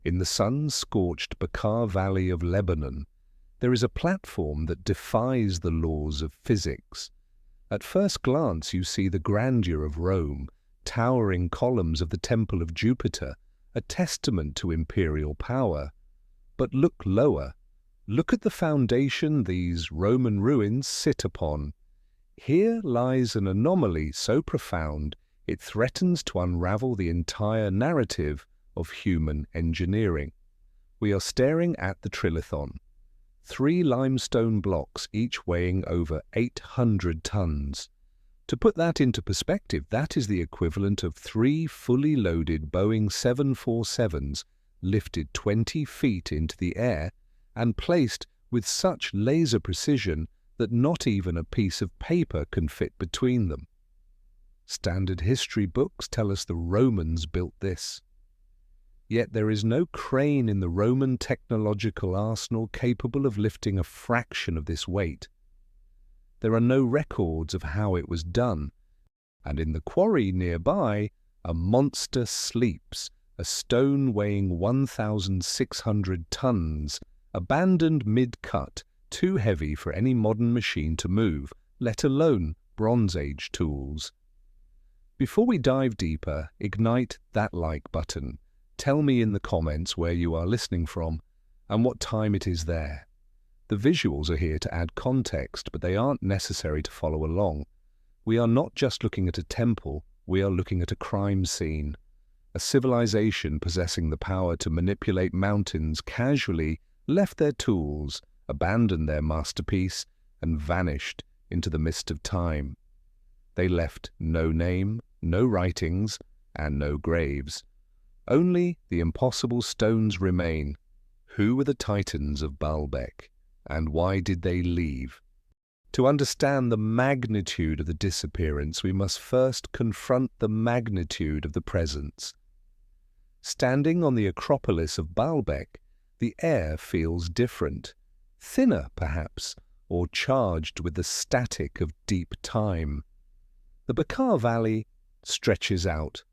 In the sun-scorched Bekaa Valley of Lebanon, there is a platform that defies the laws of physics. At first glance you see the grandeur of Rome, towering columns of the Temple of Jupiter, a testament to imperial power. But look lower. Look at the foundation these Roman ruins sit upon. Here lies an anomaly so profound it threatens to unravel the entire narrative of human engineering. We are staring at the Trilithon. 3 limestone blocks, each weighing over 800 tons. To put that into perspective, that is the equivalent of 3 fully loaded Boeing 747s lifted 20 feet into the air and placed with such laser precision that not even a piece of paper can fit between them. Standard history books tell us the Romans built this. Yet there is no crane in the Roman technological arsenal capable of lifting a fraction of this weight. There are no records of how it was done, and in the quarry nearby, a monster sleeps, a stone weighing 1,600 tons, abandoned mid-cut, too heavy for any modern machine to move, let alone Bronze Age tools. Before we dive deeper, ignite that like button. Tell me in the comments where you are listening from and what time it is there. The visuals are here to add context, but they aren't necessary to follow along. We are not just looking at a temple, we are looking at a crime scene. A civilization possessing the power to manipulate mountains casually left their tools, abandoned their masterpiece, and vanished into the mist of time. They left no name, no writings, and no graves. Only the impossible stones remain. Who were the titans of Baalbek, and why did they leave? To understand the magnitude of the disappearance, we must first confront the magnitude of the presence. Standing on the Acropolis of Baalbek, the air feels different, thinner perhaps, or charged with the static of deep time. The Bekaa Valley stretches out,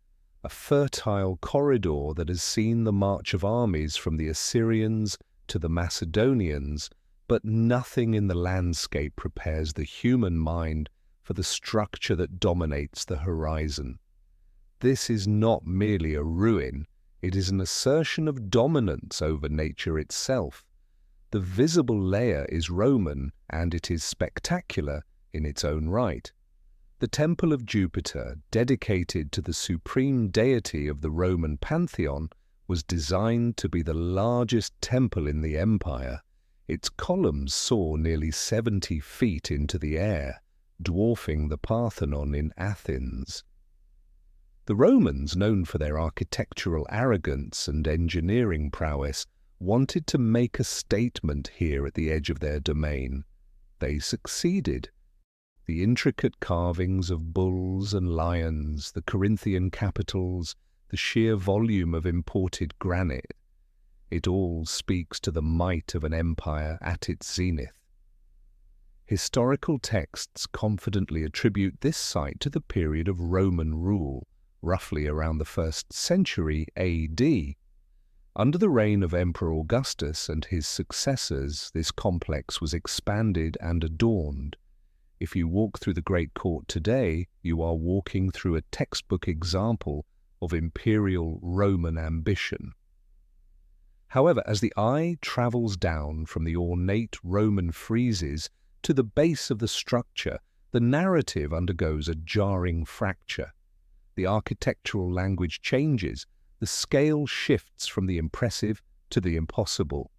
a fertile corridor that has seen the march of armies from the Assyrians to the Macedonians, but nothing in the landscape prepares the human mind for the structure that dominates the horizon. This is not merely a ruin, it is an assertion of dominance over nature itself. The visible layer is Roman, and it is spectacular in its own right. The Temple of Jupiter, dedicated to the supreme deity of the Roman pantheon, was designed to be the largest temple in the empire. Its columns soar nearly 70 feet into the air, dwarfing the Parthenon in Athens. The Romans, known for their architectural arrogance and engineering prowess, wanted to make a statement here at the edge of their domain. They succeeded. The intricate carvings of bulls and lions, the Corinthian capitals, the sheer volume of imported granite, it all speaks to the might of an empire at its zenith. Historical texts confidently attribute this site to the period of Roman rule, roughly around the 1st century AD. Under the reign of Emperor Augustus and his successors, this complex was expanded and adorned. If you walk through the Great Court today, you are walking through a textbook example of imperial Roman ambition. However, as the eye travels down from the ornate Roman friezes to the base of the structure, the narrative undergoes a jarring fracture. The architectural language changes, the scale shifts from the impressive to the impossible.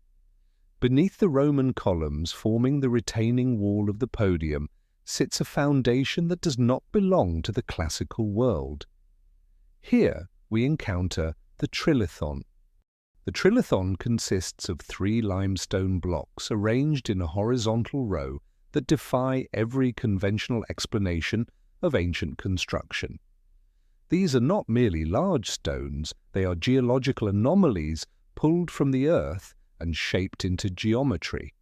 Beneath the Roman columns forming the retaining wall of the podium sits a foundation that does not belong to the classical world. Here we encounter the Trilithon. The Trilithon consists of 3 limestone blocks arranged in a horizontal row that defy every conventional explanation of ancient construction. These are not merely large stones, they are geological anomalies pulled from the earth and shaped into geometry.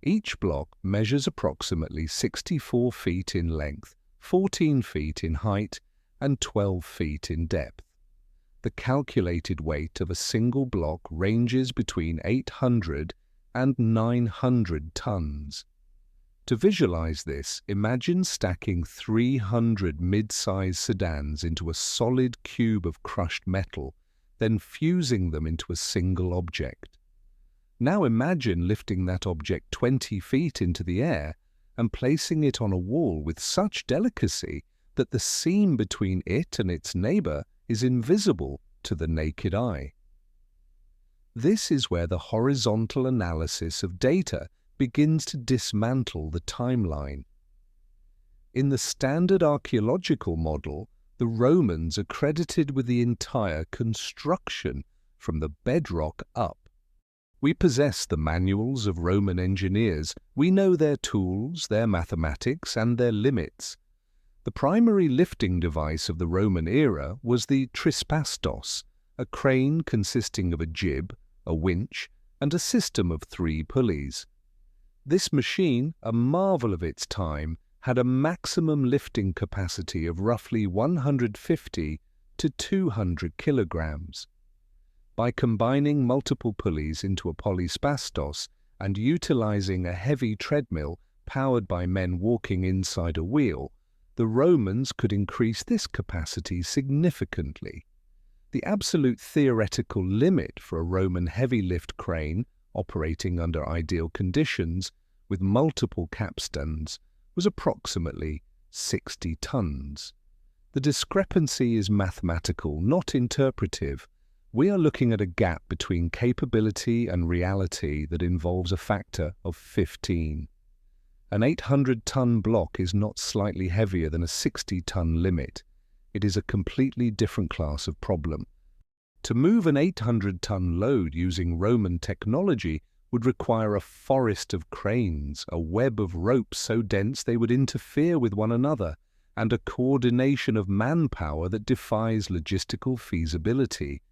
Each block measures approximately 64 feet in length, 14 feet in height, and 12 feet in depth. The calculated weight of a single block ranges between 800 and 900 tons. To visualize this, imagine stacking 300 mid-size sedans into a solid cube of crushed metal, then fusing them into a single object. Now imagine lifting that object 20 feet into the air and placing it on a wall with such delicacy that the seam between it and its neighbor is invisible to the naked eye. This is where the horizontal analysis of data begins to dismantle the timeline. In the standard archaeological model, the Romans are credited with the entire construction from the bedrock up. We possess the manuals of Roman engineers. We know their tools, their mathematics, and their limits. The primary lifting device of the Roman era was the trispastos, a crane consisting of a jib, a winch, and a system of 3 pulleys. This machine, a marvel of its time, had a maximum lifting capacity of roughly 150 to 200 kilograms. By combining multiple pulleys into a polyspastos and utilizing a heavy treadmill powered by men walking inside a wheel, the Romans could increase this capacity significantly. The absolute theoretical limit for a Roman heavy lift crane operating under ideal conditions with multiple capstans was approximately 60 tons. The discrepancy is mathematical, not interpretive. We are looking at a gap between capability and reality that involves a factor of 15. An 800-ton block is not slightly heavier than a 60-ton limit. It is a completely different class of problem. To move an 800-ton load using Roman technology would require a forest of cranes, a web of ropes so dense they would interfere with one another, and a coordination of manpower that defies logistical feasibility.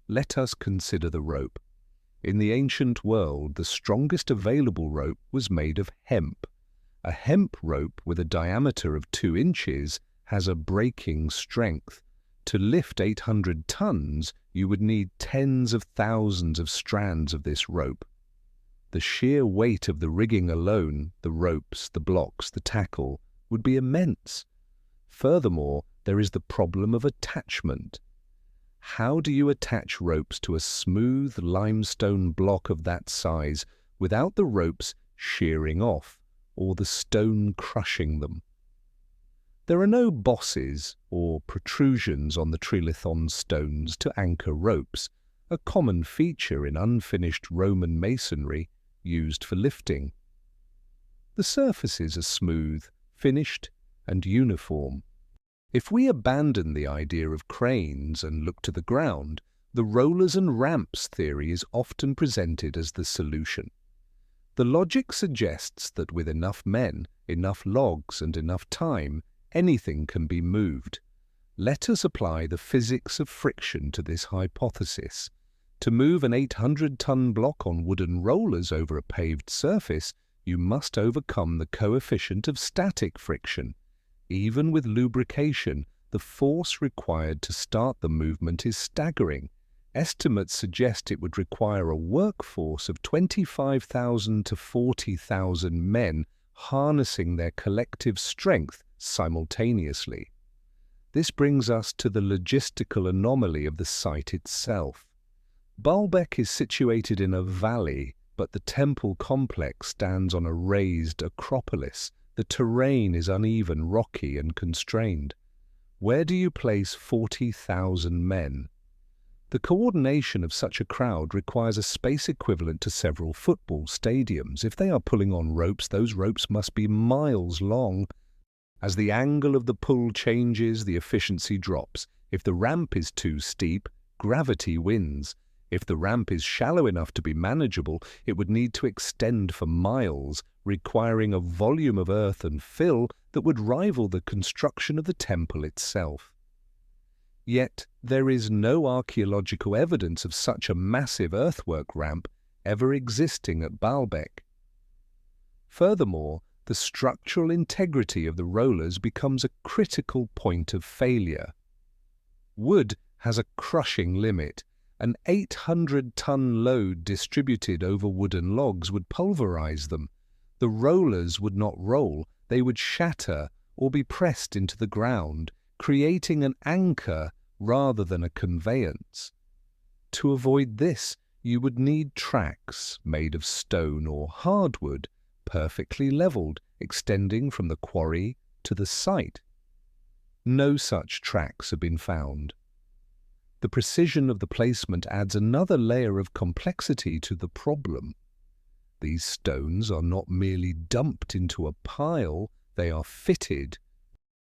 Let us consider the rope. In the ancient world, the strongest available rope was made of hemp. A hemp rope with a diameter of 2 inches has a breaking strength. To lift 800 tons, you would need tens of thousands of strands of this rope. The sheer weight of the rigging alone, the ropes, the blocks, the tackle, would be immense. Furthermore, there is the problem of attachment. How do you attach ropes to a smooth limestone block of that size without the ropes shearing off or the stone crushing them? There are no bosses or protrusions on the Trilithon stones to anchor ropes, a common feature in unfinished Roman masonry used for lifting. The surfaces are smooth, finished, and uniform. If we abandon the idea of cranes and look to the ground, the rollers and ramps theory is often presented as the solution. The logic suggests that with enough men, enough logs, and enough time, anything can be moved. Let us apply the physics of friction to this hypothesis. To move an 800-ton block on wooden rollers over a paved surface, you must overcome the coefficient of static friction. Even with lubrication, the force required to start the movement is staggering. Estimates suggest it would require a workforce of 25,000 to 40,000 men harnessing their collective strength simultaneously. This brings us to the logistical anomaly of the site itself. Baalbek is situated in a valley, but the temple complex stands on a raised acropolis. The terrain is uneven, rocky, and constrained. Where do you place 40,000 men? The coordination of such a crowd requires a space equivalent to several football stadiums. If they are pulling on ropes, those ropes must be miles long. As the angle of the pull changes, the efficiency drops. If the ramp is too steep, gravity wins. If the ramp is shallow enough to be manageable, it would need to extend for miles, requiring a volume of earth and fill that would rival the construction of the temple itself. Yet there is no archaeological evidence of such a massive earthwork ramp ever existing at Baalbek. Furthermore, the structural integrity of the rollers becomes a critical point of failure. Wood has a crushing limit. An 800-ton load distributed over wooden logs would pulverize them. The rollers would not roll, they would shatter or be pressed into the ground, creating an anchor rather than a conveyance. To avoid this, you would need tracks made of stone or hardwood, perfectly leveled, extending from the quarry to the site. No such tracks have been found. The precision of the placement adds another layer of complexity to the problem. These stones are not merely dumped into a pile, they are fitted.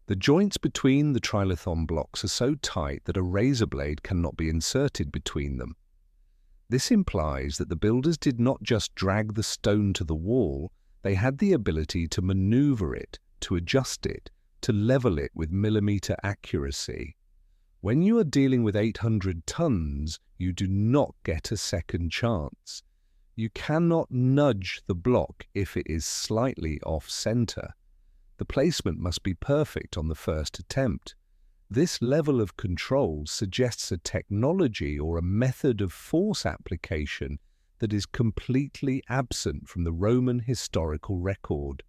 The joints between the Trilithon blocks are so tight that a razor blade cannot be inserted between them. This implies that the builders did not just drag the stone to the wall, they had the ability to maneuver it, to adjust it, to level it with millimeter accuracy. When you are dealing with 800 tons, you do not get a second chance. You cannot nudge the block if it is slightly off-center. The placement must be perfect on the first attempt. This level of control suggests a technology or a method of force application that is completely absent from the Roman historical record.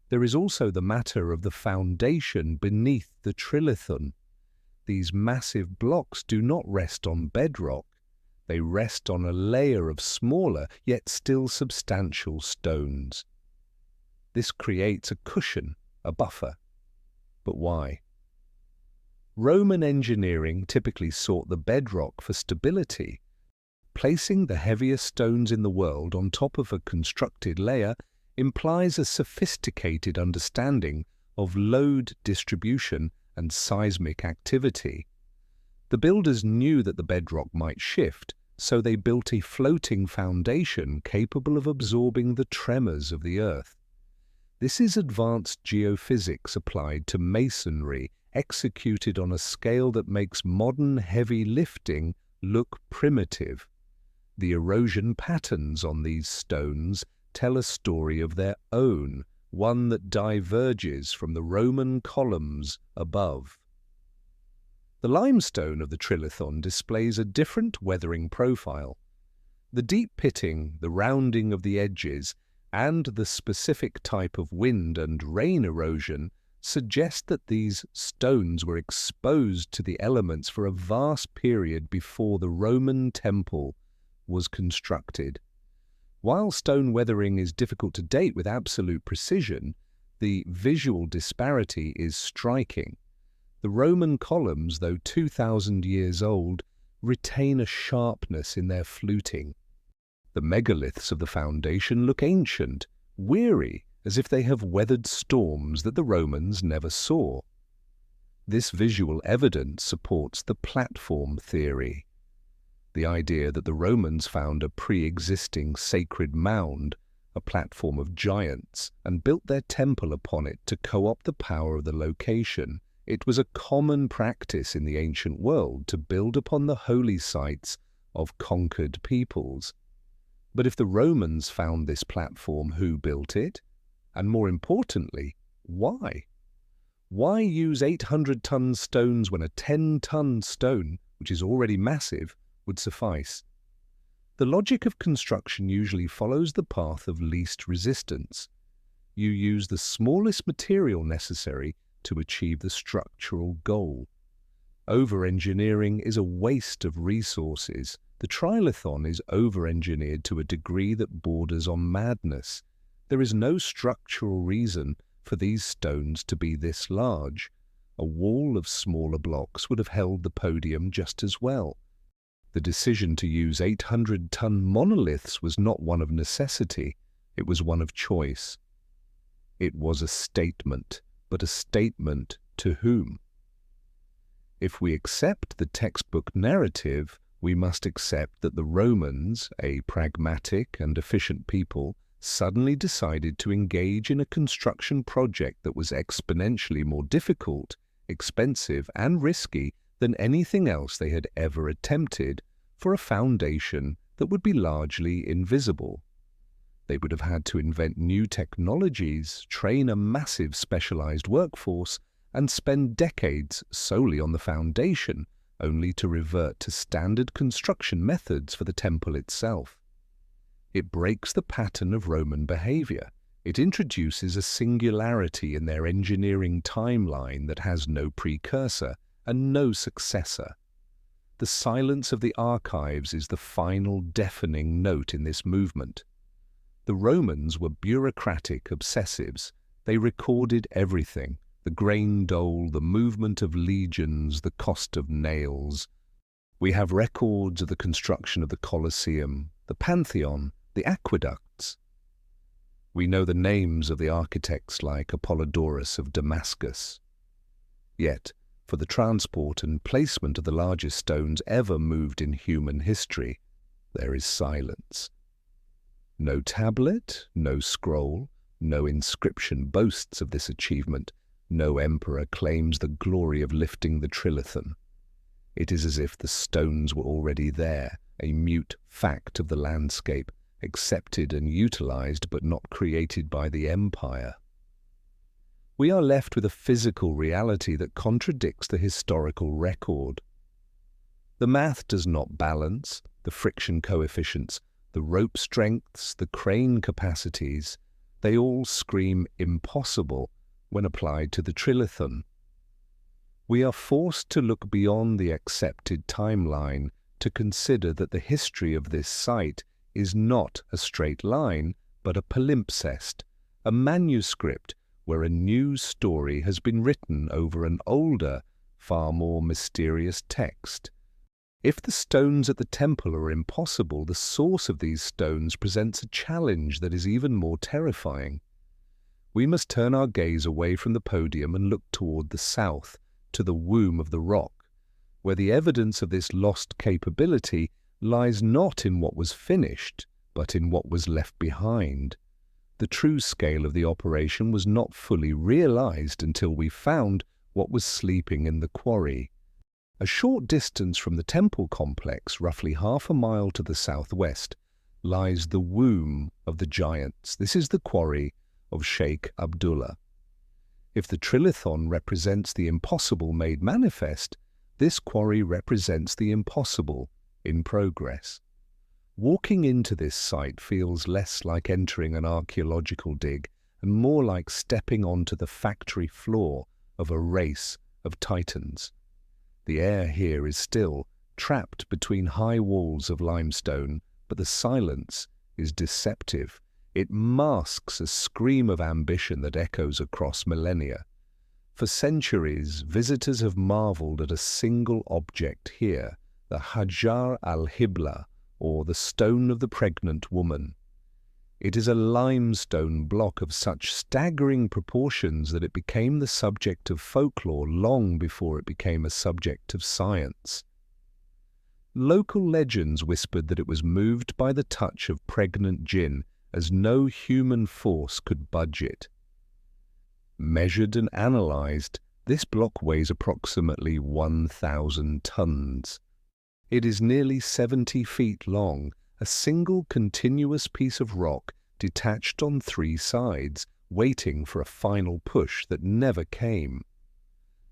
There is also the matter of the foundation beneath the Trilithon. These massive blocks do not rest on bedrock. They rest on a layer of smaller yet still substantial stones. This creates a cushion, a buffer. But why? Roman engineering typically sought the bedrock for stability. Placing the heaviest stones in the world on top of a constructed layer implies a sophisticated understanding of load distribution and seismic activity. The builders knew that the bedrock might shift, so they built a floating foundation capable of absorbing the tremors of the earth. This is advanced geophysics applied to masonry, executed on a scale that makes modern heavy lifting look primitive. The erosion patterns on these stones tell a story of their own, one that diverges from the Roman columns above. The limestone of the Trilithon displays a different weathering profile. The deep pitting, the rounding of the edges, and the specific type of wind and rain erosion suggest that these stones were exposed to the elements for a vast period before the Roman temple was constructed. While stone weathering is difficult to date with absolute precision, the visual disparity is striking. The Roman columns, though 2,000 years old, retain a sharpness in their fluting. The megaliths of the foundation look ancient, weary, as if they have weathered storms that the Romans never saw. This visual evidence supports the platform theory, the idea that the Romans found a pre-existing sacred mound, a platform of giants, and built their temple upon it to co-opt the power of the location. It was a common practice in the ancient world to build upon the holy sites of conquered peoples. But if the Romans found this platform, who built it? And more importantly, why? Why use 800-ton stones when a 10-ton stone, which is already massive, would suffice? The logic of construction usually follows the path of least resistance. You use the smallest material necessary to achieve the structural goal. Over-engineering is a waste of resources. The Trilithon is over-engineered to a degree that borders on madness. There is no structural reason for these stones to be this large. A wall of smaller blocks would have held the podium just as well. The decision to use 800-ton monoliths was not one of necessity, it was one of choice. It was a statement, but a statement to whom? If we accept the textbook narrative, we must accept that the Romans, a pragmatic and efficient people, suddenly decided to engage in a construction project that was exponentially more difficult, expensive, and risky than anything else they had ever attempted, for a foundation that would be largely invisible. They would have had to invent new technologies, train a massive specialized workforce, and spend decades solely on the foundation, only to revert to standard construction methods for the temple itself. It breaks the pattern of Roman behavior. It introduces a singularity in their engineering timeline that has no precursor and no successor. The silence of the archives is the final deafening note in this movement. The Romans were bureaucratic obsessives. They recorded everything: the grain dole, the movement of legions, the cost of nails. We have records of the construction of the Colosseum, the Pantheon, the aqueducts. We know the names of the architects like Apollodorus of Damascus. Yet, for the transport and placement of the largest stones ever moved in human history, there is silence. No tablet, no scroll, no inscription boasts of this achievement. No emperor claims the glory of lifting the Trilithon. It is as if the stones were already there, a mute fact of the landscape, accepted and utilized but not created by the empire. We are left with a physical reality that contradicts the historical record. The math does not balance, the friction coefficients, the rope strengths, the crane capacities, they all scream impossible when applied to the Trilithon. We are forced to look beyond the accepted timeline to consider that the history of this site is not a straight line, but a palimpsest, a manuscript where a new story has been written over an older, far more mysterious text. If the stones at the temple are impossible, the source of these stones presents a challenge that is even more terrifying. We must turn our gaze away from the podium and look toward the south, to the womb of the rock, where the evidence of this lost capability lies not in what was finished, but in what was left behind. The true scale of the operation was not fully realized until we found what was sleeping in the quarry. A short distance from the temple complex, roughly half a mile to the southwest, lies the womb of the giants. This is the quarry of Sheikh Abdullah. If the Trilithon represents the impossible made manifest, this quarry represents the impossible in progress. Walking into this site feels less like entering an archaeological dig and more like stepping onto the factory floor of a race of titans. The air here is still, trapped between high walls of limestone, but the silence is deceptive. It masks a scream of ambition that echoes across millennia. For centuries, visitors have marveled at a single object here, the Hajar al-Hibla, or the stone of the pregnant woman. It is a limestone block of such staggering proportions that it became the subject of folklore long before it became a subject of science. Local legends whispered that it was moved by the touch of pregnant jinn, as no human force could budge it. Measured and analyzed, this block weighs approximately 1,000 tons. It is nearly 70 feet long, a single continuous piece of rock detached on 3 sides, waiting for a final push that never came.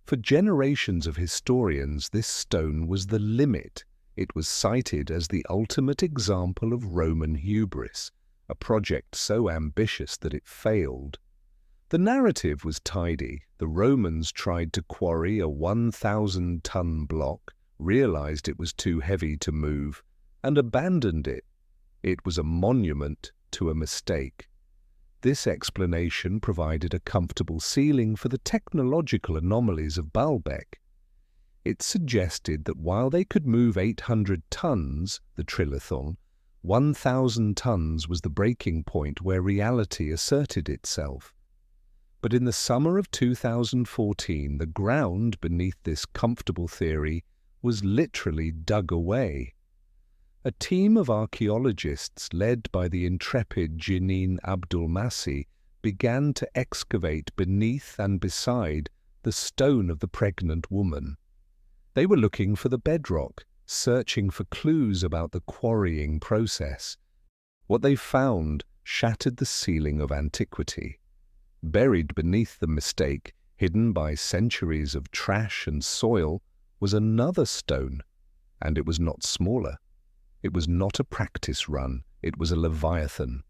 For generations of historians, this stone was the limit. It was cited as the ultimate example of Roman hubris, a project so ambitious that it failed. The narrative was tidy. The Romans tried to quarry a 1,000-ton block, realized it was too heavy to move, and abandoned it. It was a monument to a mistake. This explanation provided a comfortable ceiling for the technological anomalies of Baalbek. It suggested that while they could move 800 tons, the Trilithon, 1,000 tons was the breaking point where reality asserted itself. But in the summer of 2014, the ground beneath this comfortable theory was literally dug away. A team of archaeologists led by the intrepid Jeanine Abdulmasi began to excavate beneath and beside the stone of the pregnant woman. They were looking for the bedrock, searching for clues about the quarrying process. What they found shattered the ceiling of antiquity. Buried beneath the mistake, hidden by centuries of trash and soil, was another stone, and it was not smaller. It was not a practice run, it was a leviathan.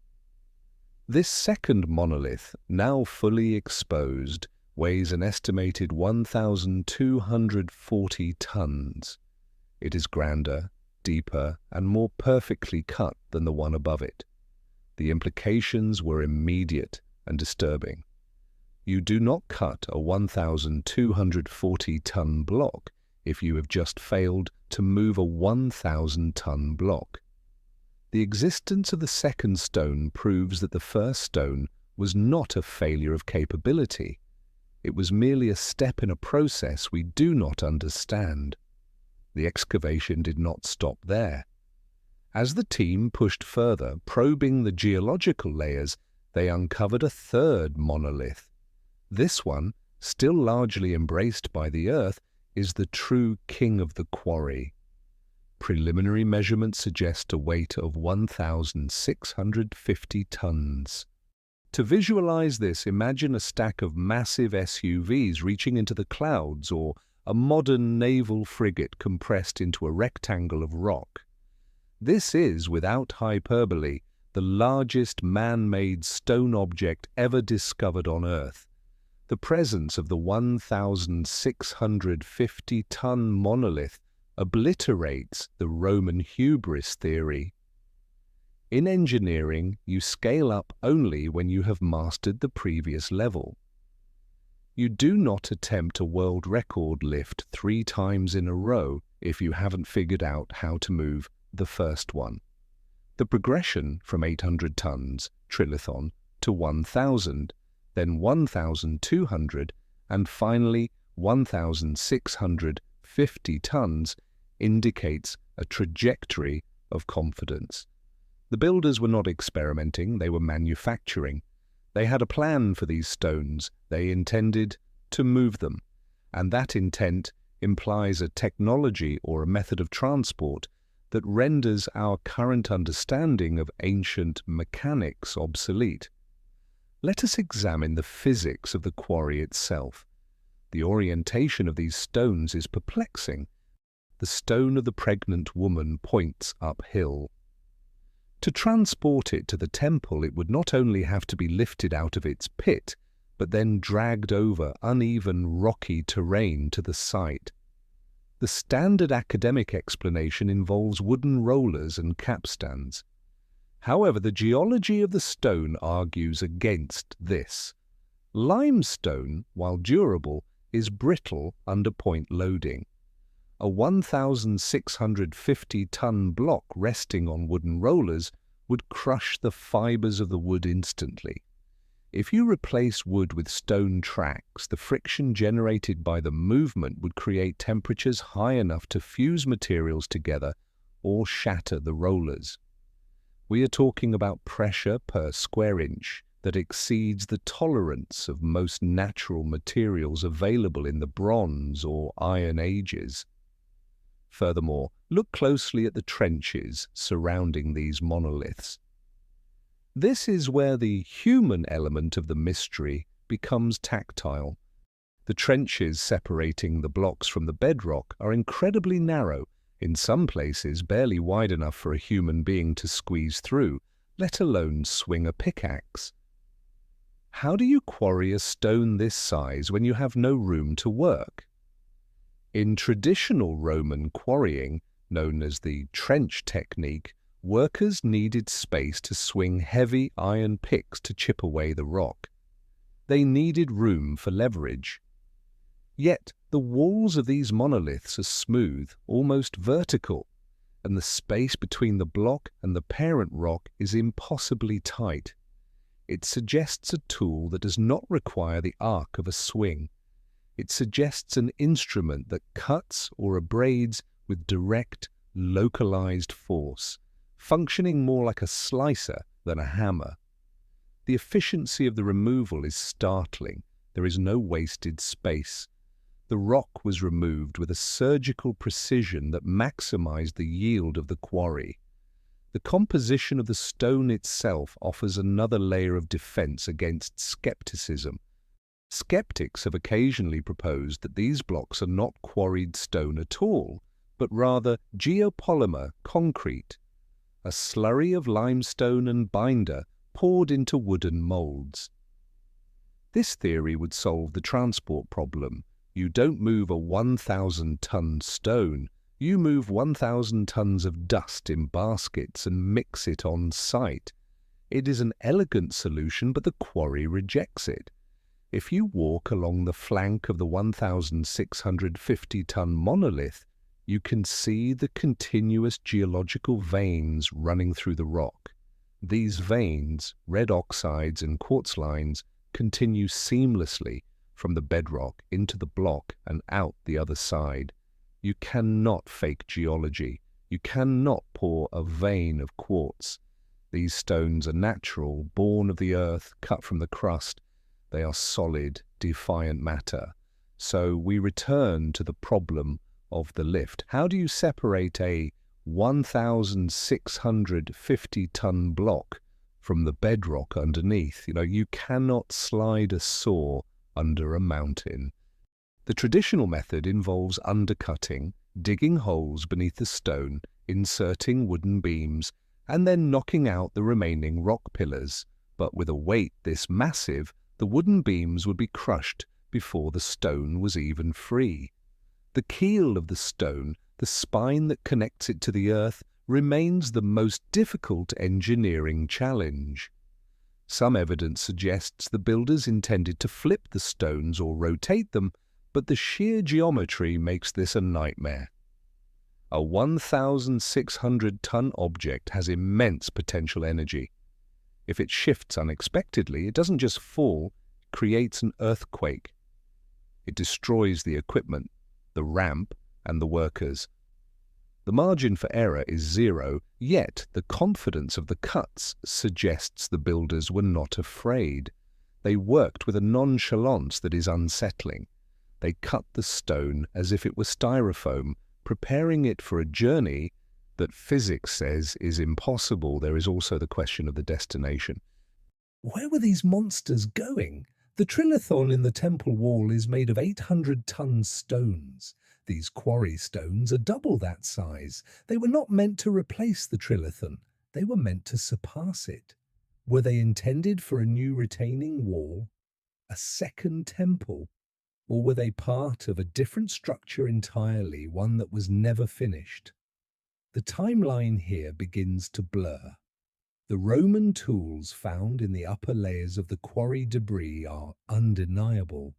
This second monolith, now fully exposed, weighs an estimated 1,240 tons. It is grander, deeper, and more perfectly cut than the one above it. The implications were immediate and disturbing. You do not cut a 1,240-ton block if you have just failed to move a 1,000-ton block. The existence of the second stone proves that the first stone was not a failure of capability. It was merely a step in a process we do not understand. The excavation did not stop there. As the team pushed further, probing the geological layers, they uncovered a third monolith. This one, still largely embraced by the earth, is the true king of the quarry. Preliminary measurements suggest a weight of 1,650 tons. To visualize this, imagine a stack of massive SUVs reaching into the clouds, or a modern naval frigate compressed into a rectangle of rock. This is, without hyperbole, the largest man-made stone object ever discovered on Earth. The presence of the 1,650-ton monolith obliterates the Roman hubris theory. In engineering, you scale up only when you have mastered the previous level. You do not attempt a world record lift 3 times in a row if you haven't figured out how to move the first one. The progression from 800 tons, Trilithon, to 1,000, then 1,200, and finally 1,650 tons indicates a trajectory of confidence. The builders were not experimenting, they were manufacturing. They had a plan for these stones, they intended to move them, and that intent implies a technology or a method of transport that renders our current understanding of ancient mechanics obsolete. Let us examine the physics of the quarry itself. The orientation of these stones is perplexing. The stone of the pregnant woman points uphill. To transport it to the temple, it would not only have to be lifted out of its pit, but then dragged over uneven, rocky terrain to the site. The standard academic explanation involves wooden rollers and capstans. However, the geology of the stone argues against this. Limestone, while durable, is brittle under point loading. A 1,650-ton block resting on wooden rollers would crush the fibers of the wood instantly. If you replace wood with stone tracks, the friction generated by the movement would create temperatures high enough to fuse materials together or shatter the rollers. We are talking about pressure per square inch that exceeds the tolerance of most natural materials available in the Bronze or Iron Ages. Furthermore, look closely at the trenches surrounding these monoliths. This is where the human element of the mystery becomes tactile. The trenches separating the blocks from the bedrock are incredibly narrow, in some places barely wide enough for a human being to squeeze through, let alone swing a pickaxe. How do you quarry a stone this size when you have no room to work? In traditional Roman quarrying, known as the trench technique, workers needed space to swing heavy iron picks to chip away the rock. They needed room for leverage. Yet the walls of these monoliths are smooth, almost vertical, and the space between the block and the parent rock is impossibly tight. It suggests a tool that does not require the arc of a swing. It suggests an instrument that cuts or abrades with direct, localized force, functioning more like a slicer than a hammer. The efficiency of the removal is startling. There is no wasted space. The rock was removed with a surgical precision that maximized the yield of the quarry. The composition of the stone itself offers another layer of defense against skepticism. Skeptics have occasionally proposed that these blocks are not quarried stone at all, but rather geopolymer concrete, a slurry of limestone and binder poured into wooden moulds. This theory would solve the transport problem. You don't move a 1,000-ton stone, you move 1,000 tons of dust in baskets and mix it on site. It is an elegant solution, but the quarry rejects it. If you walk along the flank of the 1,650-ton monolith, you can see the continuous geological veins running through the rock. These veins, red oxides and quartz lines, continue seamlessly from the bedrock into the block and out the other side. You cannot fake geology. You cannot pour a vein of quartz. These stones are natural, born of the earth, cut from the crust. They are solid, defiant matter. So we return to the problem of the lift. How do you separate a 1,650-ton block from the bedrock underneath? You cannot slide a saw under a mountain. The traditional method involves undercutting, digging holes beneath the stone, inserting wooden beams, and then knocking out the remaining rock pillars. But with a weight this massive, the wooden beams would be crushed before the stone was even free. The keel of the stone, the spine that connects it to the earth, remains the most difficult engineering challenge. Some evidence suggests the builders intended to flip the stones or rotate them, but the sheer geometry makes this a nightmare. A 1,600-ton object has immense potential energy. If it shifts unexpectedly, it doesn't just fall, it creates an earthquake. It destroys the equipment, the ramp, and the workers. The margin for error is zero, yet the confidence of the cuts suggests the builders were not afraid. They worked with a nonchalance that is unsettling. They cut the stone as if it were styrofoam, preparing it for a journey that physics says is impossible. There is also the question of the destination. Where were these monsters going? The Trilithon in the temple wall is made of 800-ton stones. These quarry stones are double that size. They were not meant to replace the Trilithon. They were meant to surpass it. Were they intended for a new retaining wall? A second temple? Or were they part of a different structure entirely, one that was never finished? The timeline here begins to blur. The Roman tools found in the upper layers of the quarry debris are undeniable.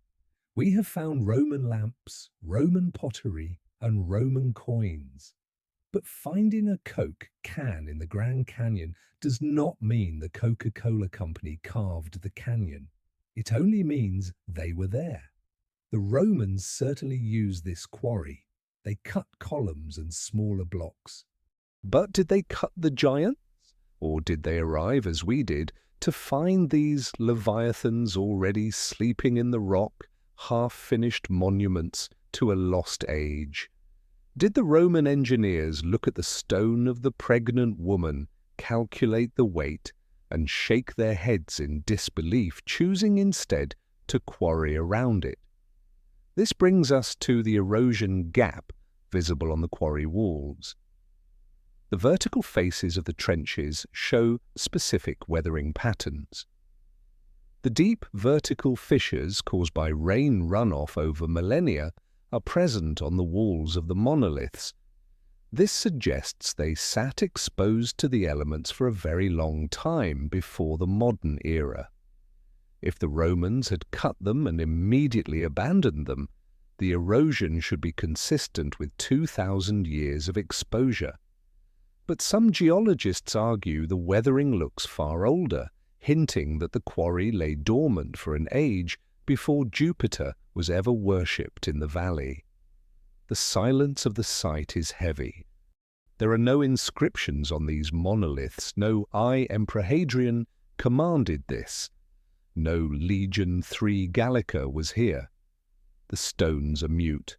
We have found Roman lamps, Roman pottery, and Roman coins. But finding a Coke can in the Grand Canyon does not mean the Coca-Cola company carved the canyon. It only means they were there. The Romans certainly used this quarry. They cut columns and smaller blocks. But did they cut the giants? Or did they arrive, as we did, to find these leviathans already sleeping in the rock, half-finished monuments to a lost age? Did the Roman engineers look at the stone of the pregnant woman, calculate the weight, and shake their heads in disbelief, choosing instead to quarry around it? This brings us to the erosion gap visible on the quarry walls. The vertical faces of the trenches show specific weathering patterns. The deep vertical fissures caused by rain runoff over millennia are present on the walls of the monoliths. This suggests they sat exposed to the elements for a very long time before the modern era. If the Romans had cut them and immediately abandoned them, the erosion should be consistent with 2,000 years of exposure. But some geologists argue the weathering looks far older, hinting that the quarry lay dormant for an age before Jupiter was ever worshipped in the valley. The silence of the site is heavy. There are no inscriptions on these monoliths. No I, Emperor Hadrian, commanded this. No Legion III Gallica was here. The stones are mute.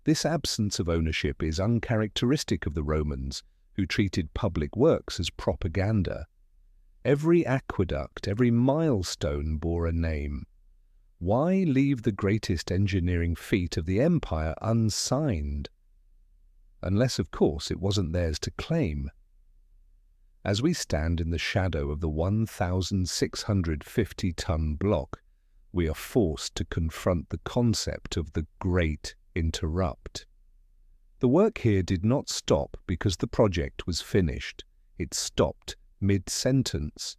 This absence of ownership is uncharacteristic of the Romans, who treated public works as propaganda. Every aqueduct, every milestone bore a name. Why leave the greatest engineering feat of the empire unsigned? Unless, of course, it wasn't theirs to claim. As we stand in the shadow of the 1,650-ton block, we are forced to confront the concept of the Great Interrupt. The work here did not stop because the project was finished. It stopped mid-sentence.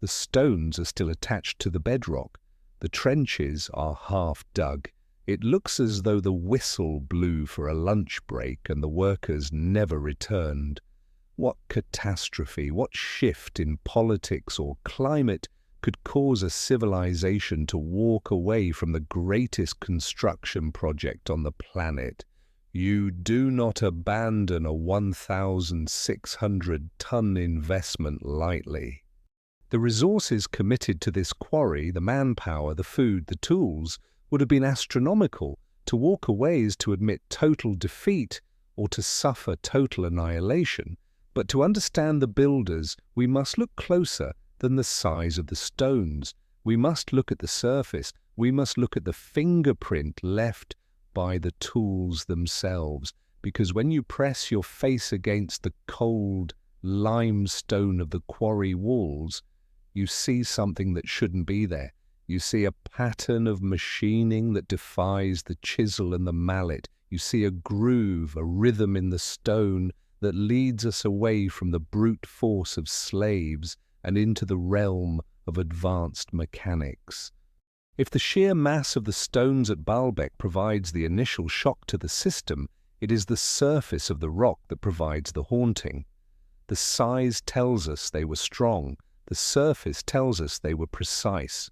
The stones are still attached to the bedrock. The trenches are half dug. It looks as though the whistle blew for a lunch break and the workers never returned. What catastrophe, what shift in politics or climate could cause a civilization to walk away from the greatest construction project on the planet? You do not abandon a 1,600-ton investment lightly. The resources committed to this quarry, the manpower, the food, the tools, would have been astronomical. To walk away is to admit total defeat or to suffer total annihilation. But to understand the builders, we must look closer than the size of the stones. We must look at the surface. We must look at the fingerprint left by the tools themselves. Because when you press your face against the cold limestone of the quarry walls, you see something that shouldn't be there. You see a pattern of machining that defies the chisel and the mallet. You see a groove, a rhythm in the stone that leads us away from the brute force of slaves and into the realm of advanced mechanics. If the sheer mass of the stones at Baalbek provides the initial shock to the system, it is the surface of the rock that provides the haunting. The size tells us they were strong. The surface tells us they were precise.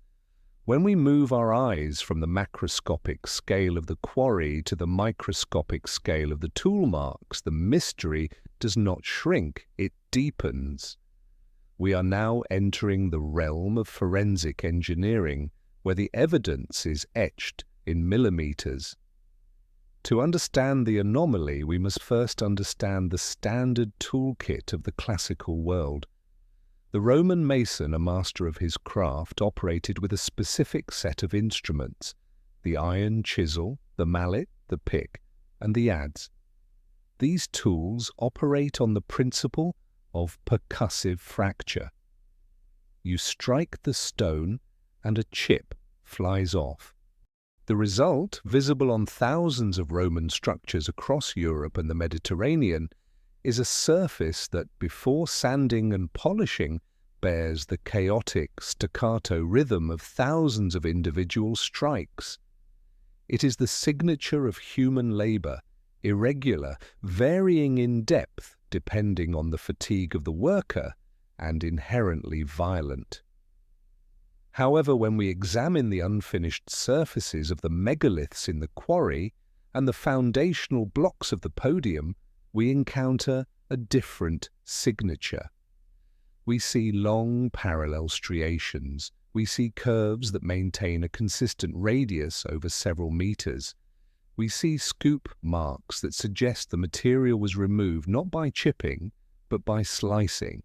When we move our eyes from the macroscopic scale of the quarry to the microscopic scale of the tool marks, the mystery does not shrink, it deepens. We are now entering the realm of forensic engineering, where the evidence is etched in millimeters. To understand the anomaly, we must first understand the standard toolkit of the classical world. The Roman mason, a master of his craft, operated with a specific set of instruments: the iron chisel, the mallet, the pick, and the adze. These tools operate on the principle of percussive fracture. You strike the stone and a chip flies off. The result, visible on thousands of Roman structures across Europe and the Mediterranean, is a surface that, before sanding and polishing, bears the chaotic staccato rhythm of thousands of individual strikes. It is the signature of human labor, irregular, varying in depth depending on the fatigue of the worker, and inherently violent. However, when we examine the unfinished surfaces of the megaliths in the quarry and the foundational blocks of the podium, we encounter a different signature. We see long parallel striations. We see curves that maintain a consistent radius over several meters. We see scoop marks that suggest the material was removed not by chipping, but by slicing.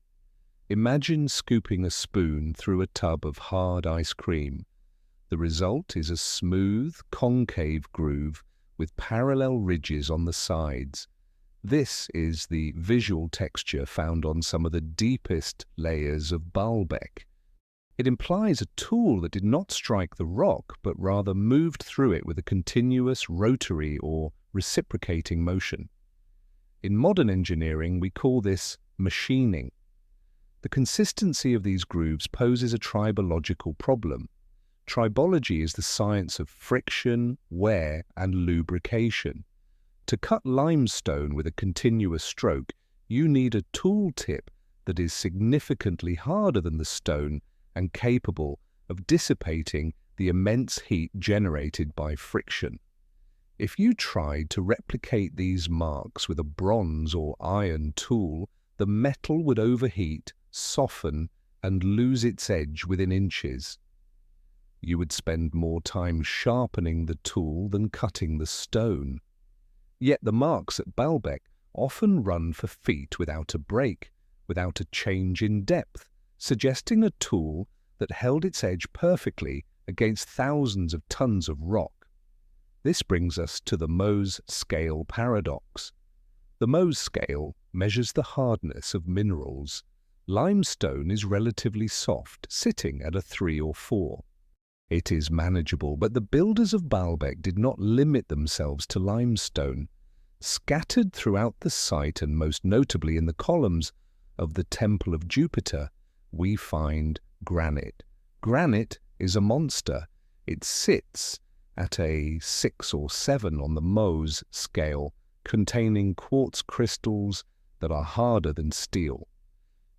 Imagine scooping a spoon through a tub of hard ice cream. The result is a smooth, concave groove with parallel ridges on the sides. This is the visual texture found on some of the deepest layers of Baalbek. It implies a tool that did not strike the rock, but rather moved through it with a continuous rotary or reciprocating motion. In modern engineering, we call this machining. The consistency of these grooves poses a tribological problem. Tribology is the science of friction, wear, and lubrication. To cut limestone with a continuous stroke, you need a tool tip that is significantly harder than the stone and capable of dissipating the immense heat generated by friction. If you tried to replicate these marks with a bronze or iron tool, the metal would overheat, soften, and lose its edge within inches. You would spend more time sharpening the tool than cutting the stone. Yet the marks at Baalbek often run for feet without a break, without a change in depth, suggesting a tool that held its edge perfectly against thousands of tons of rock. This brings us to the Mohs scale paradox. The Mohs scale measures the hardness of minerals. Limestone is relatively soft, sitting at a 3 or 4. It is manageable, but the builders of Baalbek did not limit themselves to limestone. Scattered throughout the site, and most notably in the columns of the Temple of Jupiter, we find granite. Granite is a monster. It sits at a 6 or 7 on the Mohs scale, containing quartz crystals that are harder than steel.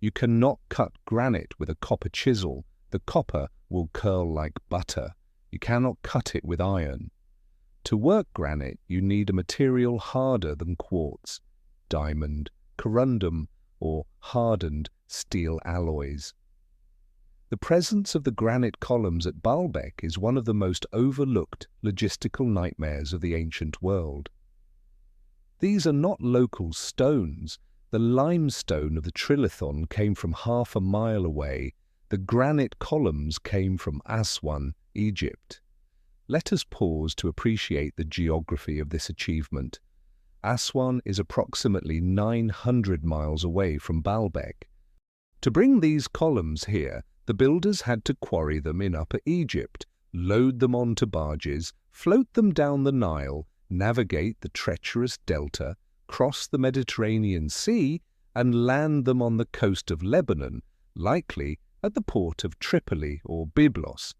You cannot cut granite with a copper chisel. The copper will curl like butter. You cannot cut it with iron. To work granite, you need a material harder than quartz, diamond, corundum, or hardened steel alloys. The presence of the granite columns at Baalbek is one of the most overlooked logistical nightmares of the ancient world. These are not local stones. The limestone of the Trilithon came from half a mile away. The granite columns came from Aswan, Egypt. Let us pause to appreciate the geography of this achievement. Aswan is approximately 900 miles away from Baalbek. To bring these columns here, the builders had to quarry them in Upper Egypt, load them onto barges, float them down the Nile, navigate the treacherous delta, cross the Mediterranean Sea, and land them on the coast of Lebanon, likely at the port of Tripoli or Byblos.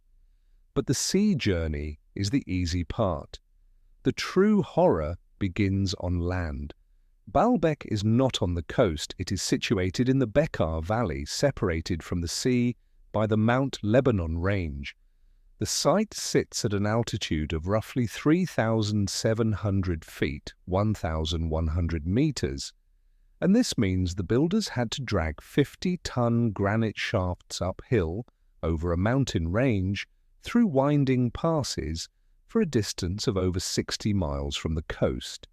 But the sea journey is the easy part. The true horror begins on land. Baalbek is not on the coast. It is situated in the Bekaa Valley, separated from the sea by the Mount Lebanon range. The site sits at an altitude of roughly 3,700 feet, 1,100 meters, and this means the builders had to drag 50-ton granite shafts uphill over a mountain range through winding passes for a distance of over 60 miles from the coast.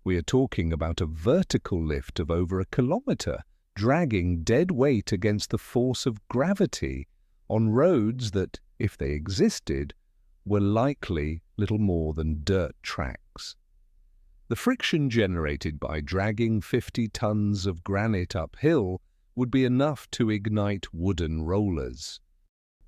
We are talking about a vertical lift of over a kilometer, dragging dead weight against the force of gravity on roads that, if they existed, were likely little more than dirt tracks. The friction generated by dragging 50 tons of granite uphill would be enough to ignite wooden rollers.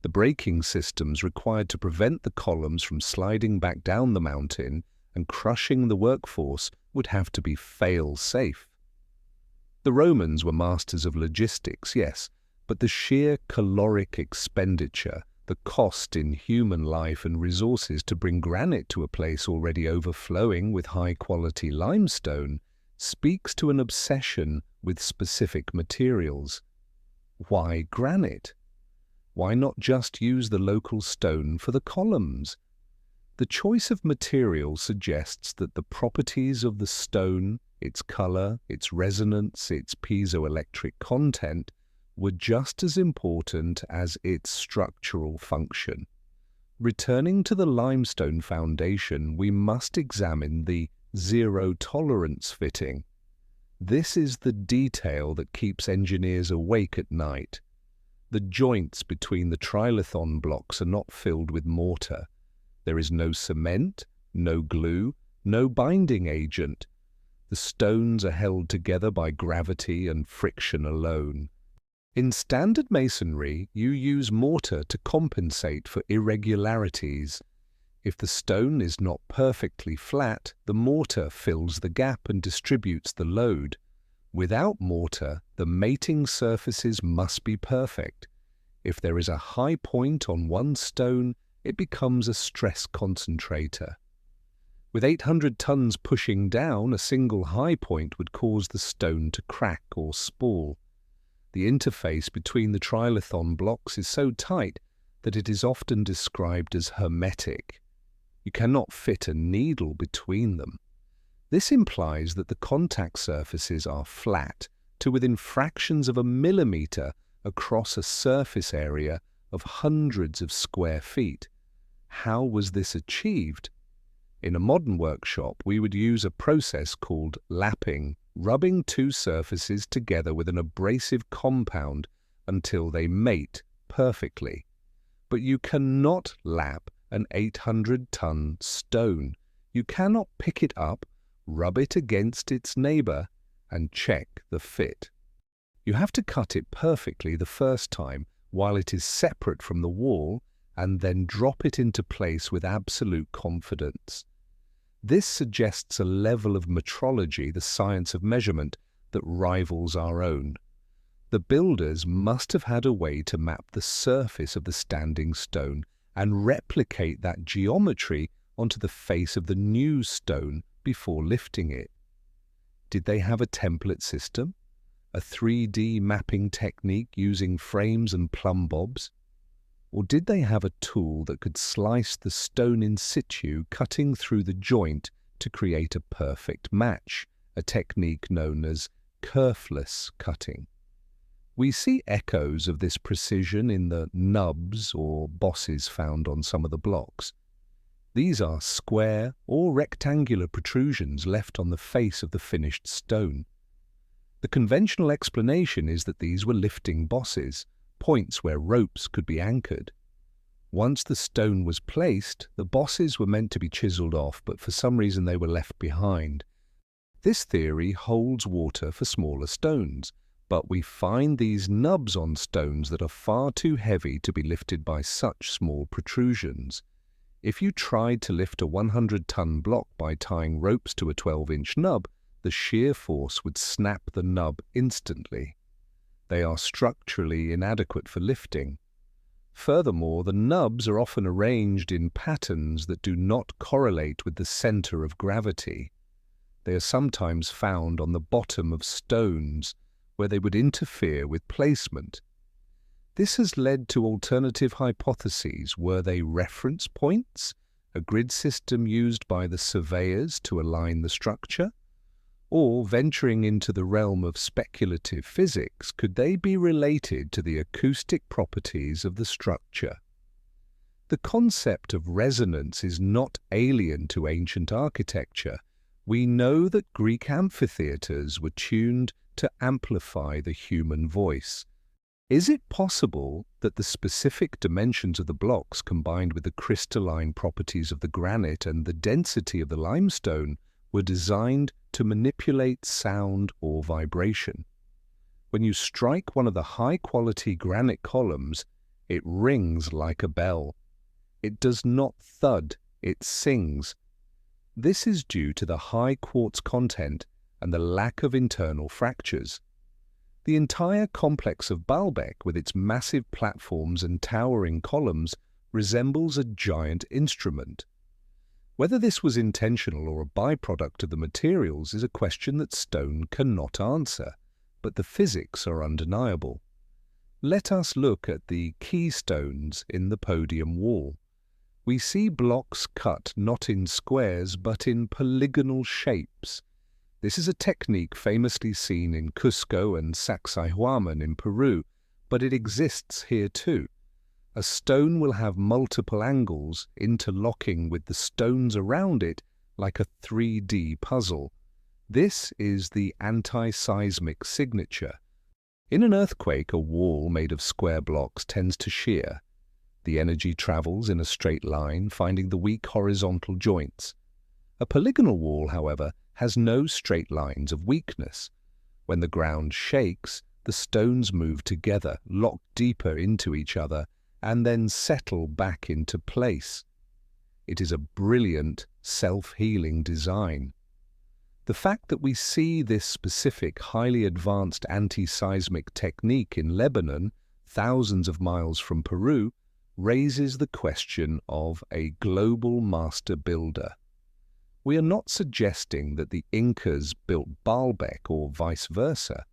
The braking systems required to prevent the columns from sliding back down the mountain and crushing the workforce would have to be fail-safe. The Romans were masters of logistics, yes, but the sheer caloric expenditure, the cost in human life and resources to bring granite to a place already overflowing with high-quality limestone, speaks to an obsession with specific materials. Why granite? Why not just use the local stone for the columns? The choice of material suggests that the properties of the stone, its color, its resonance, its piezoelectric content, were just as important as its structural function. Returning to the limestone foundation, we must examine the zero-tolerance fitting. This is the detail that keeps engineers awake at night. The joints between the Trilithon blocks are not filled with mortar. There is no cement, no glue, no binding agent. The stones are held together by gravity and friction alone. In standard masonry, you use mortar to compensate for irregularities. If the stone is not perfectly flat, the mortar fills the gap and distributes the load. Without mortar, the mating surfaces must be perfect. If there is a high point on one stone, it becomes a stress concentrator. With 800 tons pushing down, a single high point would cause the stone to crack or spall. The interface between the Trilithon blocks is so tight that it is often described as hermetic. You cannot fit a needle between them. This implies that the contact surfaces are flat to within fractions of a millimeter across a surface area of hundreds of square feet. How was this achieved? In a modern workshop, we would use a process called lapping, rubbing two surfaces together with an abrasive compound until they mate perfectly. But you cannot lap an 800-ton stone. You cannot pick it up, rub it against its neighbour, and check the fit. You have to cut it perfectly the first time while it is separate from the wall, and then drop it into place with absolute confidence. This suggests a level of metrology, the science of measurement, that rivals our own. The builders must have had a way to map the surface of the standing stone and replicate that geometry onto the face of the new stone before lifting it. Did they have a template system? A 3D mapping technique using frames and plumb bobs? Or did they have a tool that could slice the stone in situ, cutting through the joint to create a perfect match, a technique known as kerfless cutting? We see echoes of this precision in the nubs or bosses found on some of the blocks. These are square or rectangular protrusions left on the face of the finished stone. The conventional explanation is that these were lifting bosses, points where ropes could be anchored. Once the stone was placed, the bosses were meant to be chiseled off, but for some reason they were left behind. This theory holds water for smaller stones, but we find these nubs on stones that are far too heavy to be lifted by such small protrusions. If you tried to lift a 100-ton block by tying ropes to a 12-inch nub, the shear force would snap the nub instantly. They are structurally inadequate for lifting. Furthermore, the nubs are often arranged in patterns that do not correlate with the center of gravity. They are sometimes found on the bottom of stones, where they would interfere with placement. This has led to alternative hypotheses. Were they reference points, a grid system used by the surveyors to align the structure? Or, venturing into the realm of speculative physics, could they be related to the acoustic properties of the structure? The concept of resonance is not alien to ancient architecture. We know that Greek amphitheatres were tuned to amplify the human voice. Is it possible that the specific dimensions of the blocks, combined with the crystalline properties of the granite and the density of the limestone, were designed to manipulate sound or vibration? When you strike one of the high-quality granite columns, it rings like a bell. It does not thud, it sings. This is due to the high quartz content and the lack of internal fractures. The entire complex of Baalbek, with its massive platforms and towering columns, resembles a giant instrument. Whether this was intentional or a byproduct of the materials is a question that stone cannot answer, but the physics are undeniable. Let us look at the keystones in the podium wall. We see blocks cut not in squares but in polygonal shapes. This is a technique famously seen in Cusco and Sacsayhuaman in Peru, but it exists here too. A stone will have multiple angles interlocking with the stones around it like a 3D puzzle. This is the anti-seismic signature. In an earthquake, a wall made of square blocks tends to shear. The energy travels in a straight line, finding the weak horizontal joints. A polygonal wall, however, has no straight lines of weakness. When the ground shakes, the stones move together, lock deeper into each other, and then settle back into place. It is a brilliant, self-healing design. The fact that we see this specific, highly advanced anti-seismic technique in Lebanon, thousands of miles from Peru, raises the question of a global master builder. We are not suggesting that the Incas built Baalbek or vice versa.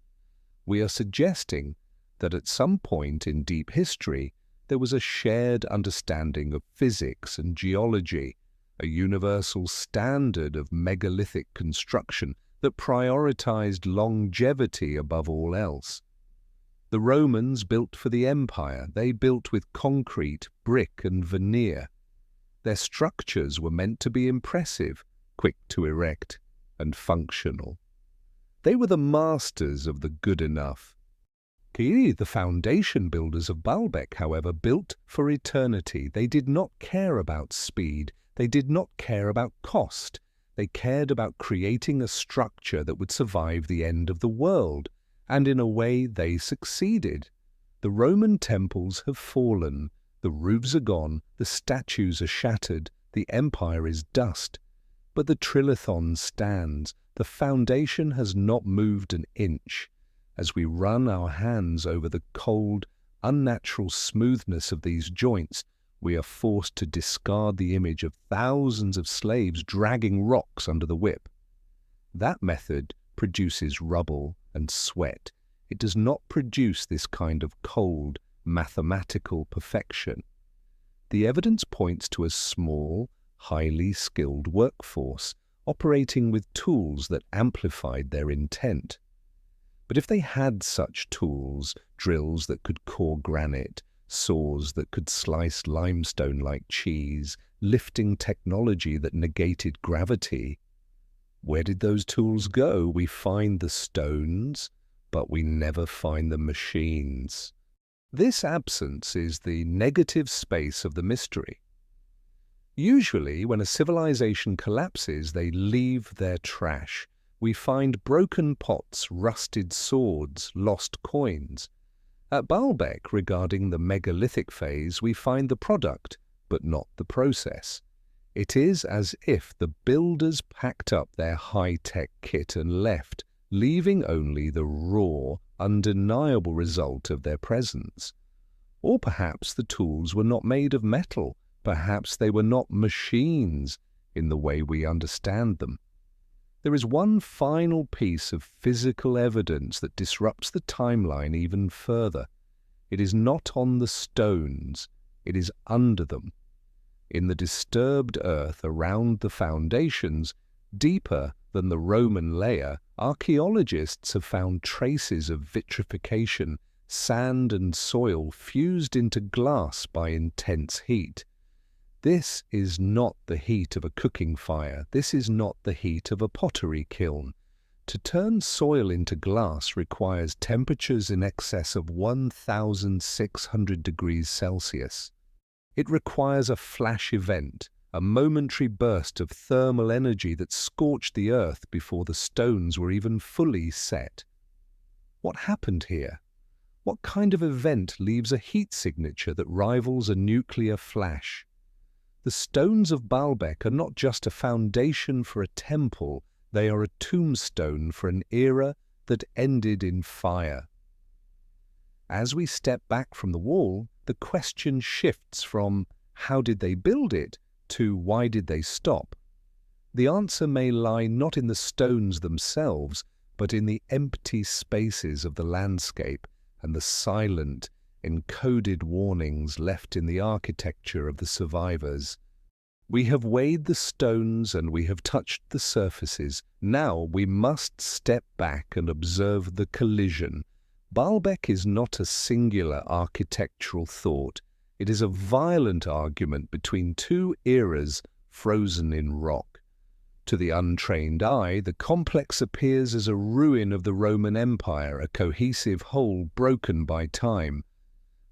We are suggesting that at some point in deep history, there was a shared understanding of physics and geology, a universal standard of megalithic construction that prioritized longevity above all else. The Romans built for the empire. They built with concrete, brick, and veneer. Their structures were meant to be impressive, quick to erect, and functional. They were the masters of the good enough. The foundation builders of Baalbek, however, built for eternity. They did not care about speed. They did not care about cost. They cared about creating a structure that would survive the end of the world. And in a way, they succeeded. The Roman temples have fallen. The roofs are gone. The statues are shattered. The empire is dust. But the Trilithon stands. The foundation has not moved an inch. As we run our hands over the cold, unnatural smoothness of these joints, we are forced to discard the image of thousands of slaves dragging rocks under the whip. That method produces rubble and sweat. It does not produce this kind of cold, mathematical perfection. The evidence points to a small, highly skilled workforce operating with tools that amplified their intent. But if they had such tools, drills that could core granite, saws that could slice limestone like cheese, lifting technology that negated gravity, where did those tools go? We find the stones, but we never find the machines. This absence is the negative space of the mystery. Usually, when a civilization collapses, they leave their trash. We find broken pots, rusted swords, lost coins. At Baalbek, regarding the megalithic phase, we find the product, but not the process. It is as if the builders packed up their high-tech kit and left, leaving only the raw, undeniable result of their presence. Or perhaps the tools were not made of metal. Perhaps they were not machines in the way we understand them. There is one final piece of physical evidence that disrupts the timeline even further. It is not on the stones, it is under them. In the disturbed earth around the foundations, deeper than the Roman layer, archaeologists have found traces of vitrification, sand and soil fused into glass by intense heat. This is not the heat of a cooking fire. This is not the heat of a pottery kiln. To turn soil into glass requires temperatures in excess of 1,600 degrees Celsius. It requires a flash event, a momentary burst of thermal energy that scorched the earth before the stones were even fully set. What happened here? What kind of event leaves a heat signature that rivals a nuclear flash? The stones of Baalbek are not just a foundation for a temple, they are a tombstone for an era that ended in fire. As we step back from the wall, the question shifts from how did they build it to why did they stop? The answer may lie not in the stones themselves, but in the empty spaces of the landscape and the silent, encoded warnings left in the architecture of the survivors. We have weighed the stones and we have touched the surfaces. Now we must step back and observe the collision. Baalbek is not a singular architectural thought. It is a violent argument between two eras frozen in rock. To the untrained eye, the complex appears as a ruin of the Roman Empire, a cohesive whole broken by time.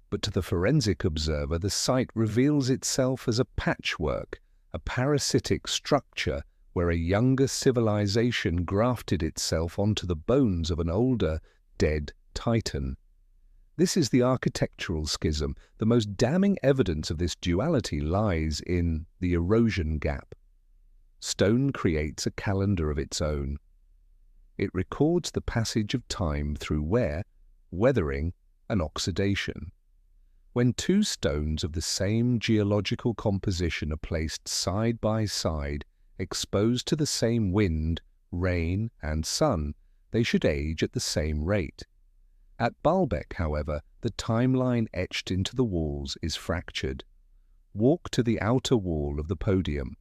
But to the forensic observer, the site reveals itself as a patchwork, a parasitic structure where a younger civilization grafted itself onto the bones of an older, dead titan. This is the architectural schism. The most damning evidence of this duality lies in the erosion gap. Stone creates a calendar of its own. It records the passage of time through wear, weathering, and oxidation. When two stones of the same geological composition are placed side by side, exposed to the same wind, rain, and sun, they should age at the same rate. At Baalbek, however, the timeline etched into the walls is fractured. Walk to the outer wall of the podium.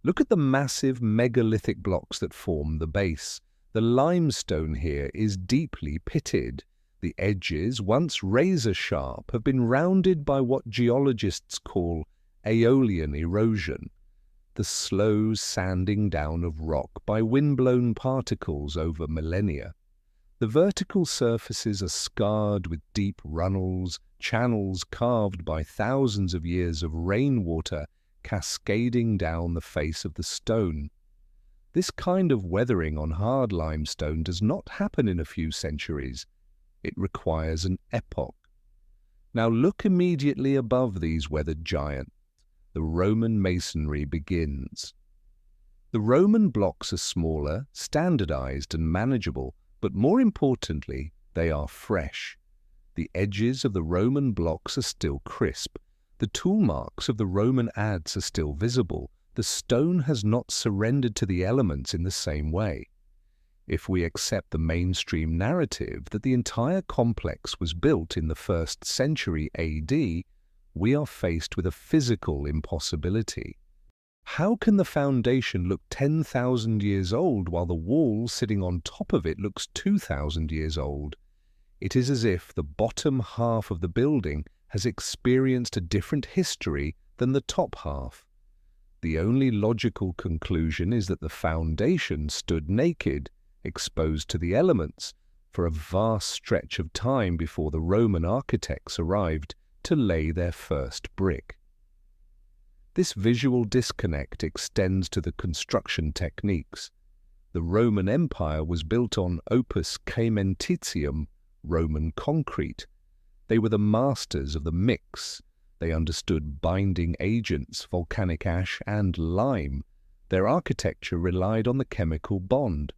Look at the massive megalithic blocks that form the base. The limestone here is deeply pitted. The edges, once razor-sharp, have been rounded by what geologists call aeolian erosion, the slow sanding down of rock by wind-blown particles over millennia. The vertical surfaces are scarred with deep runnels, channels carved by thousands of years of rainwater cascading down the face of the stone. This kind of weathering on hard limestone does not happen in a few centuries. It requires an epoch. Now look immediately above these weathered giants. The Roman masonry begins. The Roman blocks are smaller, standardized and manageable, but more importantly, they are fresh. The edges of the Roman blocks are still crisp. The tool marks of the Roman adze are still visible. The stone has not surrendered to the elements in the same way. If we accept the mainstream narrative that the entire complex was built in the 1st century AD, we are faced with a physical impossibility. How can the foundation look 10,000 years old while the wall sitting on top of it looks 2,000 years old? It is as if the bottom half of the building has experienced a different history than the top half. The only logical conclusion is that the foundation stood naked, exposed to the elements, for a vast stretch of time before the Roman architects arrived to lay their first brick. This visual disconnect extends to the construction techniques. The Roman Empire was built on opus caementitium, Roman concrete. They were the masters of the mix. They understood binding agents, volcanic ash and lime. Their architecture relied on the chemical bond.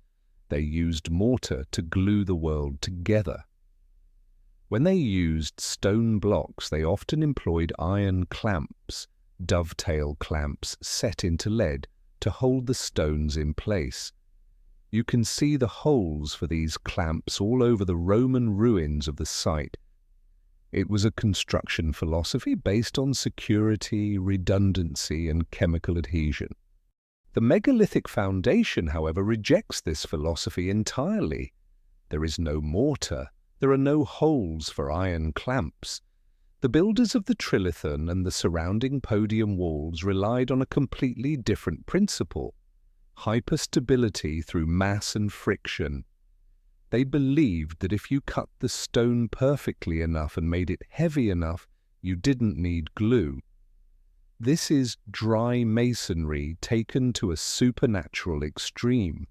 They used mortar to glue the world together. When they used stone blocks, they often employed iron clamps, dovetail clamps set into lead to hold the stones in place. You can see the holes for these clamps all over the Roman ruins of the site. It was a construction philosophy based on security, redundancy, and chemical adhesion. The megalithic foundation, however, rejects this philosophy entirely. There is no mortar, there are no holes for iron clamps. The builders of the Trilithon and the surrounding podium walls relied on a completely different principle: hyperstability through mass and friction. They believed that if you cut the stone perfectly enough and made it heavy enough, you didn't need glue. This is dry masonry taken to a supernatural extreme.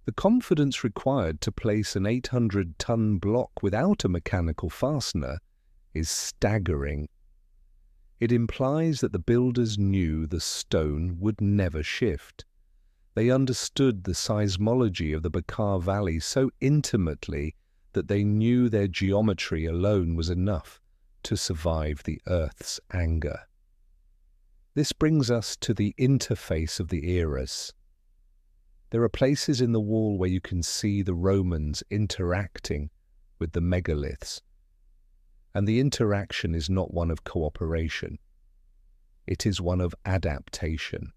The confidence required to place an 800-ton block without a mechanical fastener is staggering. It implies that the builders knew the stone would never shift. They understood the seismology of the Bekaa Valley so intimately that they knew their geometry alone was enough to survive the Earth's anger. This brings us to the interface of the eras. There are places in the wall where you can see the Romans interacting with the megaliths. And the interaction is not one of cooperation. It is one of adaptation.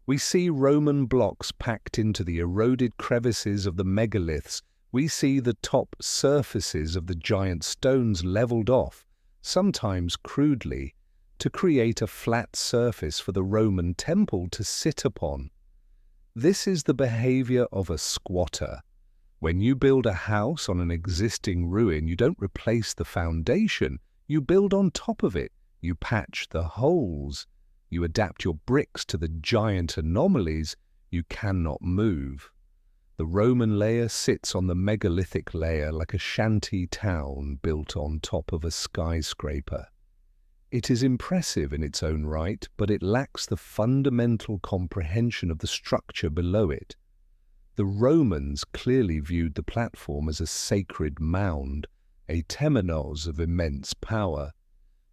We see Roman blocks packed into the eroded crevices of the megaliths. We see the top surfaces of the giant stones leveled off, sometimes crudely, to create a flat surface for the Roman temple to sit upon. This is the behavior of a squatter. When you build a house on an existing ruin, you don't replace the foundation, you build on top of it, you patch the holes, you adapt your bricks to the giant anomalies you cannot move. The Roman layer sits on the megalithic layer like a shanty town built on top of a skyscraper. It is impressive in its own right, but it lacks the fundamental comprehension of the structure below it. The Romans clearly viewed the platform as a sacred mound, a temenos of immense power.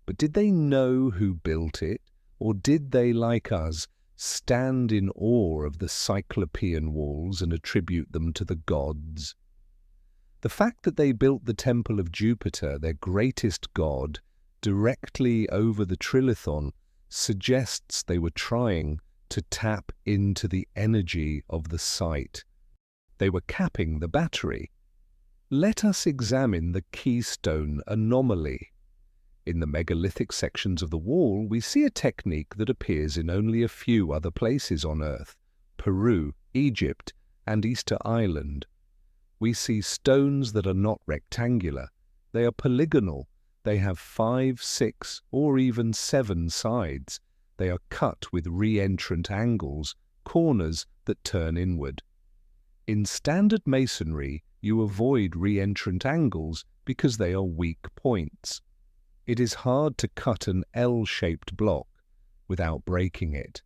But did they know who built it, or did they, like us, stand in awe of the Cyclopean walls and attribute them to the gods? The fact that they built the temple of Jupiter, their greatest god, directly over the Trilithon suggests they were trying to tap into the energy of the site. They were capping the battery. Let us examine the keystone anomaly. In the megalithic sections of the wall, we see a technique that appears in only a few other places on Earth: Peru, Egypt, and Easter Island. We see stones that are not rectangular. They are polygonal. They have 5, 6, or even 7 sides. They are cut with re-entrant angles, corners that turn inward. In standard masonry, you avoid re-entrant angles because they are weak points. It is hard to cut an L-shaped block without breaking it.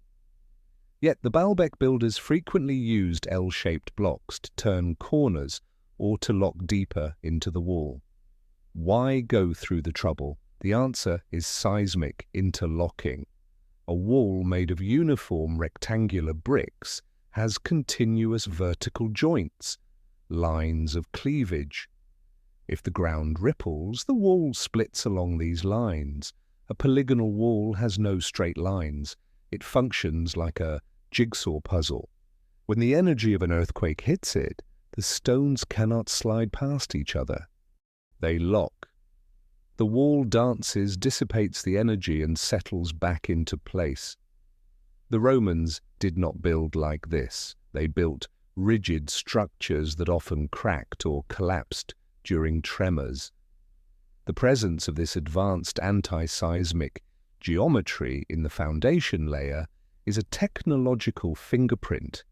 Yet the Baalbek builders frequently used L-shaped blocks to turn corners or to lock deeper into the wall. Why go through the trouble? The answer is seismic interlocking. A wall made of uniform rectangular bricks has continuous vertical joints, lines of cleavage. If the ground ripples, the wall splits along these lines. A polygonal wall has no straight lines. It functions like a jigsaw puzzle. When the energy of an earthquake hits it, the stones cannot slide past each other. They lock. The wall dances, dissipates the energy, and settles back into place. The Romans did not build like this. They built rigid structures that often cracked or collapsed during tremors. The presence of this advanced anti-seismic geometry in the foundation layer is a technological fingerprint.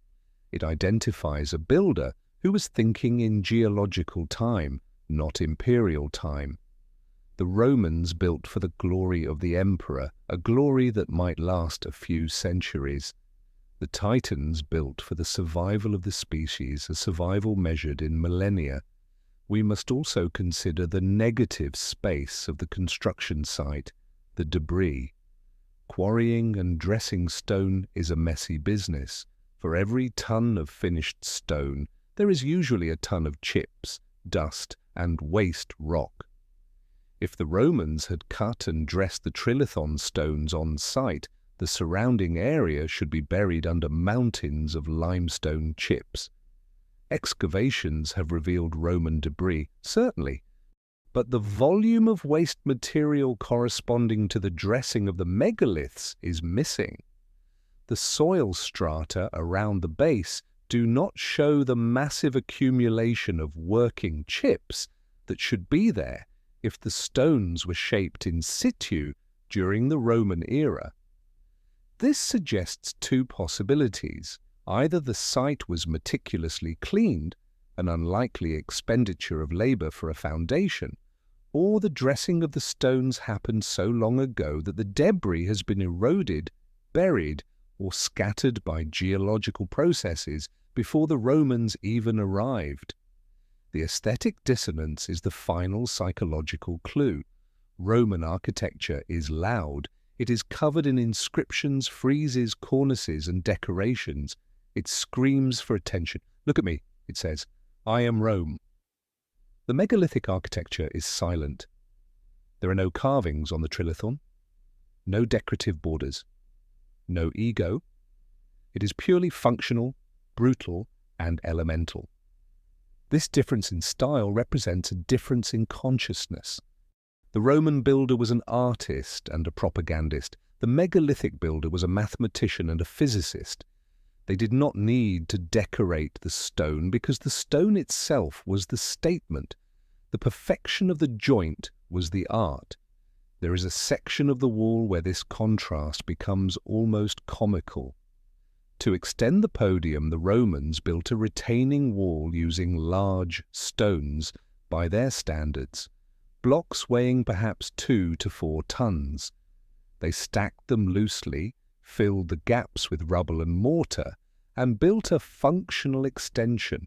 It identifies a builder who was thinking in geological time, not imperial time. The Romans built for the glory of the emperor, a glory that might last a few centuries. The Titans built for the survival of the species, a survival measured in millennia. We must also consider the negative space of the construction site, the debris. Quarrying and dressing stone is a messy business. For every ton of finished stone, there is usually a ton of chips, dust, and waste rock. If the Romans had cut and dressed the Trilithon stones on site, the surrounding area should be buried under mountains of limestone chips. Excavations have revealed Roman debris, certainly, but the volume of waste material corresponding to the dressing of the megaliths is missing. The soil strata around the base do not show the massive accumulation of working chips that should be there if the stones were shaped in situ during the Roman era. This suggests two possibilities. Either the site was meticulously cleaned, an unlikely expenditure of labor for a foundation, or the dressing of the stones happened so long ago that the debris has been eroded, buried, or scattered by geological processes before the Romans even arrived. The aesthetic dissonance is the final psychological clue. Roman architecture is loud. It is covered in inscriptions, friezes, cornices, and decorations. It screams for attention. Look at me, it says. I am Rome. The megalithic architecture is silent. There are no carvings on the Trilithon, no decorative borders, no ego. It is purely functional, brutal, and elemental. This difference in style represents a difference in consciousness. The Roman builder was an artist and a propagandist. The megalithic builder was a mathematician and a physicist. They did not need to decorate the stone because the stone itself was the statement. The perfection of the joint was the art. There is a section of the wall where this contrast becomes almost comical. To extend the podium, the Romans built a retaining wall using large stones by their standards, blocks weighing perhaps 2 to 4 tons. They stacked them loosely, filled the gaps with rubble and mortar, and built a functional extension.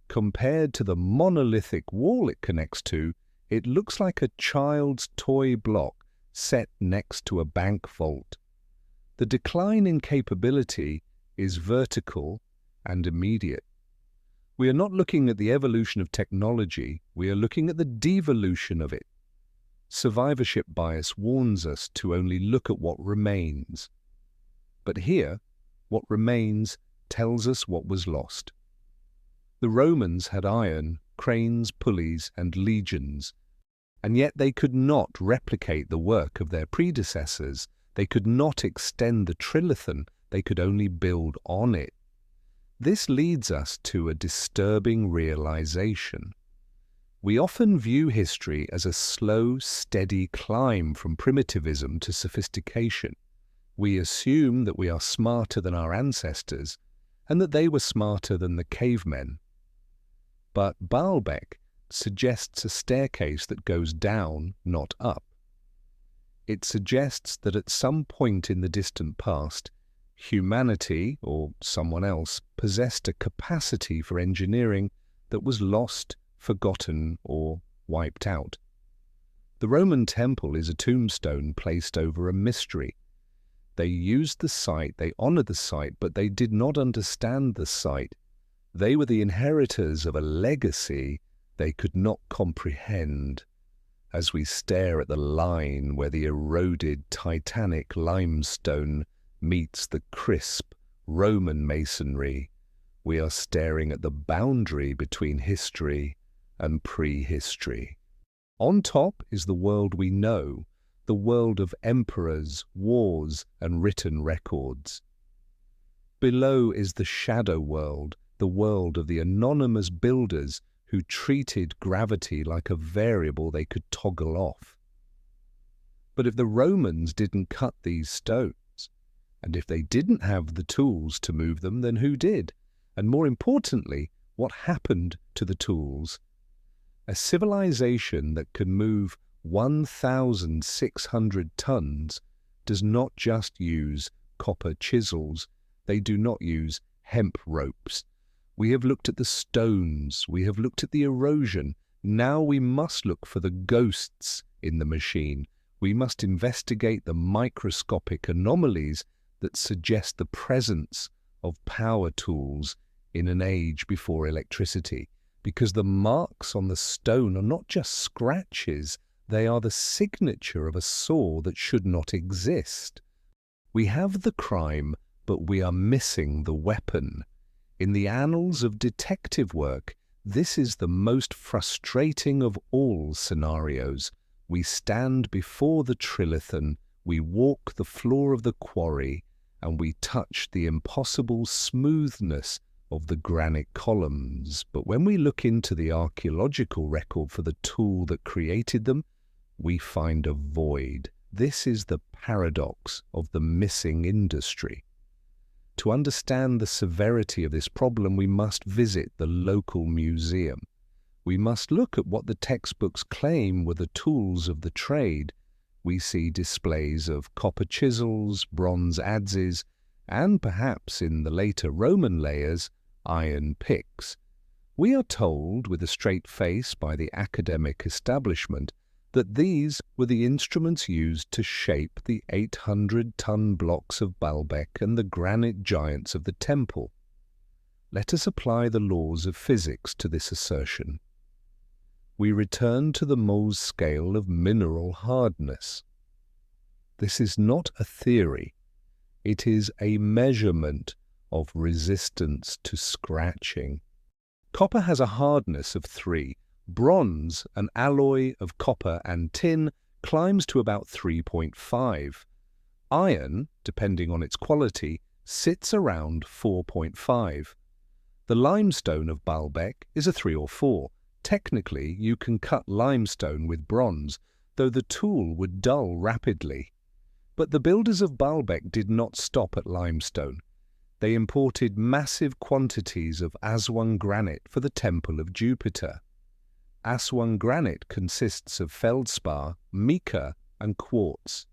Compared to the monolithic wall it connects to, it looks like a child's toy block set next to a bank vault. The decline in capability is vertical and immediate. We are not looking at the evolution of technology, we are looking at the devolution of it. Survivorship bias warns us to only look at what remains. But here, what remains tells us what was lost. The Romans had iron, cranes, pulleys, and legions, and yet they could not replicate the work of their predecessors. They could not extend the Trilithon, they could only build on it. This leads us to a disturbing realization. We often view history as a slow, steady climb from primitivism to sophistication. We assume that we are smarter than our ancestors and that they were smarter than the cavemen. But Baalbek suggests a staircase that goes down, not up. It suggests that at some point in the distant past, humanity, or someone else, possessed a capacity for engineering that was lost, forgotten, or wiped out. The Roman temple is a tombstone placed over a mystery. They used the site, they honored the site, but they did not understand the site. They were the inheritors of a legacy they could not comprehend. As we stare at the line where the eroded Titanic limestone meets the crisp Roman masonry, we are staring at the boundary between history and prehistory. On top is the world we know, the world of emperors, wars, and written records. Below is the shadow world, the world of the anonymous builders who treated gravity like a variable they could toggle off. But if the Romans didn't cut these stones, and if they didn't have the tools to move them, then who did? And more importantly, what happened to the tools? A civilization that can move 1,600 tons does not just use copper chisels. They do not use hemp ropes. We have looked at the stones. We have looked at the erosion. Now we must look for the ghosts in the machine. We must investigate the microscopic anomalies that suggest the presence of power tools in an age before electricity, because the marks on the stone are not just scratches, they are the signature of a saw that should not exist. We have the crime, but we are missing the weapon. In the annals of detective work, this is the most frustrating of all scenarios. We stand before the Trilithon, we walk the floor of the quarry, and we touch the impossible smoothness of the granite columns. But when we look into the archaeological record for the tool that created them, we find a void. This is the paradox of the missing industry. To understand the severity of this problem, we must visit the local museum. We must look at what the textbooks claim were the tools of the trade. We see displays of copper chisels, bronze adzes, and perhaps in the later Roman layers, iron picks. We are told with a straight face by the academic establishment that these were the instruments used to shape the 800-ton blocks of Baalbek and the granite giants of the temple. Let us apply the laws of physics to this assertion. We return to the Mohs scale of mineral hardness. This is not a theory. It is a measurement of resistance to scratching. Copper has a hardness of 3. Bronze, an alloy of copper and tin, climbs to about 3.5. Iron, depending on its quality, sits around 4.5. The limestone of Baalbek is a 3 or 4. Technically, you can cut limestone with bronze, though the tool would dull rapidly. But the builders of Baalbek did not stop at limestone. They imported massive quantities of Aswan granite for the Temple of Jupiter. Aswan granite consists of feldspar, mica, and quartz.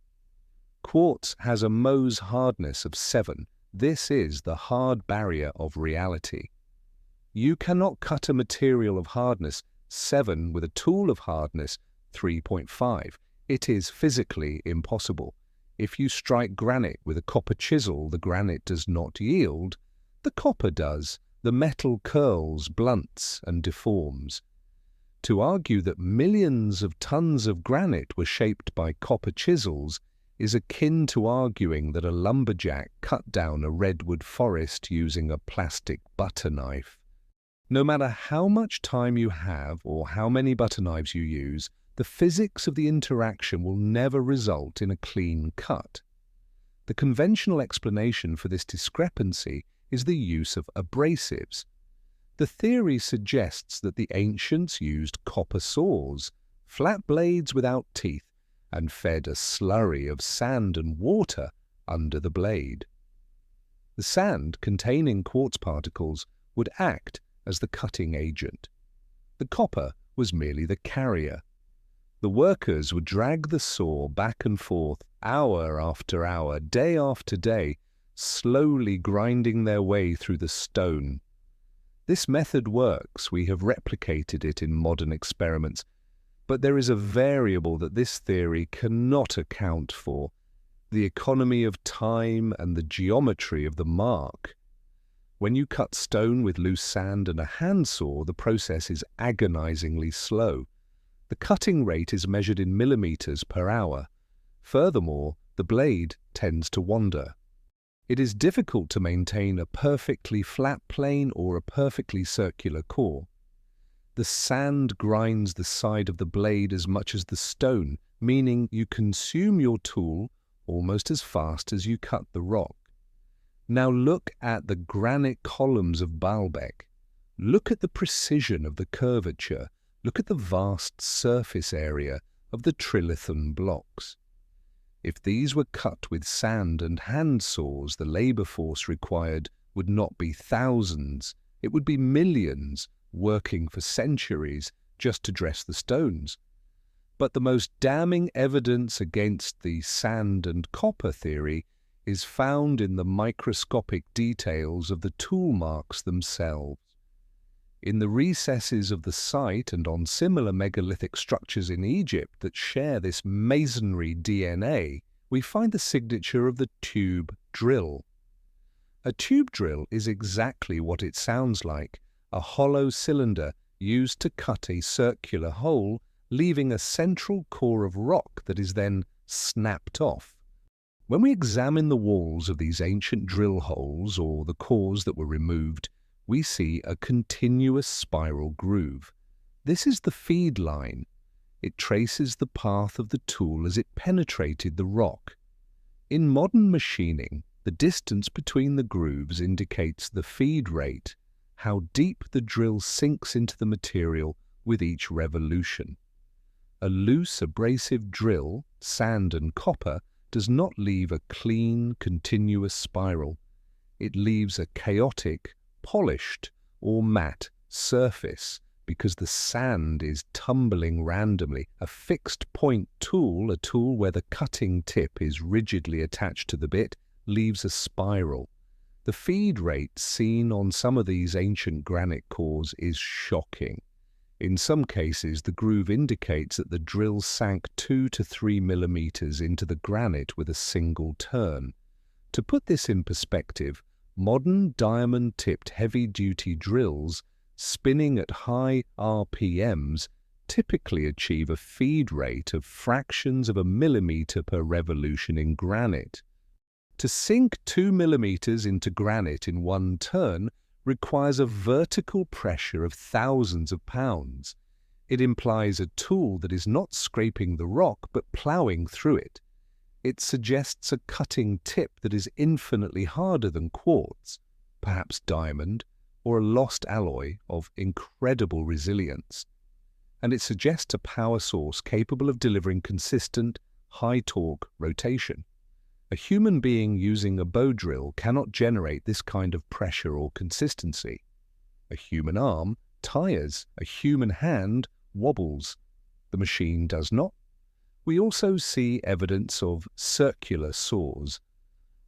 Quartz has a Mohs hardness of 7. This is the hard barrier of reality. You cannot cut a material of hardness 7 with a tool of hardness 3.5. It is physically impossible. If you strike granite with a copper chisel, the granite does not yield. The copper does. The metal curls, blunts, and deforms. To argue that millions of tons of granite were shaped by copper chisels is akin to arguing that a lumberjack cut down a redwood forest using a plastic butter knife. No matter how much time you have or how many butter knives you use, the physics of the interaction will never result in a clean cut. The conventional explanation for this discrepancy is the use of abrasives. The theory suggests that the ancients used copper saws, flat blades without teeth, and fed a slurry of sand and water under the blade. The sand containing quartz particles would act as the cutting agent. The copper was merely the carrier. The workers would drag the saw back and forth hour after hour, day after day, slowly grinding their way through the stone. This method works. We have replicated it in modern experiments, but there is a variable that this theory cannot account for: the economy of time and the geometry of the mark. When you cut stone with loose sand and a handsaw, the process is agonizingly slow. The cutting rate is measured in millimeters per hour. Furthermore, the blade tends to wander. It is difficult to maintain a perfectly flat plane or a perfectly circular core. The sand grinds the side of the blade as much as the stone, meaning you consume your tool almost as fast as you cut the rock. Now look at the granite columns of Baalbek. Look at the precision of the curvature. Look at the vast surface area of the Trilithon blocks. If these were cut with sand and hand saws, the labor force required would not be thousands, it would be millions, working for centuries just to dress the stones. But the most damning evidence against the sand and copper theory is found in the microscopic details of the tool marks themselves. In the recesses of the site and on similar megalithic structures in Egypt that share this masonry DNA, we find the signature of the tube drill. A tube drill is exactly what it sounds like, a hollow cylinder used to cut a circular hole, leaving a central core of rock that is then snapped off. When we examine the walls of these ancient drill holes or the cores that were removed, we see a continuous spiral groove. This is the feed line. It traces the path of the tool as it penetrated the rock. In modern machining, the distance between the grooves indicates the feed rate, how deep the drill sinks into the material with each revolution. A loose abrasive drill, sand and copper, does not leave a clean, continuous spiral. It leaves a chaotic, polished or matte surface because the sand is tumbling randomly. A fixed point tool, a tool where the cutting tip is rigidly attached to the bit, leaves a spiral. The feed rate seen on some of these ancient granite cores is shocking. In some cases, the groove indicates that the drill sank 2 to 3 millimeters into the granite with a single turn. To put this in perspective, modern diamond-tipped heavy-duty drills spinning at high RPMs typically achieve a feed rate of fractions of a millimeter per revolution in granite. To sink 2 millimeters into granite in one turn requires a vertical pressure of thousands of pounds. It implies a tool that is not scraping the rock but ploughing through it. It suggests a cutting tip that is infinitely harder than quartz, perhaps diamond, or a lost alloy of incredible resilience. And it suggests a power source capable of delivering consistent, high-torque rotation. A human being using a bow drill cannot generate this kind of pressure or consistency. A human arm tires, a human hand wobbles. The machine does not. We also see evidence of circular saws.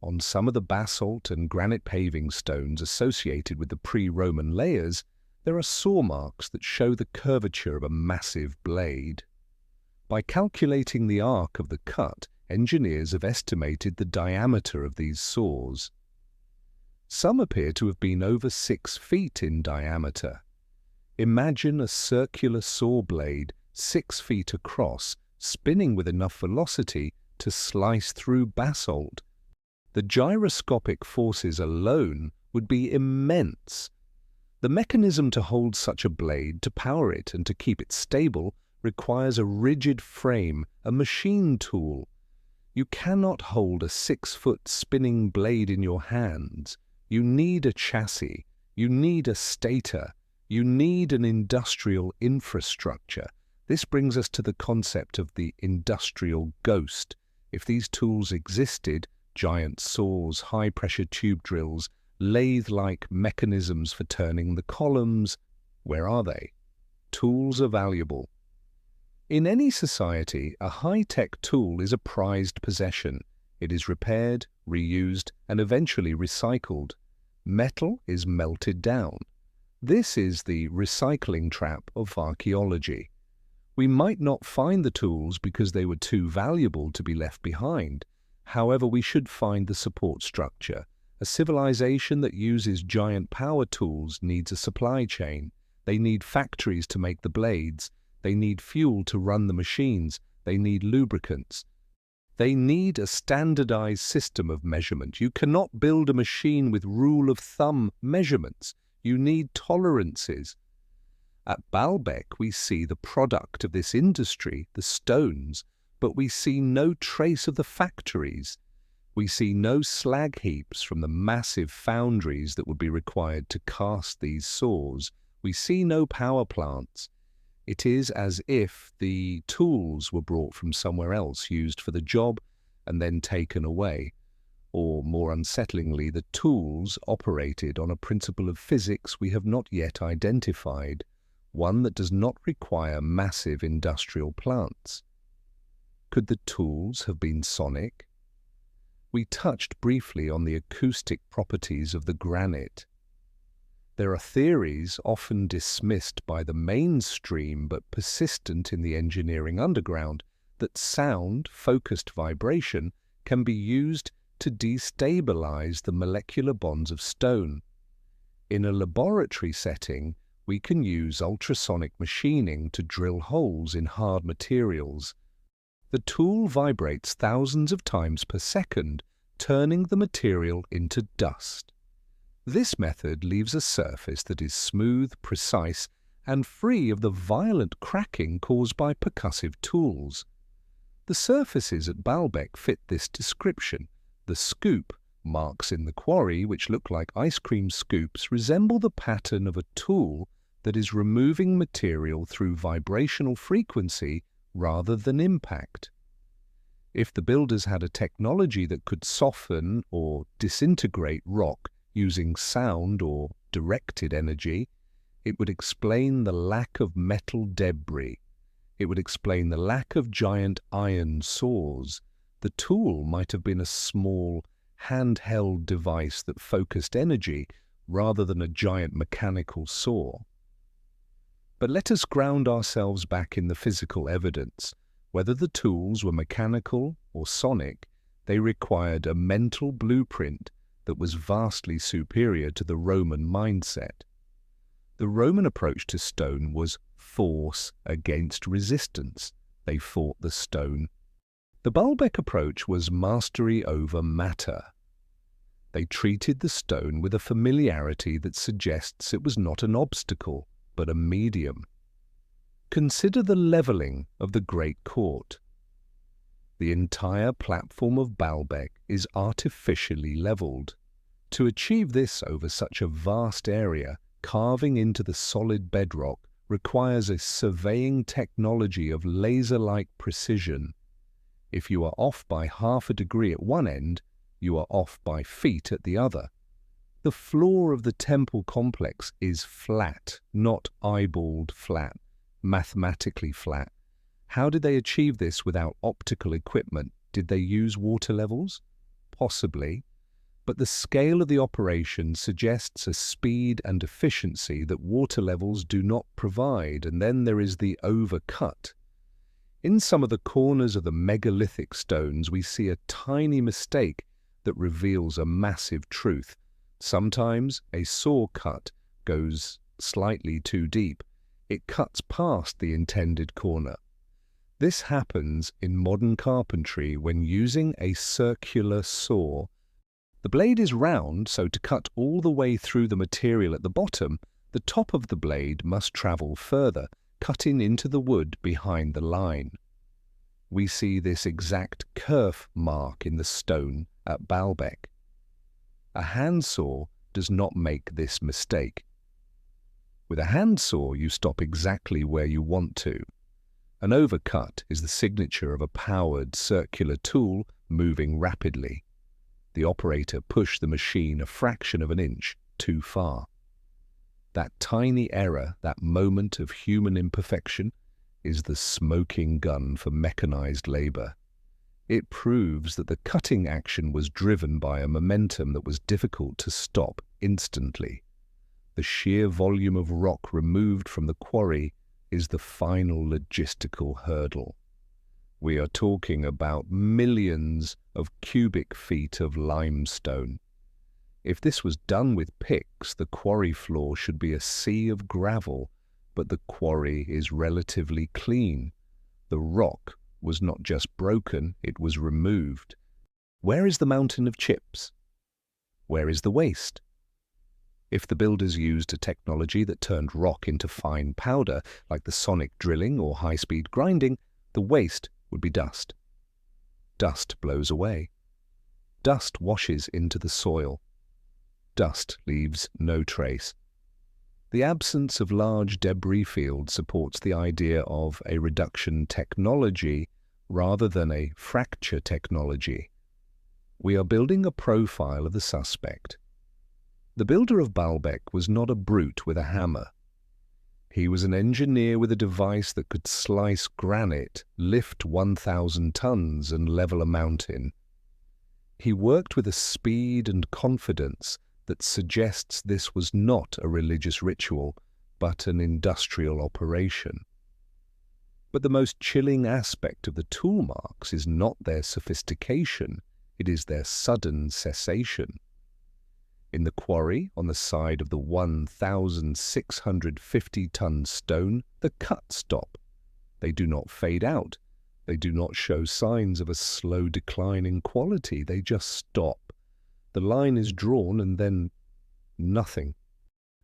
On some of the basalt and granite paving stones associated with the pre-Roman layers, there are saw marks that show the curvature of a massive blade. By calculating the arc of the cut, engineers have estimated the diameter of these saws. Some appear to have been over 6 feet in diameter. Imagine a circular saw blade 6 feet across, spinning with enough velocity to slice through basalt. The gyroscopic forces alone would be immense. The mechanism to hold such a blade, to power it and to keep it stable, requires a rigid frame, a machine tool. You cannot hold a 6-foot spinning blade in your hands. You need a chassis, you need a stator, you need an industrial infrastructure. This brings us to the concept of the industrial ghost. If these tools existed, giant saws, high-pressure tube drills, lathe-like mechanisms for turning the columns, where are they? Tools are valuable. In any society, a high-tech tool is a prized possession. It is repaired, reused, and eventually recycled. Metal is melted down. This is the recycling trap of archaeology. We might not find the tools because they were too valuable to be left behind. However, we should find the support structure. A civilization that uses giant power tools needs a supply chain. They need factories to make the blades. They need fuel to run the machines. They need lubricants. They need a standardized system of measurement. You cannot build a machine with rule of thumb measurements. You need tolerances. At Baalbek, we see the product of this industry, the stones, but we see no trace of the factories. We see no slag heaps from the massive foundries that would be required to cast these saws. We see no power plants. It is as if the tools were brought from somewhere else, used for the job, and then taken away. Or, more unsettlingly, the tools operated on a principle of physics we have not yet identified, one that does not require massive industrial plants. Could the tools have been sonic? We touched briefly on the acoustic properties of the granite. There are theories often dismissed by the mainstream but persistent in the engineering underground that sound, focused vibration, can be used to destabilize the molecular bonds of stone. In a laboratory setting, we can use ultrasonic machining to drill holes in hard materials. The tool vibrates thousands of times per second, turning the material into dust. This method leaves a surface that is smooth, precise, and free of the violent cracking caused by percussive tools. The surfaces at Baalbek fit this description. The scoop marks in the quarry, which look like ice cream scoops, resemble the pattern of a tool that is removing material through vibrational frequency rather than impact. If the builders had a technology that could soften or disintegrate rock using sound or directed energy, it would explain the lack of metal debris. It would explain the lack of giant iron saws. The tool might have been a small, handheld device that focused energy rather than a giant mechanical saw. But let us ground ourselves back in the physical evidence. Whether the tools were mechanical or sonic, they required a mental blueprint that was vastly superior to the Roman mindset. The Roman approach to stone was force against resistance. They fought the stone. The Baalbek approach was mastery over matter. They treated the stone with a familiarity that suggests it was not an obstacle, but a medium. Consider the leveling of the Great Court. The entire platform of Baalbek is artificially leveled. To achieve this over such a vast area, carving into the solid bedrock requires a surveying technology of laser-like precision. If you are off by half a degree at one end, you are off by feet at the other. The floor of the temple complex is flat, not eyeballed flat, mathematically flat. How did they achieve this without optical equipment? Did they use water levels? Possibly. But the scale of the operation suggests a speed and efficiency that water levels do not provide, and then there is the overcut. In some of the corners of the megalithic stones, we see a tiny mistake that reveals a massive truth. Sometimes a saw cut goes slightly too deep. It cuts past the intended corner. This happens in modern carpentry when using a circular saw. The blade is round, so to cut all the way through the material at the bottom, the top of the blade must travel further, cutting into the wood behind the line. We see this exact kerf mark in the stone at Baalbek. A handsaw does not make this mistake. With a handsaw, you stop exactly where you want to. An overcut is the signature of a powered circular tool moving rapidly. The operator pushed the machine a fraction of an inch too far. That tiny error, that moment of human imperfection, is the smoking gun for mechanized labor. It proves that the cutting action was driven by a momentum that was difficult to stop instantly. The sheer volume of rock removed from the quarry is the final logistical hurdle. We are talking about millions of cubic feet of limestone. If this was done with picks, the quarry floor should be a sea of gravel, but the quarry is relatively clean. The rock was not just broken, it was removed. Where is the mountain of chips? Where is the waste? If the builders used a technology that turned rock into fine powder, like the sonic drilling or high-speed grinding, the waste would be dust. Dust blows away. Dust washes into the soil. Dust leaves no trace. The absence of large debris fields supports the idea of a reduction technology rather than a fracture technology. We are building a profile of the suspect. The builder of Baalbek was not a brute with a hammer. He was an engineer with a device that could slice granite, lift 1,000 tons, and level a mountain. He worked with a speed and confidence that suggests this was not a religious ritual, but an industrial operation. But the most chilling aspect of the tool marks is not their sophistication, it is their sudden cessation. In the quarry, on the side of the 1,650-ton stone, the cuts stop. They do not fade out. They do not show signs of a slow decline in quality. They just stop. The line is drawn and then nothing.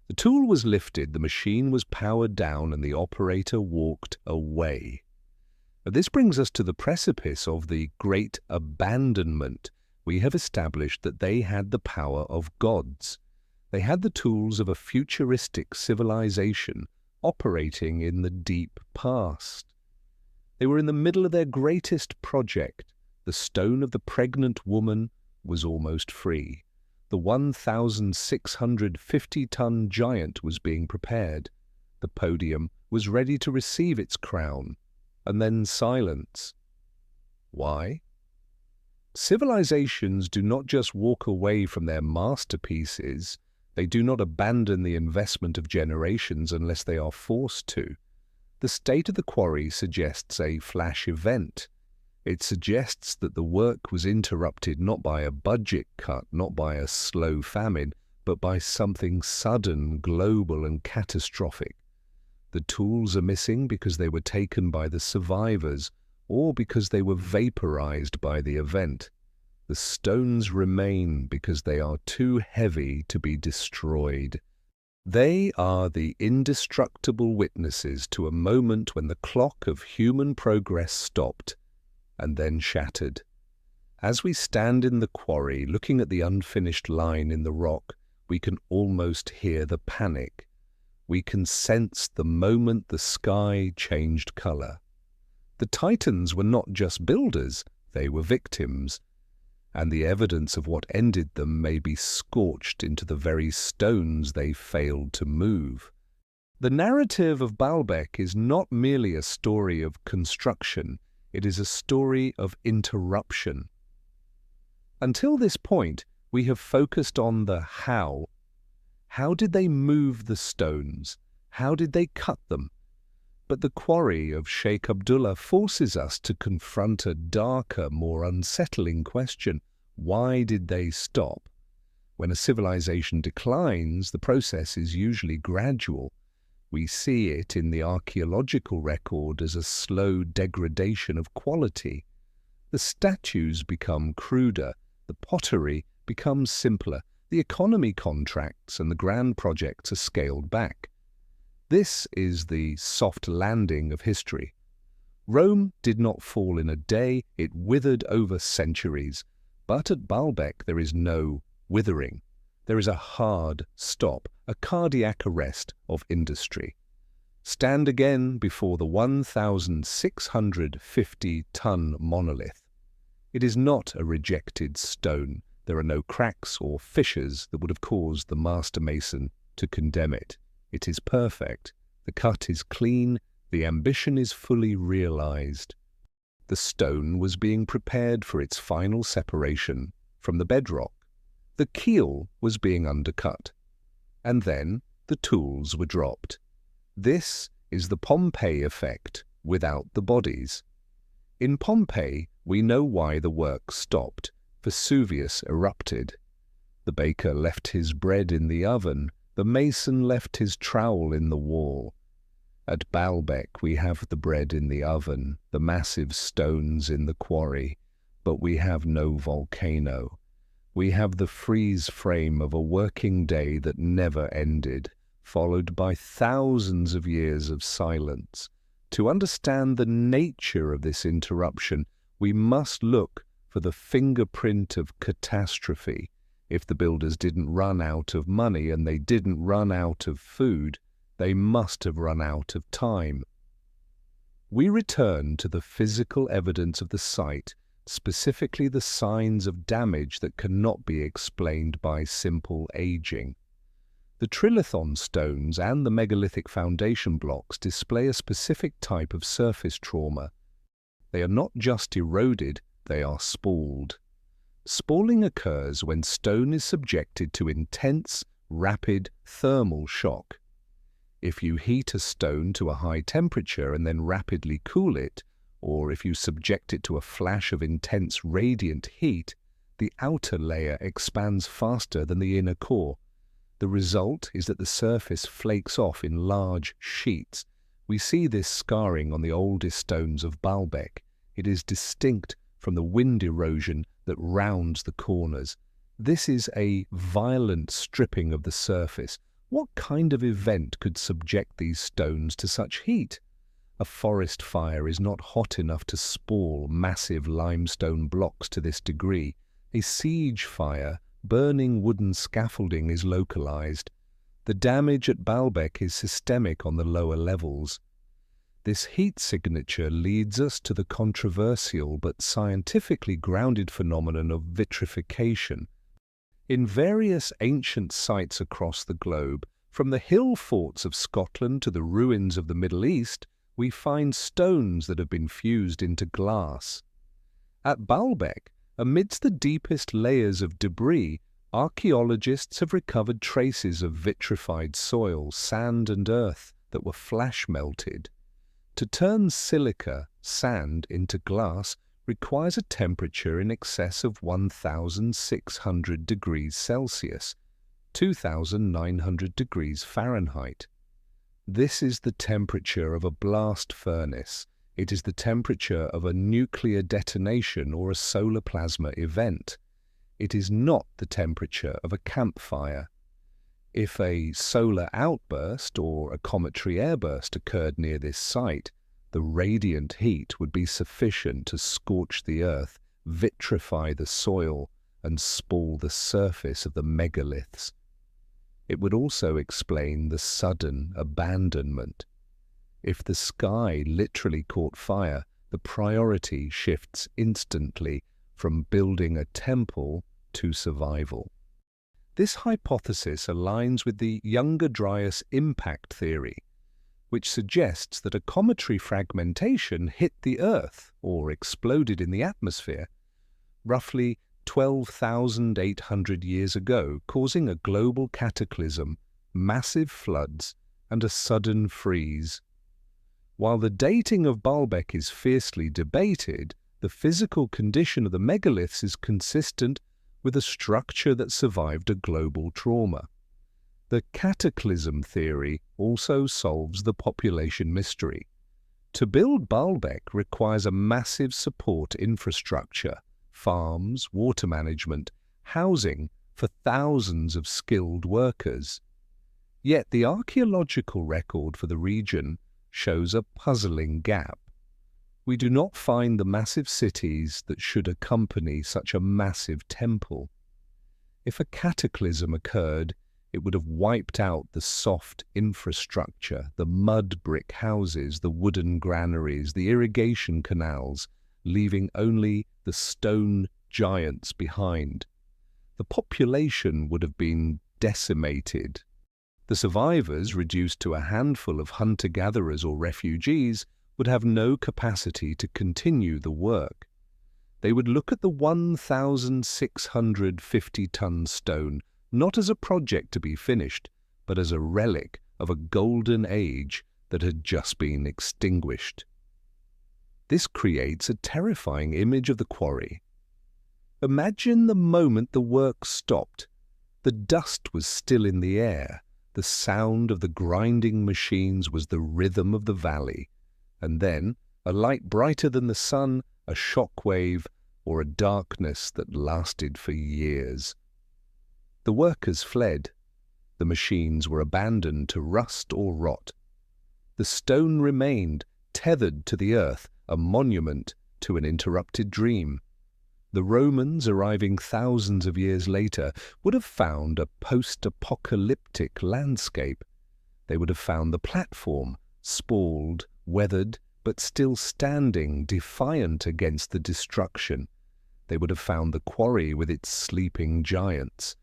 The tool was lifted, the machine was powered down, and the operator walked away. But this brings us to the precipice of the great abandonment. We have established that they had the power of gods. They had the tools of a futuristic civilization operating in the deep past. They were in the middle of their greatest project. The stone of the pregnant woman was almost free. The 1,650-ton giant was being prepared. The podium was ready to receive its crown. And then silence. Why? Civilizations do not just walk away from their masterpieces. They do not abandon the investment of generations unless they are forced to. The state of the quarry suggests a flash event. It suggests that the work was interrupted not by a budget cut, not by a slow famine, but by something sudden, global, and catastrophic. The tools are missing because they were taken by the survivors, or because they were vaporized by the event. The stones remain because they are too heavy to be destroyed. They are the indestructible witnesses to a moment when the clock of human progress stopped and then shattered. As we stand in the quarry, looking at the unfinished line in the rock, we can almost hear the panic. We can sense the moment the sky changed color. The Titans were not just builders, they were victims, and the evidence of what ended them may be scorched into the very stones they failed to move. The narrative of Baalbek is not merely a story of construction, it is a story of interruption. Until this point, we have focused on the how. How did they move the stones? How did they cut them? But the quarry of Sheikh Abdullah forces us to confront a darker, more unsettling question. Why did they stop? When a civilization declines, the process is usually gradual. We see it in the archaeological record as a slow degradation of quality. The statues become cruder, the pottery becomes simpler, the economy contracts, and the grand projects are scaled back. This is the soft landing of history. Rome did not fall in a day, it withered over centuries. But at Baalbek there is no withering. There is a hard stop, a cardiac arrest of industry. Stand again before the 1,650-ton monolith. It is not a rejected stone. There are no cracks or fissures that would have caused the master mason to condemn it. It is perfect. The cut is clean. The ambition is fully realized. The stone was being prepared for its final separation from the bedrock. The keel was being undercut. And then the tools were dropped. This is the Pompeii effect without the bodies. In Pompeii, we know why the work stopped. Vesuvius erupted. The baker left his bread in the oven. The mason left his trowel in the wall. At Baalbek, we have the bread in the oven, the massive stones in the quarry, but we have no volcano. We have the freeze frame of a working day that never ended, followed by thousands of years of silence. To understand the nature of this interruption, we must look for the fingerprint of catastrophe. If the builders didn't run out of money and they didn't run out of food, they must have run out of time. We return to the physical evidence of the site, specifically the signs of damage that cannot be explained by simple aging. The Trilithon stones and the megalithic foundation blocks display a specific type of surface trauma. They are not just eroded, they are spalled. Spalling occurs when stone is subjected to intense, rapid thermal shock. If you heat a stone to a high temperature and then rapidly cool it, or if you subject it to a flash of intense radiant heat, the outer layer expands faster than the inner core. The result is that the surface flakes off in large sheets. We see this scarring on the oldest stones of Baalbek. It is distinct from the wind erosion that rounds the corners. This is a violent stripping of the surface. What kind of event could subject these stones to such heat? A forest fire is not hot enough to spall massive limestone blocks to this degree. A siege fire, burning wooden scaffolding, is localized. The damage at Baalbek is systemic on the lower levels. This heat signature leads us to the controversial but scientifically grounded phenomenon of vitrification. In various ancient sites across the globe, from the hill forts of Scotland to the ruins of the Middle East, we find stones that have been fused into glass. At Baalbek, amidst the deepest layers of debris, archaeologists have recovered traces of vitrified soil, sand and earth that were flash-melted. To turn silica, sand, into glass requires a temperature in excess of 1,600 degrees Celsius, 2,900 degrees Fahrenheit. This is the temperature of a blast furnace. It is the temperature of a nuclear detonation or a solar plasma event. It is not the temperature of a campfire. If a solar outburst or a cometary airburst occurred near this site, the radiant heat would be sufficient to scorch the earth, vitrify the soil, and spall the surface of the megaliths. It would also explain the sudden abandonment. If the sky literally caught fire, the priority shifts instantly from building a temple to survival. This hypothesis aligns with the Younger Dryas impact theory, which suggests that a cometary fragmentation hit the Earth or exploded in the atmosphere roughly 12,800 years ago, causing a global cataclysm, massive floods, and a sudden freeze. While the dating of Baalbek is fiercely debated, the physical condition of the megaliths is consistent with a structure that survived a global trauma. The cataclysm theory also solves the population mystery. To build Baalbek requires a massive support infrastructure, farms, water management, housing for thousands of skilled workers. Yet the archaeological record for the region shows a puzzling gap. We do not find the massive cities that should accompany such a massive temple. If a cataclysm occurred, it would have wiped out the soft infrastructure, the mud brick houses, the wooden granaries, the irrigation canals, leaving only the stone giants behind. The population would have been decimated. The survivors, reduced to a handful of hunter-gatherers or refugees, would have no capacity to continue the work. They would look at the 1,650-ton stone not as a project to be finished, but as a relic of a golden age that had just been extinguished. This creates a terrifying image of the quarry. Imagine the moment the work stopped. The dust was still in the air. The sound of the grinding machines was the rhythm of the valley. And then, a light brighter than the sun, a shock wave, or a darkness that lasted for years. The workers fled. The machines were abandoned to rust or rot. The stone remained, tethered to the earth, a monument to an interrupted dream. The Romans, arriving thousands of years later, would have found a post-apocalyptic landscape. They would have found the platform, spalled, weathered, but still standing, defiant against the destruction. They would have found the quarry with its sleeping giants.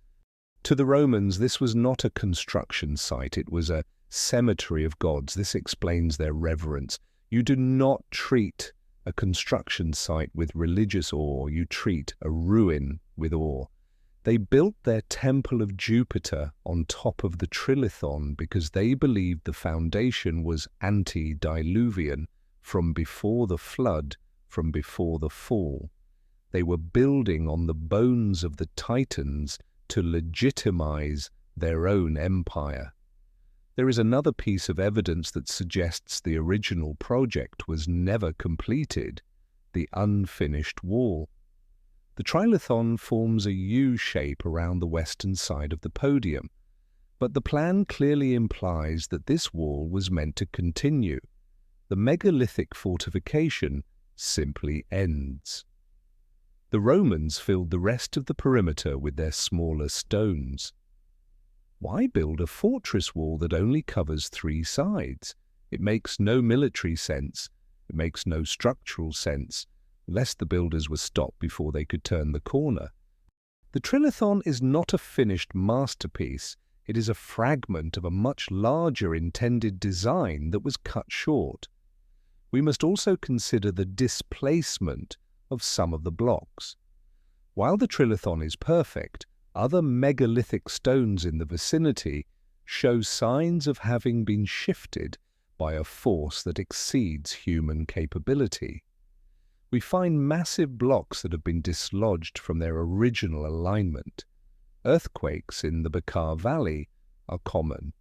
To the Romans, this was not a construction site, it was a cemetery of gods. This explains their reverence. You do not treat a construction site with religious awe, you treat a ruin with awe. They built their temple of Jupiter on top of the Trilithon because they believed the foundation was antediluvian, from before the flood, from before the fall. They were building on the bones of the Titans to legitimize their own empire. There is another piece of evidence that suggests the original project was never completed: the unfinished wall. The Trilithon forms a U shape around the western side of the podium, but the plan clearly implies that this wall was meant to continue. The megalithic fortification simply ends. The Romans filled the rest of the perimeter with their smaller stones. Why build a fortress wall that only covers 3 sides? It makes no military sense. It makes no structural sense, lest the builders were stopped before they could turn the corner. The Trilithon is not a finished masterpiece. It is a fragment of a much larger intended design that was cut short. We must also consider the displacement of some of the blocks. While the Trilithon is perfect, other megalithic stones in the vicinity show signs of having been shifted by a force that exceeds human capability. We find massive blocks that have been dislodged from their original alignment. Earthquakes in the Bekaa Valley are common,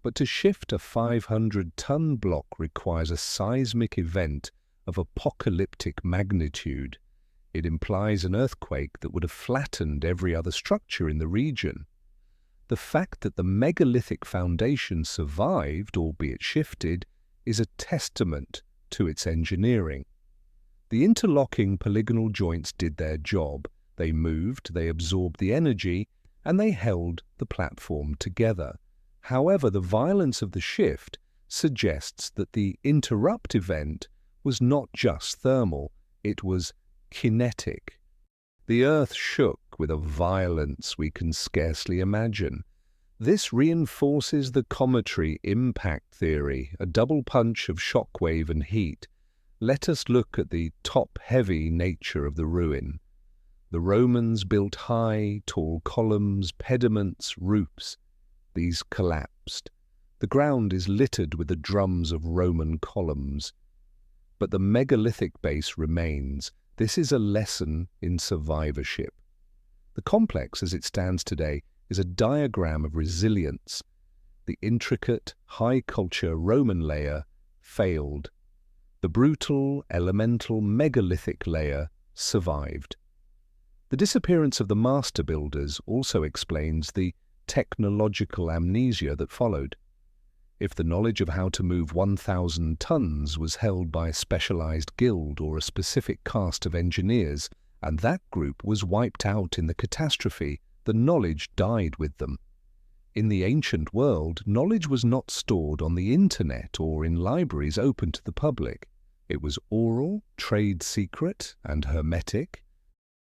but to shift a 500-ton block requires a seismic event of apocalyptic magnitude. It implies an earthquake that would have flattened every other structure in the region. The fact that the megalithic foundation survived, albeit shifted, is a testament to its engineering. The interlocking polygonal joints did their job. They moved, they absorbed the energy, and they held the platform together. However, the violence of the shift suggests that the interrupt event was not just thermal, it was kinetic. The earth shook with a violence we can scarcely imagine. This reinforces the cometary impact theory, a double punch of shockwave and heat. Let us look at the top-heavy nature of the ruin. The Romans built high, tall columns, pediments, roofs. These collapsed. The ground is littered with the drums of Roman columns. But the megalithic base remains. This is a lesson in survivorship. The complex, as it stands today, is a diagram of resilience. The intricate, high-culture Roman layer failed. The brutal, elemental, megalithic layer survived. The disappearance of the master builders also explains the technological amnesia that followed. If the knowledge of how to move 1,000 tons was held by a specialized guild or a specific cast of engineers, and that group was wiped out in the catastrophe, the knowledge died with them. In the ancient world, knowledge was not stored on the internet or in libraries open to the public. It was oral, trade secret, and hermetic.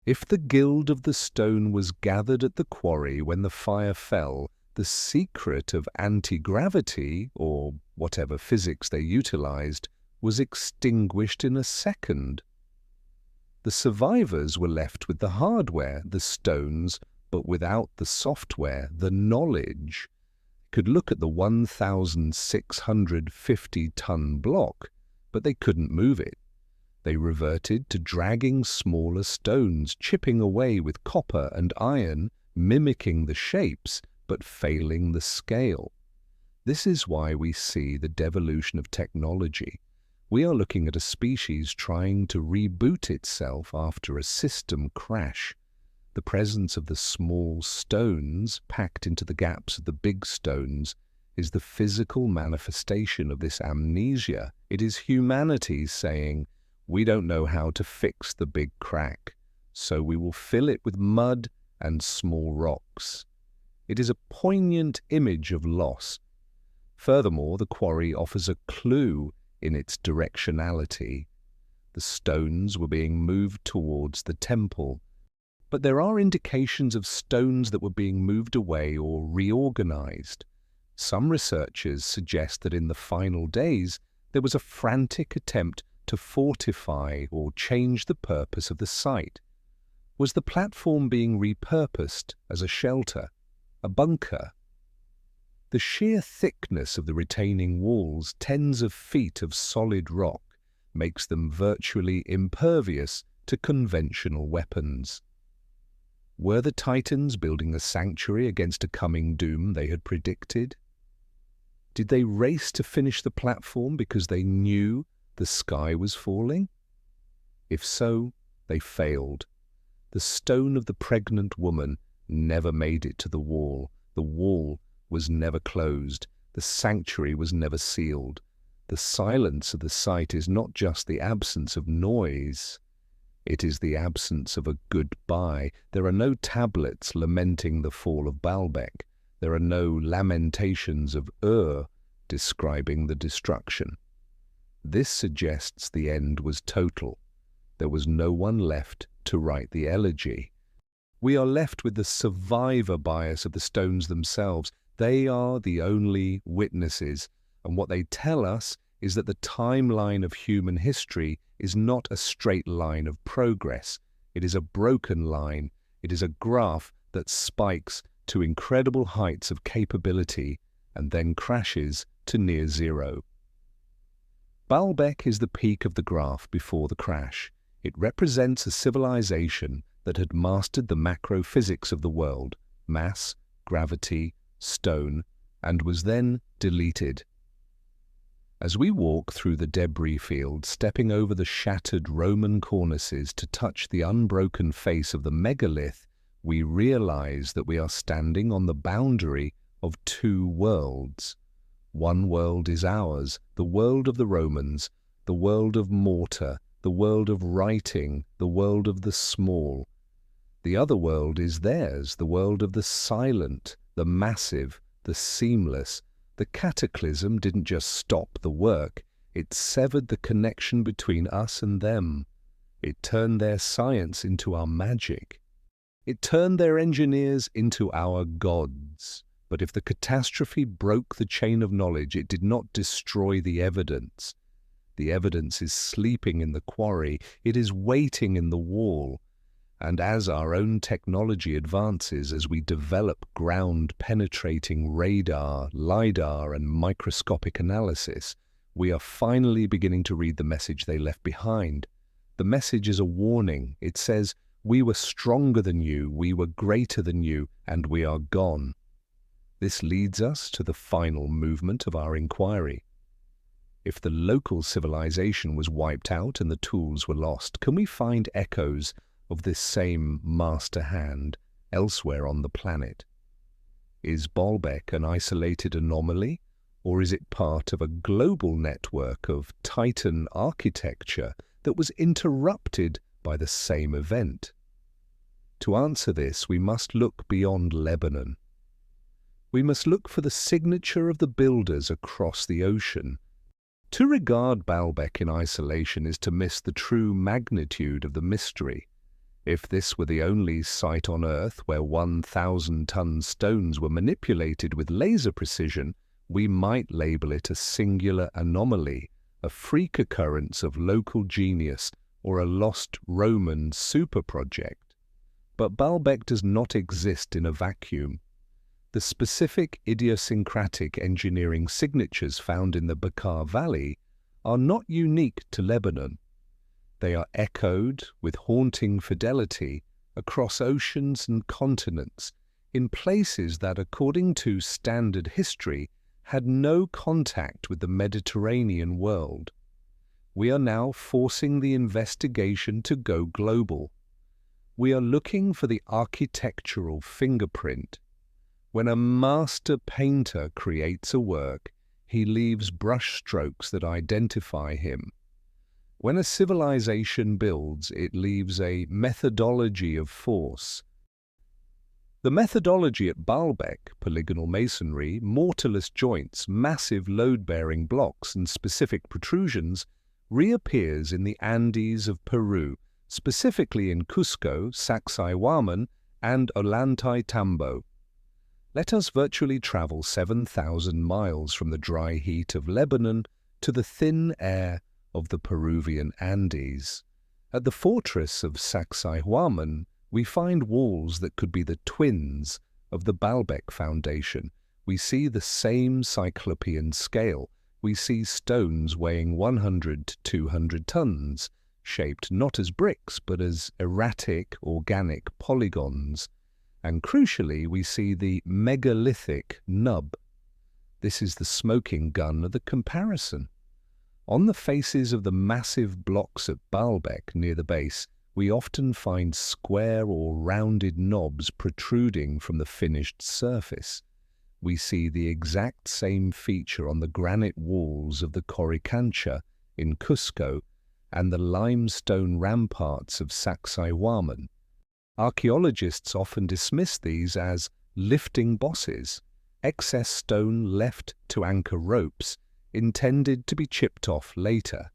If the guild of the stone was gathered at the quarry when the fire fell, the secret of anti-gravity, or whatever physics they utilized, was extinguished in a second. The survivors were left with the hardware, the stones, but without the software, the knowledge. Could look at the 1,650-ton block, but they couldn't move it. They reverted to dragging smaller stones, chipping away with copper and iron, mimicking the shapes, but failing the scale. This is why we see the devolution of technology. We are looking at a species trying to reboot itself after a system crash. The presence of the small stones packed into the gaps of the big stones is the physical manifestation of this amnesia. It is humanity saying, we don't know how to fix the big crack, so we will fill it with mud and small rocks. It is a poignant image of loss. Furthermore, the quarry offers a clue in its directionality. The stones were being moved towards the temple, but there are indications of stones that were being moved away or reorganized. Some researchers suggest that in the final days there was a frantic attempt to fortify or change the purpose of the site. Was the platform being repurposed as a shelter, a bunker? The sheer thickness of the retaining walls, tens of feet of solid rock, makes them virtually impervious to conventional weapons. Were the Titans building a sanctuary against a coming doom they had predicted? Did they race to finish the platform because they knew the sky was falling? If so, they failed. The stone of the pregnant woman never made it to the wall. The wall was never closed. The sanctuary was never sealed. The silence of the site is not just the absence of noise. It is the absence of a goodbye. There are no tablets lamenting the fall of Baalbek. There are no lamentations of describing the destruction. This suggests the end was total. There was no one left to write the elegy. We are left with the survivor bias of the stones themselves. They are the only witnesses, and what they tell us is that the timeline of human history is not a straight line of progress. It is a broken line. It is a graph that spikes to incredible heights of capability and then crashes to near zero. Baalbek is the peak of the graph before the crash. It represents a civilization that had mastered the macro physics of the world, mass, gravity, stone, and was then deleted. As we walk through the debris field, stepping over the shattered Roman cornices to touch the unbroken face of the megalith, we realize that we are standing on the boundary of two worlds. One world is ours, the world of the Romans, the world of mortar, the world of writing, the world of the small. The other world is theirs, the world of the silent, the massive, the seamless. The cataclysm didn't just stop the work, it severed the connection between us and them. It turned their science into our magic. It turned their engineers into our gods. But if the catastrophe broke the chain of knowledge, it did not destroy the evidence. The evidence is sleeping in the quarry, it is waiting in the wall. And as our own technology advances, as we develop ground-penetrating radar, LiDAR, and microscopic analysis, we are finally beginning to read the message they left behind. The message is a warning. It says, we were stronger than you, we were greater than you, and we are gone. This leads us to the final movement of our inquiry. If the local civilization was wiped out and the tools were lost, can we find echoes of this same master hand elsewhere on the planet? Is Baalbek an isolated anomaly, or is it part of a global network of Titan architecture that was interrupted by the same event? To answer this, we must look beyond Lebanon. We must look for the signature of the builders across the ocean. To regard Baalbek in isolation is to miss the true magnitude of the mystery. If this were the only site on Earth where 1,000-ton stones were manipulated with laser precision, we might label it a singular anomaly, a freak occurrence of local genius, or a lost Roman super project. But Baalbek does not exist in a vacuum. The specific idiosyncratic engineering signatures found in the Bekaa Valley are not unique to Lebanon. They are echoed with haunting fidelity across oceans and continents in places that, according to standard history, had no contact with the Mediterranean world. We are now forcing the investigation to go global. We are looking for the architectural fingerprint. When a master painter creates a work, he leaves brushstrokes that identify him. When a civilization builds, it leaves a methodology of force. The methodology at Baalbek, polygonal masonry, mortarless joints, massive load-bearing blocks, and specific protrusions, reappears in the Andes of Peru, specifically in Cusco, Sacsayhuaman, and Ollantaytambo. Let us virtually travel 7,000 miles from the dry heat of Lebanon to the thin air of the Peruvian Andes. At the fortress of Sacsayhuaman, we find walls that could be the twins of the Baalbek foundation. We see the same cyclopean scale. We see stones weighing 100 to 200 tons, shaped not as bricks but as erratic organic polygons. And crucially, we see the megalithic nub. This is the smoking gun of the comparison. On the faces of the massive blocks at Baalbek near the base, we often find square or rounded knobs protruding from the finished surface. We see the exact same feature on the granite walls of the Coricancha in Cusco and the limestone ramparts of Sacsayhuaman. Archaeologists often dismiss these as lifting bosses, excess stone left to anchor ropes, intended to be chipped off later.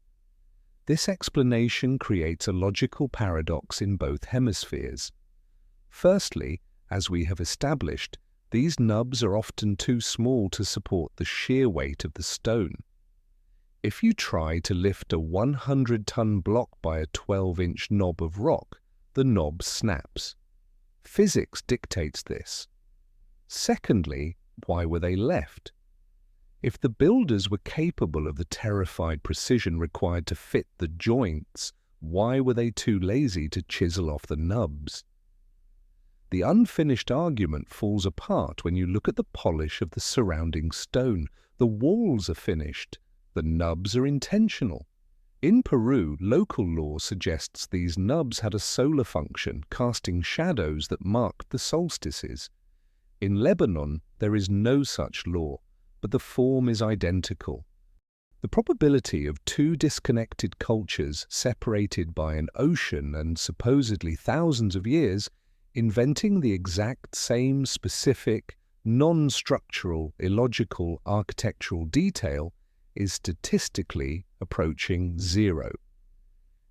This explanation creates a logical paradox in both hemispheres. Firstly, as we have established, these nubs are often too small to support the sheer weight of the stone. If you try to lift a 100-ton block by a 12-inch knob of rock, the knob snaps. Physics dictates this. Secondly, why were they left? If the builders were capable of the terrified precision required to fit the joints, why were they too lazy to chisel off the nubs? The unfinished argument falls apart when you look at the polish of the surrounding stone. The walls are finished. The nubs are intentional. In Peru, local law suggests these nubs had a solar function, casting shadows that marked the solstices. In Lebanon, there is no such law, but the form is identical. The probability of two disconnected cultures separated by an ocean and supposedly thousands of years inventing the exact same specific, non-structural, illogical architectural detail is statistically approaching zero.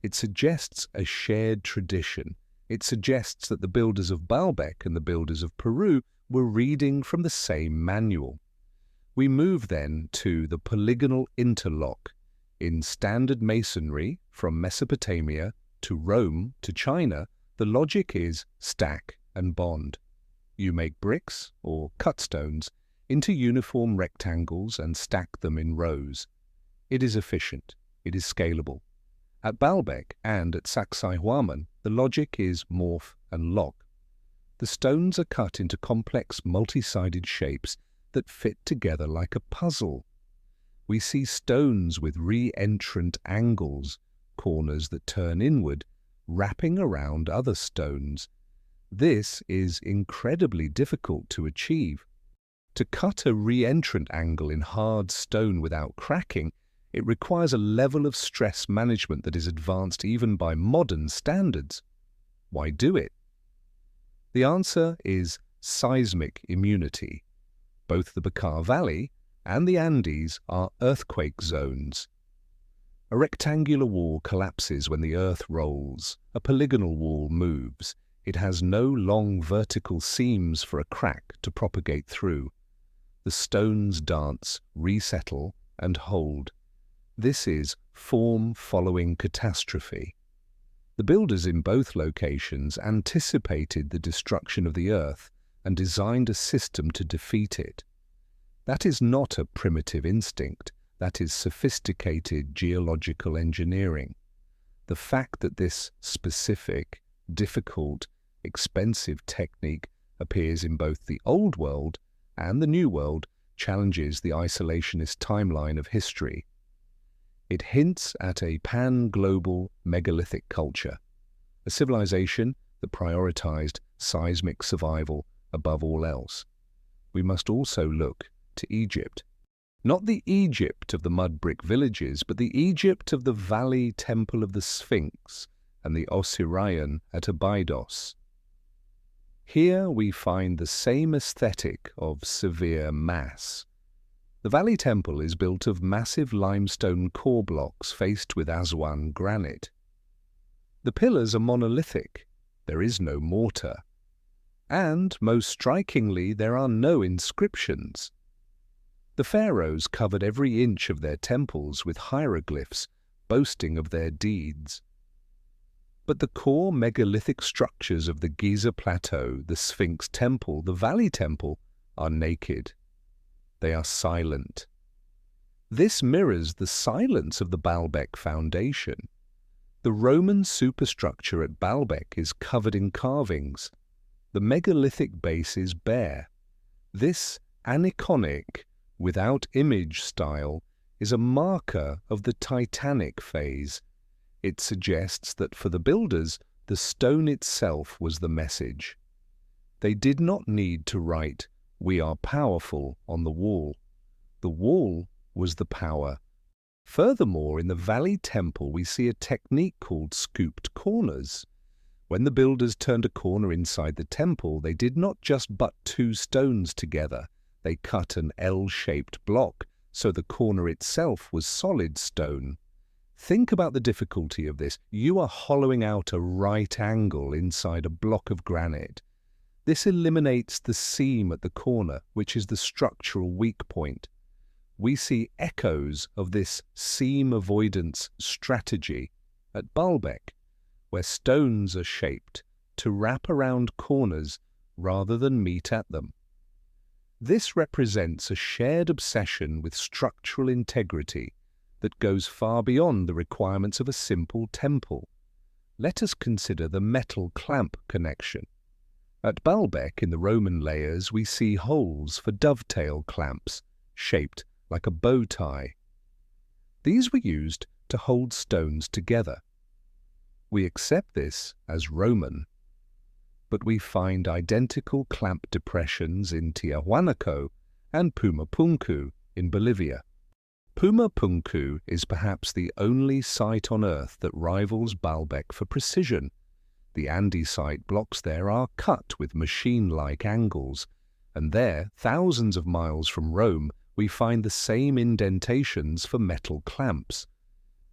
It suggests a shared tradition. It suggests that the builders of Baalbek and the builders of Peru were reading from the same manual. We move then to the polygonal interlock. In standard masonry, from Mesopotamia to Rome to China, the logic is stack and bond. You make bricks, or cut stones, into uniform rectangles and stack them in rows. It is efficient. It is scalable. At Baalbek and at Sacsayhuaman, the logic is morph and lock. The stones are cut into complex multi-sided shapes that fit together like a puzzle. We see stones with re-entrant angles, corners that turn inward, wrapping around other stones. This is incredibly difficult to achieve. To cut a re-entrant angle in hard stone without cracking, it requires a level of stress management that is advanced even by modern standards. Why do it? The answer is seismic immunity. Both the Bekaa Valley and the Andes are earthquake zones. A rectangular wall collapses when the earth rolls. A polygonal wall moves. It has no long vertical seams for a crack to propagate through. The stones dance, resettle, and hold. This is form following catastrophe. The builders in both locations anticipated the destruction of the earth and designed a system to defeat it. That is not a primitive instinct. That is sophisticated geological engineering. The fact that this specific, difficult, expensive technique appears in both the Old World and the New World challenges the isolationist timeline of history. It hints at a pan-global megalithic culture, a civilization that prioritized seismic survival above all else. We must also look to Egypt. Not the Egypt of the mud brick villages, but the Egypt of the Valley Temple of the Sphinx and the Osirian at Abydos. Here we find the same aesthetic of severe mass. The Valley Temple is built of massive limestone core blocks faced with Aswan granite. The pillars are monolithic. There is no mortar. And, most strikingly, there are no inscriptions. The pharaohs covered every inch of their temples with hieroglyphs, boasting of their deeds. But the core megalithic structures of the Giza Plateau, the Sphinx Temple, the Valley Temple, are naked. They are silent. This mirrors the silence of the Baalbek foundation. The Roman superstructure at Baalbek is covered in carvings. The megalithic base is bare. This aniconic, without image style, is a marker of the Titanic phase. It suggests that for the builders, the stone itself was the message. They did not need to write, "We are powerful," on the wall. The wall was the power. Furthermore, in the Valley Temple, we see a technique called scooped corners. When the builders turned a corner inside the temple, they did not just butt two stones together. They cut an L-shaped block, so the corner itself was solid stone. Think about the difficulty of this. You are hollowing out a right angle inside a block of granite. This eliminates the seam at the corner, which is the structural weak point. We see echoes of this seam avoidance strategy at Baalbek, where stones are shaped to wrap around corners rather than meet at them. This represents a shared obsession with structural integrity that goes far beyond the requirements of a simple temple. Let us consider the metal clamp connection. At Baalbek, in the Roman layers, we see holes for dovetail clamps, shaped like a bow tie. These were used to hold stones together. We accept this as Roman. But we find identical clamp depressions in Tiahuanaco and Pumapunku in Bolivia. Pumapunku is perhaps the only site on Earth that rivals Baalbek for precision. The andesite blocks there are cut with machine-like angles, and there, thousands of miles from Rome, we find the same indentations for metal clamps.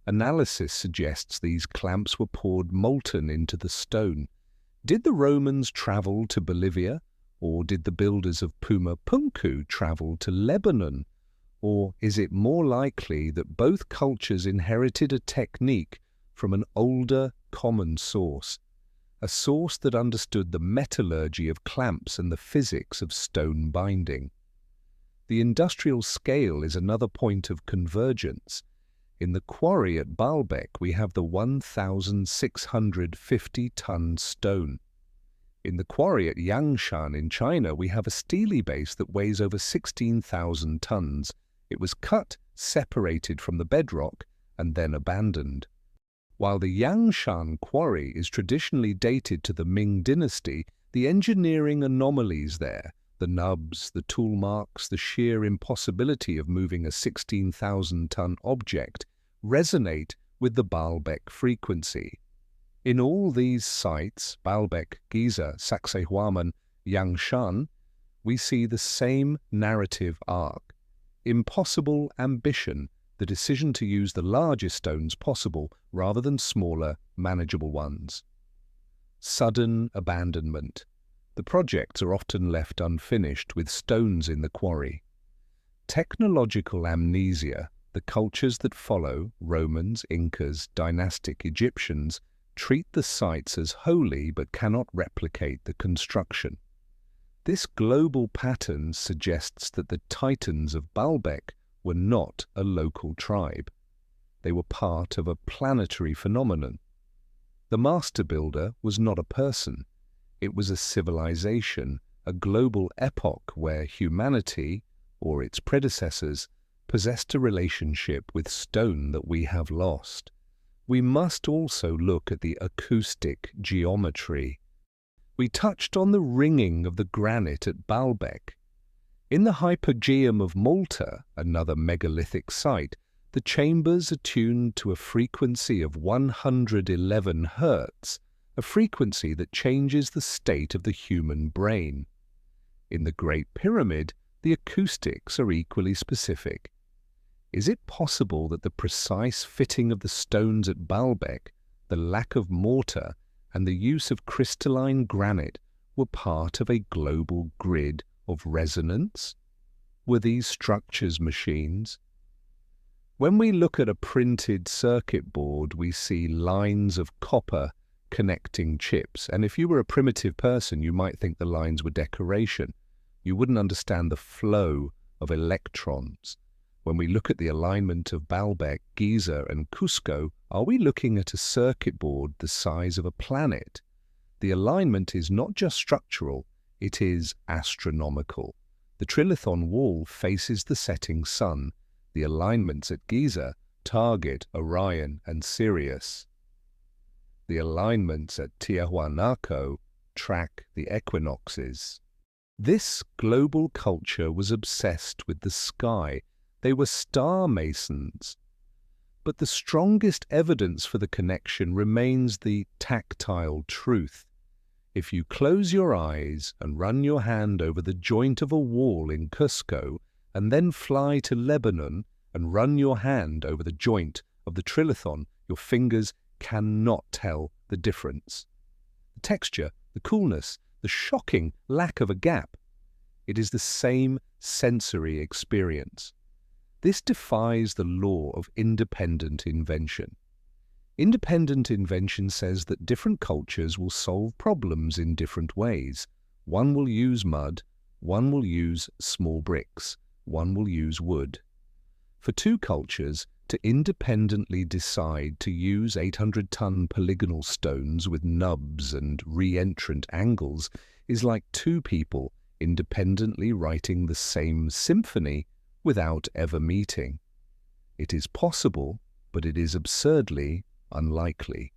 Analysis suggests these clamps were poured molten into the stone. Did the Romans travel to Bolivia, or did the builders of Pumapunku travel to Lebanon? Or is it more likely that both cultures inherited a technique from an older, common source, a source that understood the metallurgy of clamps and the physics of stone binding? The industrial scale is another point of convergence. In the quarry at Baalbek, we have the 1,650-ton stone. In the quarry at Yangshan in China, we have a steely base that weighs over 16,000 tons. It was cut, separated from the bedrock, and then abandoned. While the Yangshan quarry is traditionally dated to the Ming dynasty, the engineering anomalies there, the nubs, the tool marks, the sheer impossibility of moving a 16,000-ton object, resonate with the Baalbek frequency. In all these sites, Baalbek, Giza, Sacsayhuaman, Yangshan, we see the same narrative arc. Impossible ambition, the decision to use the largest stones possible rather than smaller, manageable ones. Sudden abandonment. The projects are often left unfinished with stones in the quarry. Technological amnesia. The cultures that follow, Romans, Incas, dynastic Egyptians, treat the sites as holy but cannot replicate the construction. This global pattern suggests that the Titans of Baalbek were not a local tribe. They were part of a planetary phenomenon. The master builder was not a person. It was a civilization, a global epoch where humanity, or its predecessors, possessed a relationship with stone that we have lost. We must also look at the acoustic geometry. We touched on the ringing of the granite at Baalbek. In the Hypogeum of Malta, another megalithic site, the chambers are tuned to a frequency of 111 Hz, a frequency that changes the state of the human brain. In the Great Pyramid, the acoustics are equally specific. Is it possible that the precise fitting of the stones at Baalbek, the lack of mortar, and the use of crystalline granite were part of a global grid of resonance? Were these structures machines? When we look at a printed circuit board, we see lines of copper connecting chips, and if you were a primitive person, you might think the lines were decoration. You wouldn't understand the flow of electrons. When we look at the alignment of Baalbek, Giza, and Cusco, are we looking at a circuit board the size of a planet? The alignment is not just structural, it is astronomical. The Trilithon wall faces the setting sun. The alignments at Giza target Orion and Sirius. The alignments at Tiahuanaco track the equinoxes. This global culture was obsessed with the sky. They were star masons. But the strongest evidence for the connection remains the tactile truth. If you close your eyes and run your hand over the joint of a wall in Cusco, and then fly to Lebanon and run your hand over the joint of the Trilithon, your fingers cannot tell the difference. The texture, the coolness, the shocking lack of a gap. It is the same sensory experience. This defies the law of independent invention. Independent invention says that different cultures will solve problems in different ways. One will use mud, one will use small bricks, one will use wood. For two cultures to independently decide to use 800-ton polygonal stones with nubs and re-entrant angles is like two people independently writing the same symphony without ever meeting. It is possible, but it is absurdly unlikely.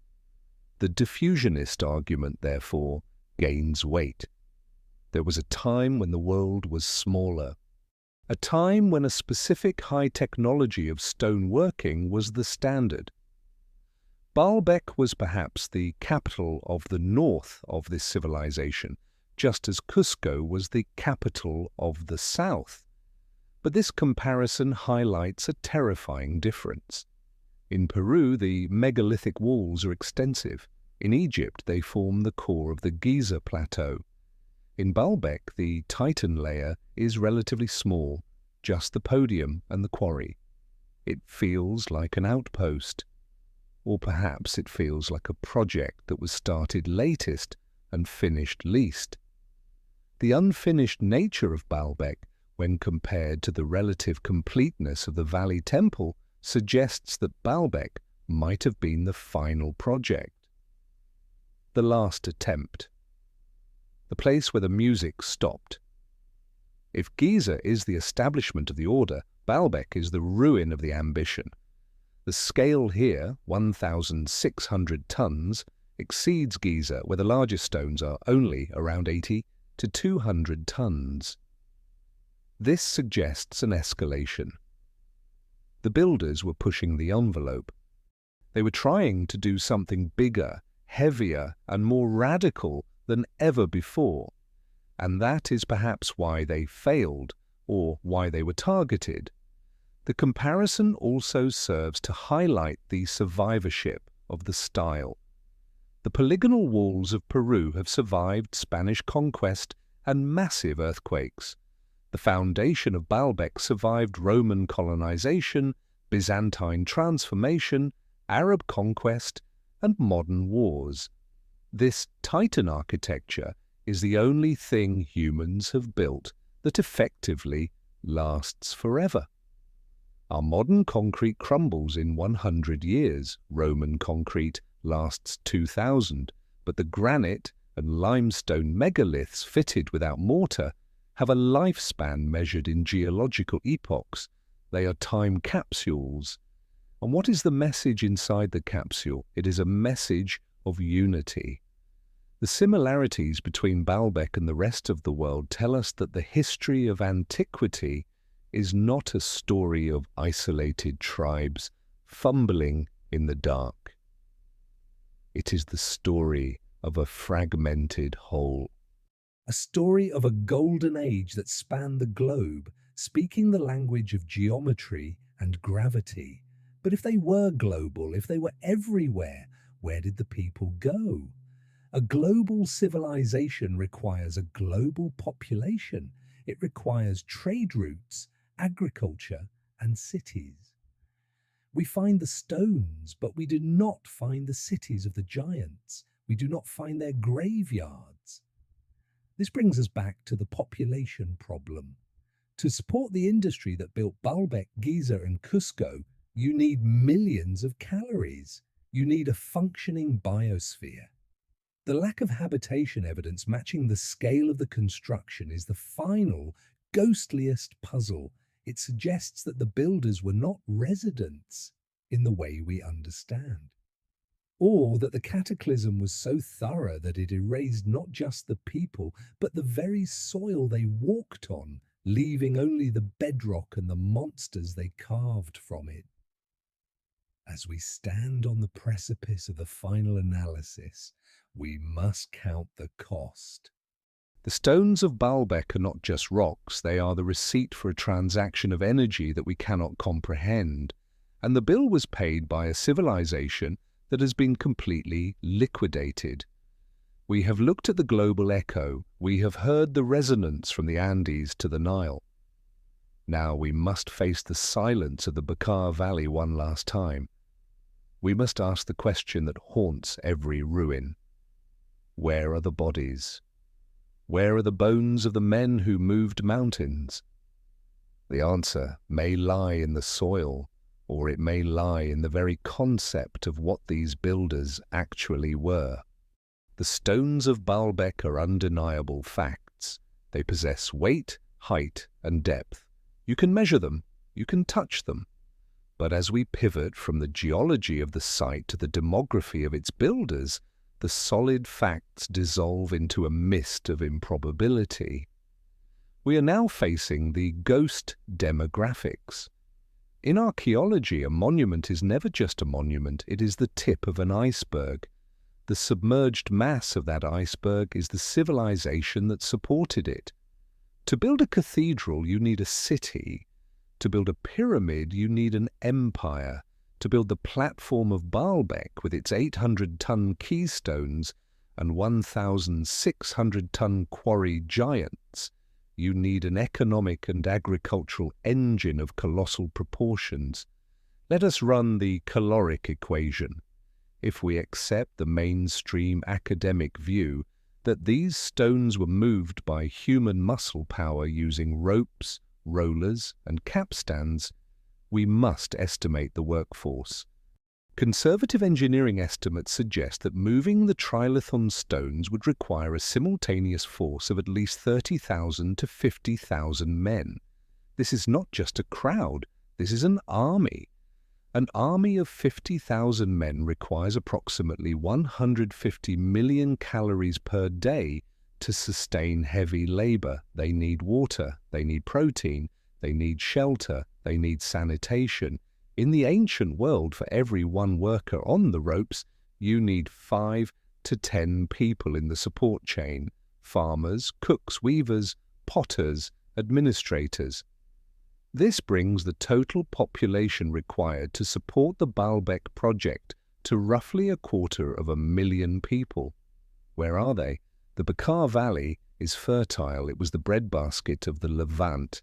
The diffusionist argument, therefore, gains weight. There was a time when the world was smaller, a time when a specific high technology of stoneworking was the standard. Baalbek was perhaps the capital of the north of this civilization, just as Cusco was the capital of the south. But this comparison highlights a terrifying difference. In Peru, the megalithic walls are extensive. In Egypt, they form the core of the Giza Plateau. In Baalbek, the Titan layer is relatively small, just the podium and the quarry. It feels like an outpost. Or perhaps it feels like a project that was started latest and finished least. The unfinished nature of Baalbek, when compared to the relative completeness of the Valley Temple, suggests that Baalbek might have been the final project. The last attempt. The place where the music stopped. If Giza is the establishment of the order, Baalbek is the ruin of the ambition. The scale here, 1,600 tons, exceeds Giza, where the largest stones are only around 80 to 200 tons. This suggests an escalation. The builders were pushing the envelope. They were trying to do something bigger, heavier and more radical than ever before. And that is perhaps why they failed, or why they were targeted. The comparison also serves to highlight the survivorship of the style. The polygonal walls of Peru have survived Spanish conquest and massive earthquakes. The foundation of Baalbek survived Roman colonization, Byzantine transformation, Arab conquest, and modern wars. This Titan architecture is the only thing humans have built that effectively lasts forever. Our modern concrete crumbles in 100 years. Roman concrete lasts 2,000, but the granite and limestone megaliths fitted without mortar have a lifespan measured in geological epochs. They are time capsules. And what is the message inside the capsule? It is a message of unity. The similarities between Baalbek and the rest of the world tell us that the history of antiquity is not a story of isolated tribes fumbling in the dark. It is the story of a fragmented whole. A story of a golden age that spanned the globe, speaking the language of geometry and gravity. But if they were global, if they were everywhere, where did the people go? A global civilization requires a global population. It requires trade routes, agriculture, and cities. We find the stones, but we do not find the cities of the giants. We do not find their graveyards. This brings us back to the population problem. To support the industry that built Baalbek, Giza, and Cusco, you need millions of calories. You need a functioning biosphere. The lack of habitation evidence matching the scale of the construction is the final, ghostliest puzzle. It suggests that the builders were not residents in the way we understand, or that the cataclysm was so thorough that it erased not just the people, but the very soil they walked on, leaving only the bedrock and the monsters they carved from it. As we stand on the precipice of the final analysis, we must count the cost. The stones of Baalbek are not just rocks, they are the receipt for a transaction of energy that we cannot comprehend. And the bill was paid by a civilization that has been completely liquidated. We have looked at the global echo, we have heard the resonance from the Andes to the Nile. Now we must face the silence of the Bekaa Valley one last time. We must ask the question that haunts every ruin. Where are the bodies? Where are the bones of the men who moved mountains? The answer may lie in the soil, or it may lie in the very concept of what these builders actually were. The stones of Baalbek are undeniable facts. They possess weight, height, and depth. You can measure them, you can touch them. But as we pivot from the geology of the site to the demography of its builders, the solid facts dissolve into a mist of improbability. We are now facing the ghost demographics. In archaeology, a monument is never just a monument, it is the tip of an iceberg. The submerged mass of that iceberg is the civilization that supported it. To build a cathedral, you need a city. To build a pyramid, you need an empire. To build the platform of Baalbek with its 800-ton keystones and 1,600-ton quarry giants, you need an economic and agricultural engine of colossal proportions. Let us run the caloric equation. If we accept the mainstream academic view that these stones were moved by human muscle power using ropes, rollers, and capstans, we must estimate the workforce. Conservative engineering estimates suggest that moving the Trilithon stones would require a simultaneous force of at least 30,000 to 50,000 men. This is not just a crowd, this is an army. An army of 50,000 men requires approximately 150 million calories per day to sustain heavy labor. They need water, they need protein, they need shelter, they need sanitation. In the ancient world, for every one worker on the ropes, you need 5 to 10 people in the support chain: farmers, cooks, weavers, potters, administrators. This brings the total population required to support the Baalbek project to roughly 250,000 people. Where are they? The Bekaa Valley is fertile. It was the breadbasket of the Levant,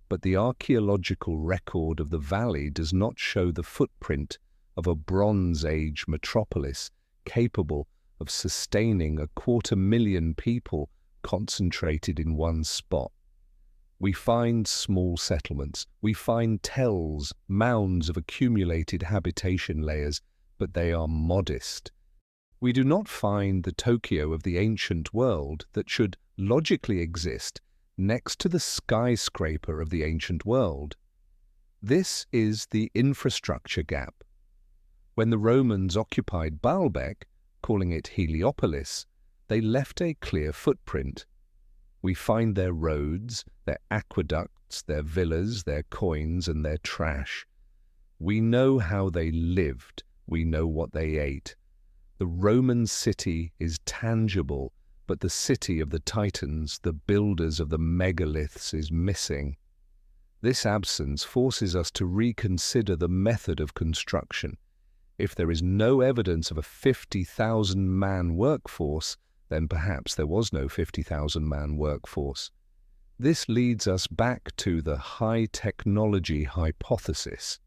but the archaeological record of the valley does not show the footprint of a Bronze Age metropolis capable of sustaining 250,000 people concentrated in one spot. We find small settlements, we find tells, mounds of accumulated habitation layers, but they are modest. We do not find the Tokyo of the ancient world that should logically exist next to the skyscraper of the ancient world. This is the infrastructure gap. When the Romans occupied Baalbek, calling it Heliopolis, they left a clear footprint. We find their roads, their aqueducts, their villas, their coins, and their trash. We know how they lived. We know what they ate. The Roman city is tangible, but the city of the Titans, the builders of the megaliths, is missing. This absence forces us to reconsider the method of construction. If there is no evidence of a 50,000-man workforce, then perhaps there was no 50,000-man workforce. This leads us back to the high-technology hypothesis.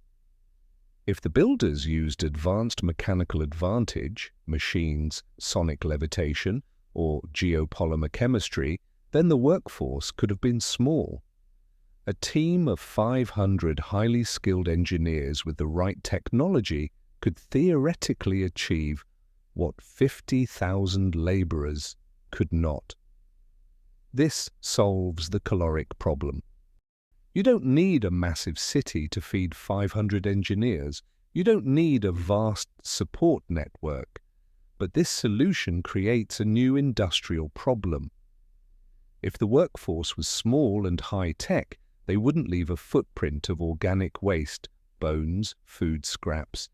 If the builders used advanced mechanical advantage, machines, sonic levitation, or geopolymer chemistry, then the workforce could have been small. A team of 500 highly skilled engineers with the right technology could theoretically achieve what 50,000 laborers could not. This solves the caloric problem. You don't need a massive city to feed 500 engineers. You don't need a vast support network. But this solution creates a new industrial problem. If the workforce was small and high-tech, they wouldn't leave a footprint of organic waste, bones, food scraps.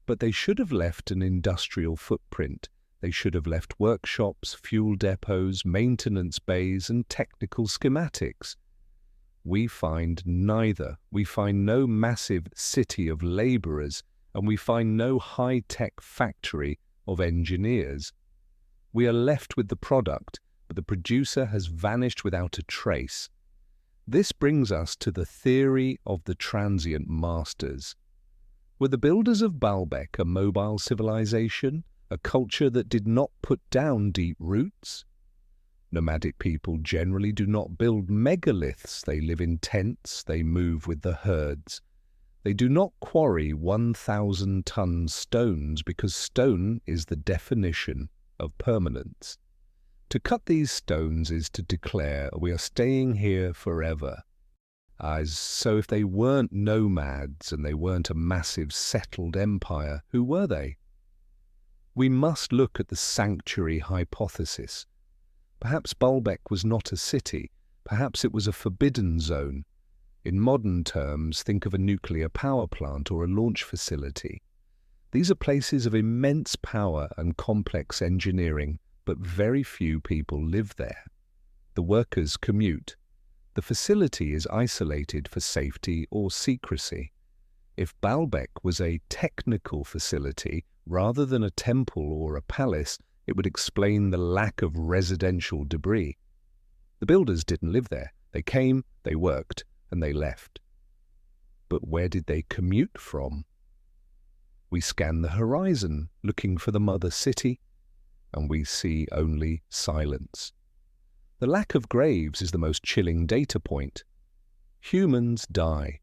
But they should have left an industrial footprint. They should have left workshops, fuel depots, maintenance bays, and technical schematics. We find neither. We find no massive city of laborers, and we find no high-tech factory of engineers. We are left with the product, but the producer has vanished without a trace. This brings us to the theory of the transient masters. Were the builders of Baalbek a mobile civilization, a culture that did not put down deep roots? Nomadic people generally do not build megaliths. They live in tents, they move with the herds. They do not quarry 1,000-ton stones because stone is the definition of permanence. To cut these stones is to declare we are staying here forever. So if they weren't nomads and they weren't a massive settled empire, who were they? We must look at the sanctuary hypothesis. Perhaps Baalbek was not a city. Perhaps it was a forbidden zone. In modern terms, think of a nuclear power plant or a launch facility. These are places of immense power and complex engineering, but very few people live there. The workers commute. The facility is isolated for safety or secrecy. If Baalbek was a technical facility rather than a temple or a palace, it would explain the lack of residential debris. The builders didn't live there. They came, they worked, and they left. But where did they commute from? We scan the horizon, looking for the mother city, and we see only silence. The lack of graves is the most chilling data point. Humans die.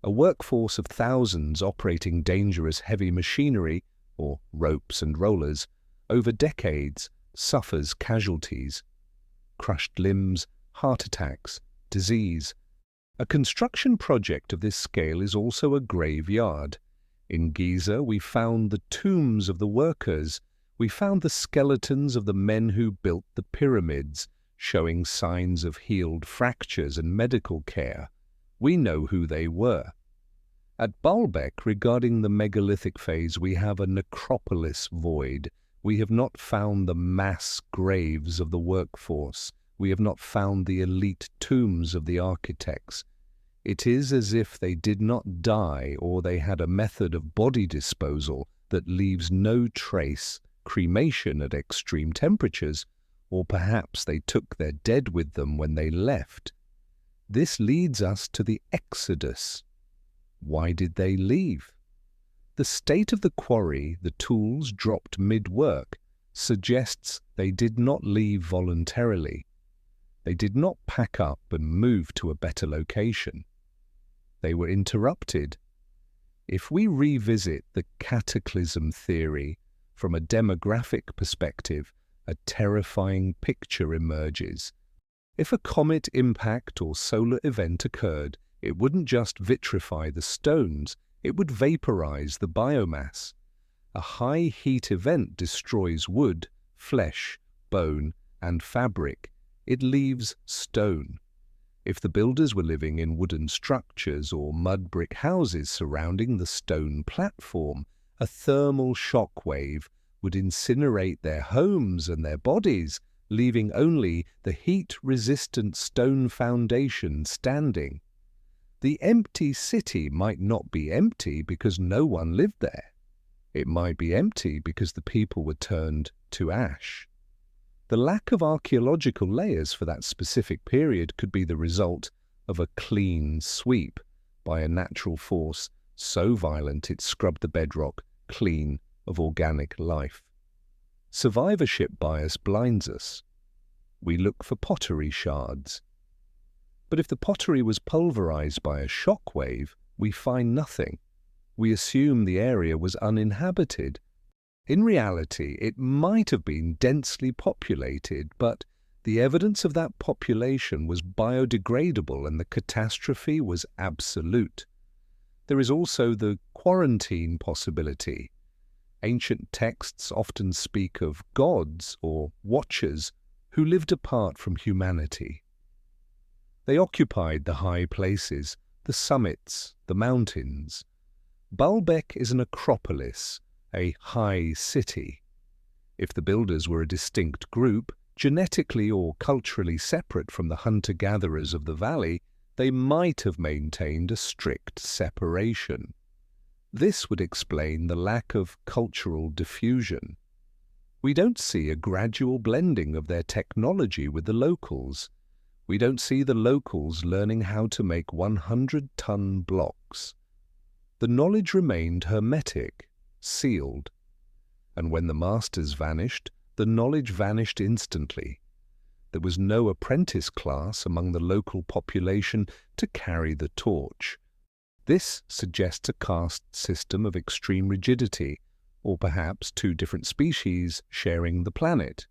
A workforce of thousands operating dangerous heavy machinery, or ropes and rollers, over decades suffers casualties. Crushed limbs, heart attacks, disease. A construction project of this scale is also a graveyard. In Giza, we found the tombs of the workers. We found the skeletons of the men who built the pyramids, showing signs of healed fractures and medical care. We know who they were. At Baalbek, regarding the megalithic phase, we have a necropolis void. We have not found the mass graves of the workforce. We have not found the elite tombs of the architects. It is as if they did not die, or they had a method of body disposal that leaves no trace, cremation at extreme temperatures, or perhaps they took their dead with them when they left. This leads us to the Exodus. Why did they leave? The state of the quarry, the tools dropped mid-work, suggests they did not leave voluntarily. They did not pack up and move to a better location. They were interrupted. If we revisit the cataclysm theory from a demographic perspective, a terrifying picture emerges. If a comet impact or solar event occurred, it wouldn't just vitrify the stones, it would vaporize the biomass. A high heat event destroys wood, flesh, bone, and fabric. It leaves stone. If the builders were living in wooden structures or mud brick houses surrounding the stone platform, a thermal shock wave would incinerate their homes and their bodies, leaving only the heat-resistant stone foundation standing. The empty city might not be empty because no one lived there. It might be empty because the people were turned to ash. The lack of archaeological layers for that specific period could be the result of a clean sweep by a natural force so violent it scrubbed the bedrock clean of organic life. Survivorship bias blinds us. We look for pottery shards. But if the pottery was pulverized by a shock wave, we find nothing. We assume the area was uninhabited. In reality, it might have been densely populated, but the evidence of that population was biodegradable and the catastrophe was absolute. There is also the quarantine possibility. Ancient texts often speak of gods or watchers who lived apart from humanity. They occupied the high places, the summits, the mountains. Baalbek is an acropolis, a high city. If the builders were a distinct group, genetically or culturally separate from the hunter-gatherers of the valley, they might have maintained a strict separation. This would explain the lack of cultural diffusion. We don't see a gradual blending of their technology with the locals. We don't see the locals learning how to make 100-ton blocks. The knowledge remained hermetic, sealed. And when the masters vanished, the knowledge vanished instantly. There was no apprentice class among the local population to carry the torch. This suggests a caste system of extreme rigidity, or perhaps two different species sharing the planet,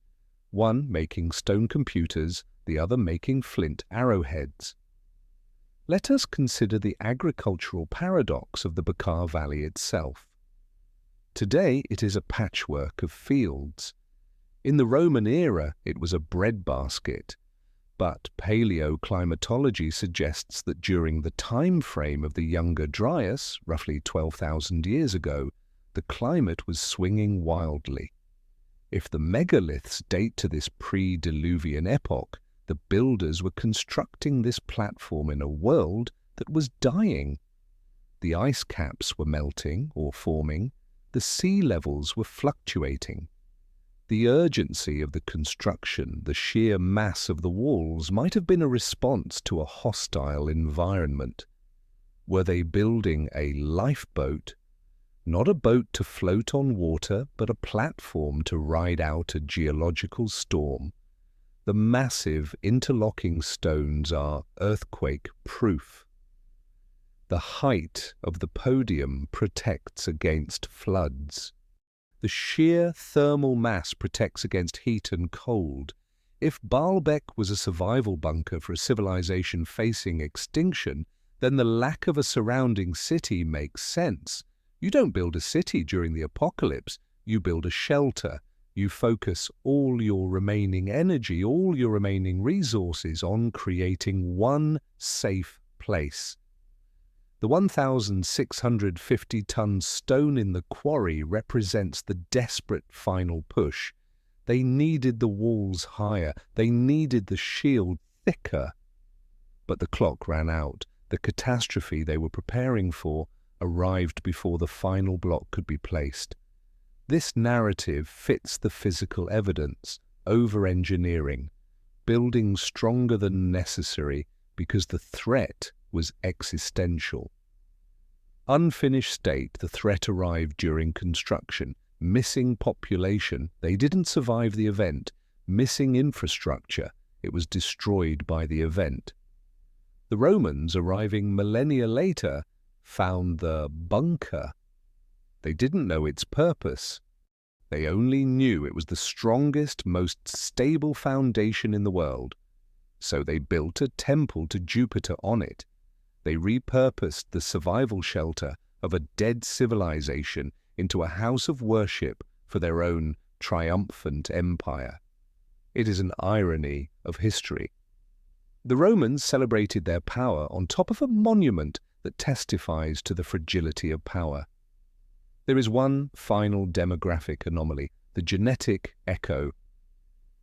one making stone computers, the other making flint arrowheads. Let us consider the agricultural paradox of the Bekaa Valley itself. Today it is a patchwork of fields. In the Roman era it was a breadbasket, but paleoclimatology suggests that during the time frame of the Younger Dryas, roughly 12,000 years ago, the climate was swinging wildly. If the megaliths date to this pre-Diluvian epoch, the builders were constructing this platform in a world that was dying. The ice caps were melting or forming, the sea levels were fluctuating. The urgency of the construction, the sheer mass of the walls, might have been a response to a hostile environment. Were they building a lifeboat? Not a boat to float on water, but a platform to ride out a geological storm. The massive interlocking stones are earthquake-proof. The height of the podium protects against floods. The sheer thermal mass protects against heat and cold. If Baalbek was a survival bunker for a civilization facing extinction, then the lack of a surrounding city makes sense. You don't build a city during the apocalypse, you build a shelter. You focus all your remaining energy, all your remaining resources on creating one safe place. The 1,650-ton stone in the quarry represents the desperate final push. They needed the walls higher, they needed the shield thicker. But the clock ran out. The catastrophe they were preparing for arrived before the final block could be placed. This narrative fits the physical evidence, over-engineering, building stronger than necessary because the threat was existential. Unfinished state, the threat arrived during construction. Missing population, they didn't survive the event. Missing infrastructure, it was destroyed by the event. The Romans, arriving millennia later, found the bunker. They didn't know its purpose. They only knew it was the strongest, most stable foundation in the world. So they built a temple to Jupiter on it. They repurposed the survival shelter of a dead civilization into a house of worship for their own triumphant empire. It is an irony of history. The Romans celebrated their power on top of a monument that testifies to the fragility of power. There is one final demographic anomaly, the genetic echo.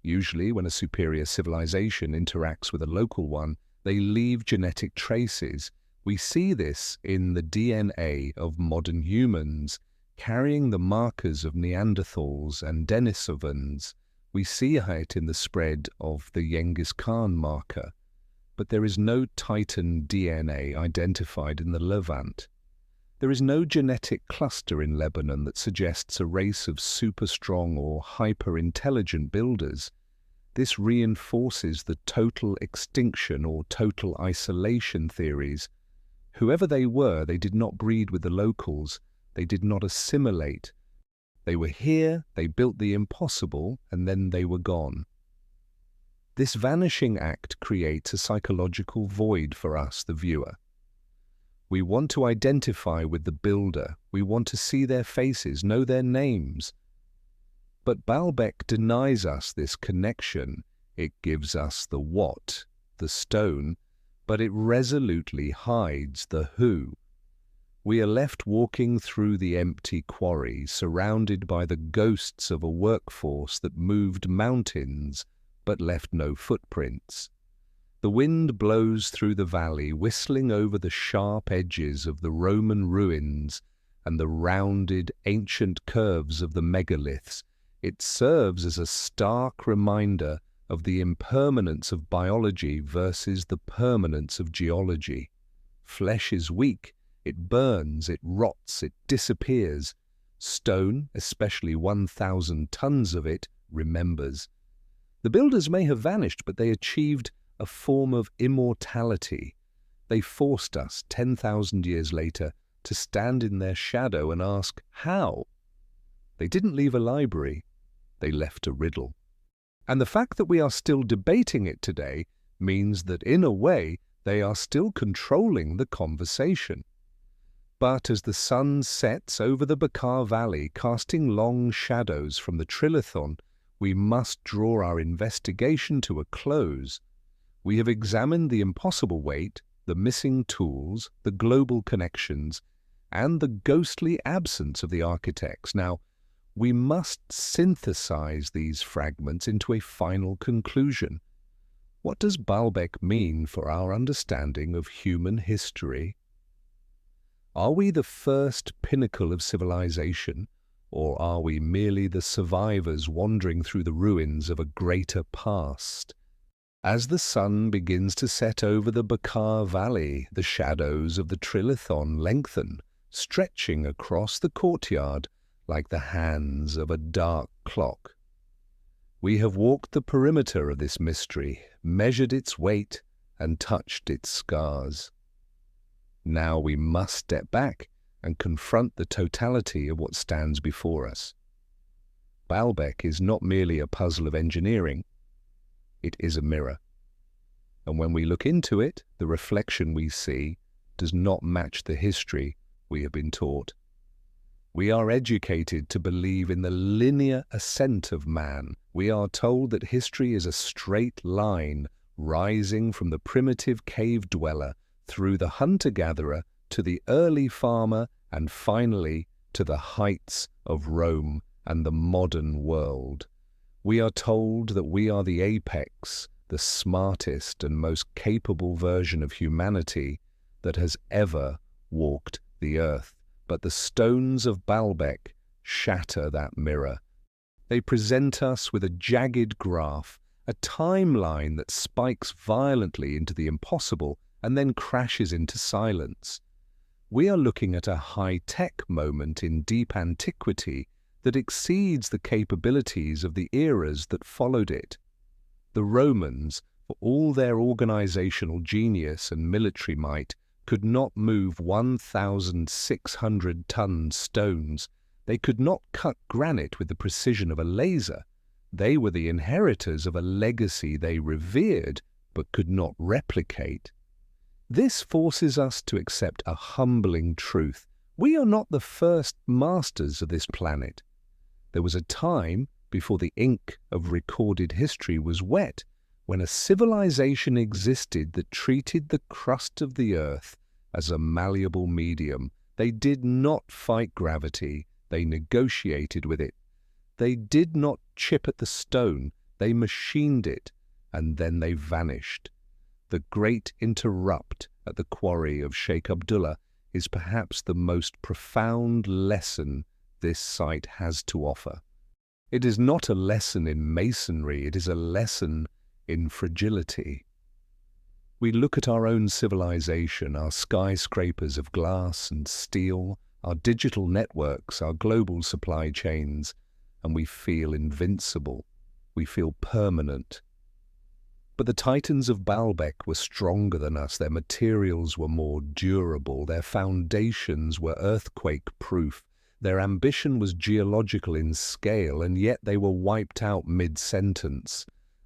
Usually, when a superior civilization interacts with a local one, they leave genetic traces. We see this in the DNA of modern humans, carrying the markers of Neanderthals and Denisovans. We see it in the spread of the Genghis Khan marker. But there is no Titan DNA identified in the Levant. There is no genetic cluster in Lebanon that suggests a race of super-strong or hyper-intelligent builders. This reinforces the total extinction or total isolation theories. Whoever they were, they did not breed with the locals. They did not assimilate. They were here, they built the impossible, and then they were gone. This vanishing act creates a psychological void for us, the viewer. We want to identify with the builder. We want to see their faces, know their names. But Baalbek denies us this connection. It gives us the what, the stone, but it resolutely hides the who. We are left walking through the empty quarry, surrounded by the ghosts of a workforce that moved mountains but left no footprints. The wind blows through the valley, whistling over the sharp edges of the Roman ruins and the rounded, ancient curves of the megaliths. It serves as a stark reminder of the impermanence of biology versus the permanence of geology. Flesh is weak, it burns, it rots, it disappears. Stone, especially 1,000 tons of it, remembers. The builders may have vanished, but they achieved a form of immortality. They forced us, 10,000 years later, to stand in their shadow and ask, how? They didn't leave a library, they left a riddle. And the fact that we are still debating it today means that, in a way, they are still controlling the conversation. But as the sun sets over the Bekaa Valley, casting long shadows from the Trilithon, we must draw our investigation to a close. We have examined the impossible weight, the missing tools, the global connections, and the ghostly absence of the architects. Now, we must synthesize these fragments into a final conclusion. What does Baalbek mean for our understanding of human history? Are we the first pinnacle of civilization, or are we merely the survivors wandering through the ruins of a greater past? As the sun begins to set over the Bekaa Valley, the shadows of the Trilithon lengthen, stretching across the courtyard like the hands of a dark clock. We have walked the perimeter of this mystery, measured its weight, and touched its scars. Now we must step back and confront the totality of what stands before us. Baalbek is not merely a puzzle of engineering, it is a mirror. And when we look into it, the reflection we see does not match the history we have been taught. We are educated to believe in the linear ascent of man. We are told that history is a straight line rising from the primitive cave dweller through the hunter-gatherer to the early farmer, and finally to the heights of Rome and the modern world. We are told that we are the apex, the smartest and most capable version of humanity that has ever walked the earth. But the stones of Baalbek shatter that mirror. They present us with a jagged graph, a timeline that spikes violently into the impossible and then crashes into silence. We are looking at a high-tech moment in deep antiquity that exceeds the capabilities of the eras that followed it. The Romans, for all their organizational genius and military might, could not move 1,600-ton stones. They could not cut granite with the precision of a laser. They were the inheritors of a legacy they revered but could not replicate. This forces us to accept a humbling truth. We are not the first masters of this planet. There was a time, before the ink of recorded history was wet, when a civilization existed that treated the crust of the earth as a malleable medium. They did not fight gravity, they negotiated with it. They did not chip at the stone, they machined it, and then they vanished. The great interrupt at the quarry of Sheikh Abdullah is perhaps the most profound lesson this site has to offer. It is not a lesson in masonry, it is a lesson in fragility. We look at our own civilization, our skyscrapers of glass and steel, our digital networks, our global supply chains, and we feel invincible. We feel permanent. But the titans of Baalbek were stronger than us. Their materials were more durable. Their foundations were earthquake-proof. Their ambition was geological in scale, and yet they were wiped out mid-sentence.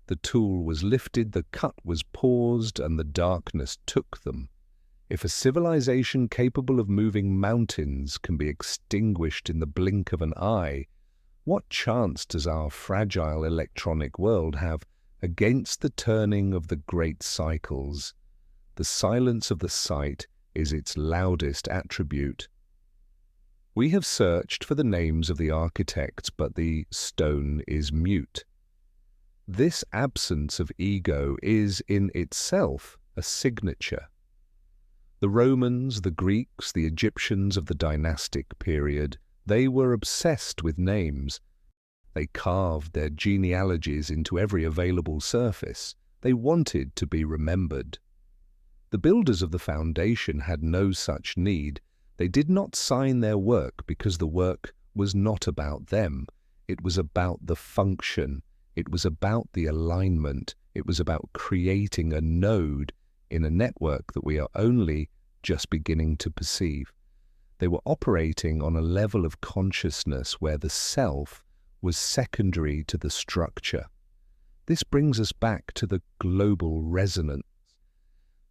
The tool was lifted, the cut was paused, and the darkness took them. If a civilization capable of moving mountains can be extinguished in the blink of an eye, what chance does our fragile electronic world have against the turning of the great cycles? The silence of the site is its loudest attribute. We have searched for the names of the architects, but the stone is mute. This absence of ego is in itself a signature. The Romans, the Greeks, the Egyptians of the dynastic period, they were obsessed with names. They carved their genealogies into every available surface. They wanted to be remembered. The builders of the foundation had no such need. They did not sign their work because the work was not about them. It was about the function. It was about the alignment. It was about creating a node in a network that we are only just beginning to perceive. They were operating on a level of consciousness where the self was secondary to the structure. This brings us back to the global resonance.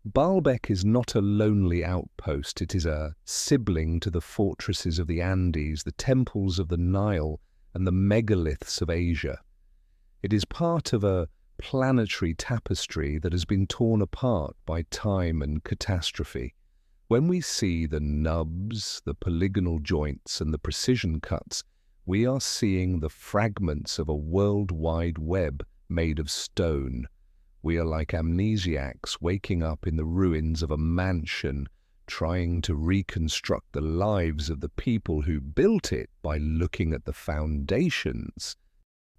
Baalbek is not a lonely outpost. It is a sibling to the fortresses of the Andes, the temples of the Nile, and the megaliths of Asia. It is part of a planetary tapestry that has been torn apart by time and catastrophe. When we see the nubs, the polygonal joints, and the precision cuts, we are seeing the fragments of a worldwide web made of stone. We are like amnesiacs waking up in the ruins of a mansion, trying to reconstruct the lives of the people who built it by looking at the foundations.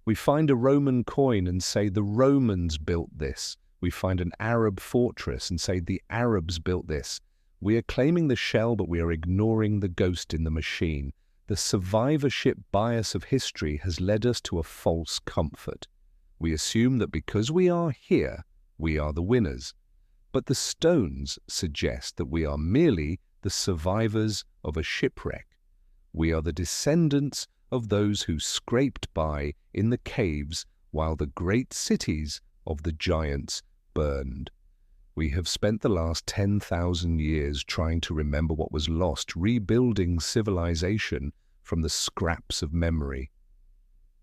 We find a Roman coin and say the Romans built this. We find an Arab fortress and say the Arabs built this. We are claiming the shell, but we are ignoring the ghost in the machine. The survivorship bias of history has led us to a false comfort. We assume that because we are here, we are the winners. But the stones suggest that we are merely the survivors of a shipwreck. We are the descendants of those who scraped by in the caves while the great cities of the giants burned. We have spent the last 10,000 years trying to remember what was lost, rebuilding civilization from the scraps of memory.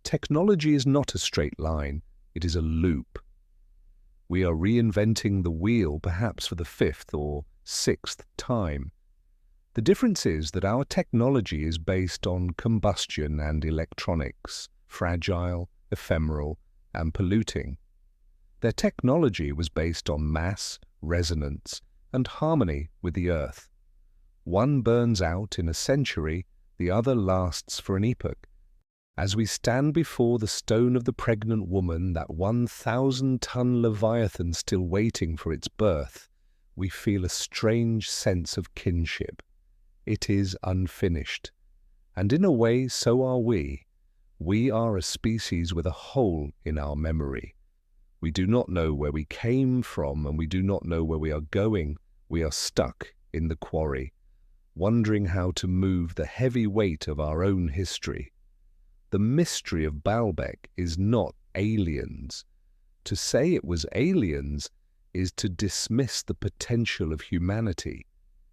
Technology is not a straight line, it is a loop. We are reinventing the wheel perhaps for the 5th or 6th time. The difference is that our technology is based on combustion and electronics, fragile, ephemeral, and polluting. Their technology was based on mass, resonance, and harmony with the earth. One burns out in a century, the other lasts for an epoch. As we stand before the stone of the pregnant woman, that 1,000-ton Leviathan still waiting for its birth, we feel a strange sense of kinship. It is unfinished. And in a way, so are we. We are a species with a hole in our memory. We do not know where we came from, and we do not know where we are going. We are stuck in the quarry, wondering how to move the heavy weight of our own history. The mystery of Baalbek is not aliens. To say it was aliens is to dismiss the potential of humanity.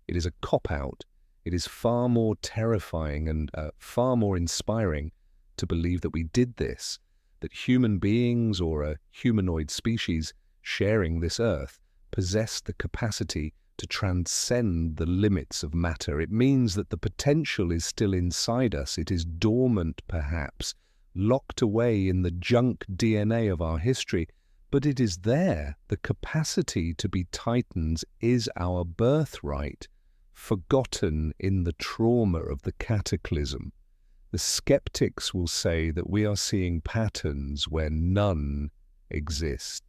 It is a cop-out. It is far more terrifying and far more inspiring to believe that we did this, that human beings or a humanoid species sharing this earth possess the capacity to transcend the limits of matter. It means that the potential is still inside us. It is dormant, perhaps, locked away in the junk DNA of our history, but it is there. The capacity to be titans is our birthright, forgotten in the trauma of the cataclysm. The skeptics will say that we are seeing patterns where none exist.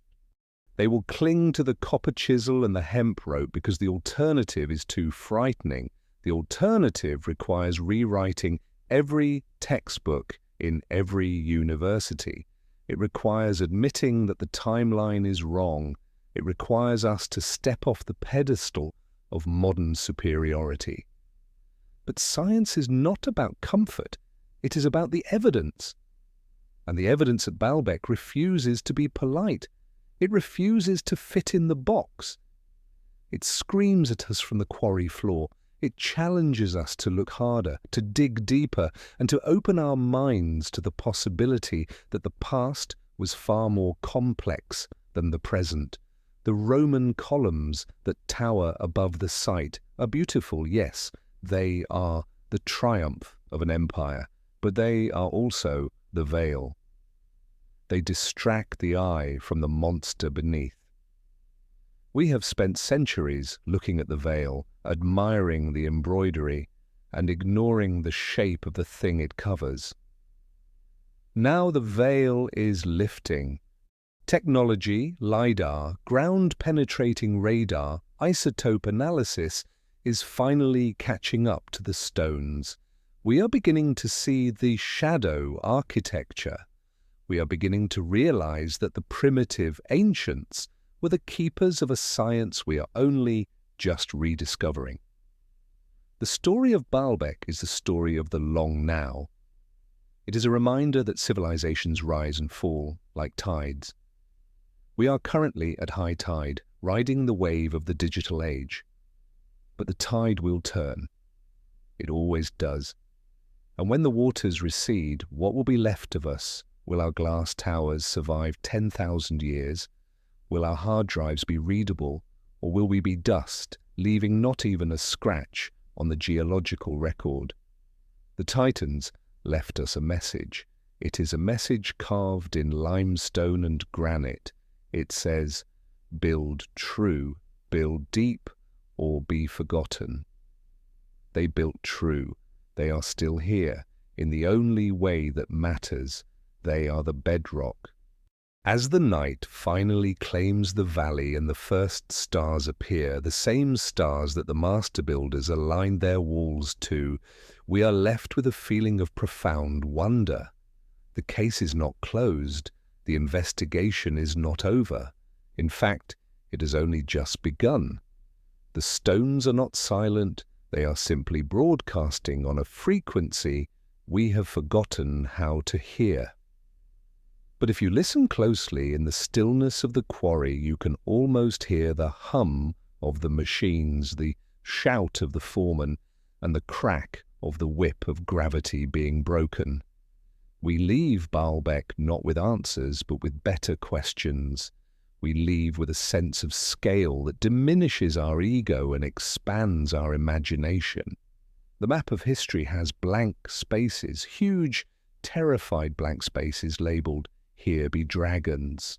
They will cling to the copper chisel and the hemp rope because the alternative is too frightening. The alternative requires rewriting every textbook in every university. It requires admitting that the timeline is wrong. It requires us to step off the pedestal of modern superiority. But science is not about comfort. It is about the evidence. And the evidence at Baalbek refuses to be polite. It refuses to fit in the box. It screams at us from the quarry floor. It challenges us to look harder, to dig deeper, and to open our minds to the possibility that the past was far more complex than the present. The Roman columns that tower above the site are beautiful, yes. They are the triumph of an empire, but they are also the veil. They distract the eye from the monster beneath. We have spent centuries looking at the veil, admiring the embroidery, and ignoring the shape of the thing it covers. Now the veil is lifting. Technology, LiDAR, ground-penetrating radar, isotope analysis is finally catching up to the stones. We are beginning to see the shadow architecture. We are beginning to realize that the primitive ancients were the keepers of a science we are only just rediscovering. The story of Baalbek is the story of the long now. It is a reminder that civilizations rise and fall like tides. We are currently at high tide, riding the wave of the digital age. But the tide will turn. It always does. And when the waters recede, what will be left of us? Will our glass towers survive 10,000 years? Will our hard drives be readable, or will we be dust, leaving not even a scratch on the geological record? The Titans left us a message. It is a message carved in limestone and granite. It says, build true, build deep, or be forgotten. They built true. They are still here, in the only way that matters. They are the bedrock. As the night finally claims the valley and the first stars appear, the same stars that the master builders aligned their walls to, we are left with a feeling of profound wonder. The case is not closed. The investigation is not over. In fact, it has only just begun. The stones are not silent. They are simply broadcasting on a frequency we have forgotten how to hear. But if you listen closely in the stillness of the quarry, you can almost hear the hum of the machines, the shout of the foreman, and the crack of the whip of gravity being broken. We leave Baalbek not with answers, but with better questions. We leave with a sense of scale that diminishes our ego and expands our imagination. The map of history has blank spaces, huge, terrified blank spaces labelled, "Here be dragons."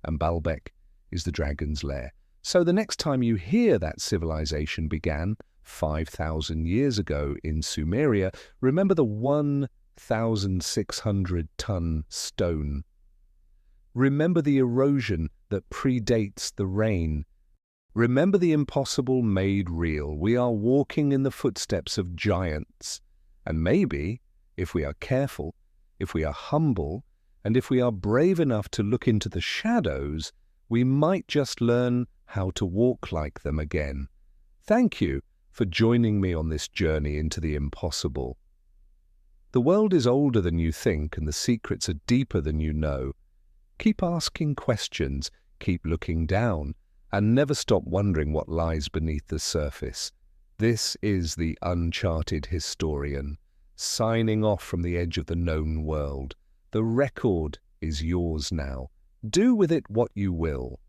And Baalbek is the dragon's lair. So the next time you hear that civilization began 5,000 years ago in Sumeria, remember the 1,600-ton stone. Remember the erosion that predates the rain. Remember the impossible made real. We are walking in the footsteps of giants. And maybe, if we are careful, if we are humble, and if we are brave enough to look into the shadows, we might just learn how to walk like them again. Thank you for joining me on this journey into the impossible. The world is older than you think, and the secrets are deeper than you know. Keep asking questions, keep looking down, and never stop wondering what lies beneath the surface. This is the uncharted historian, signing off from the edge of the known world. The record is yours now. Do with it what you will.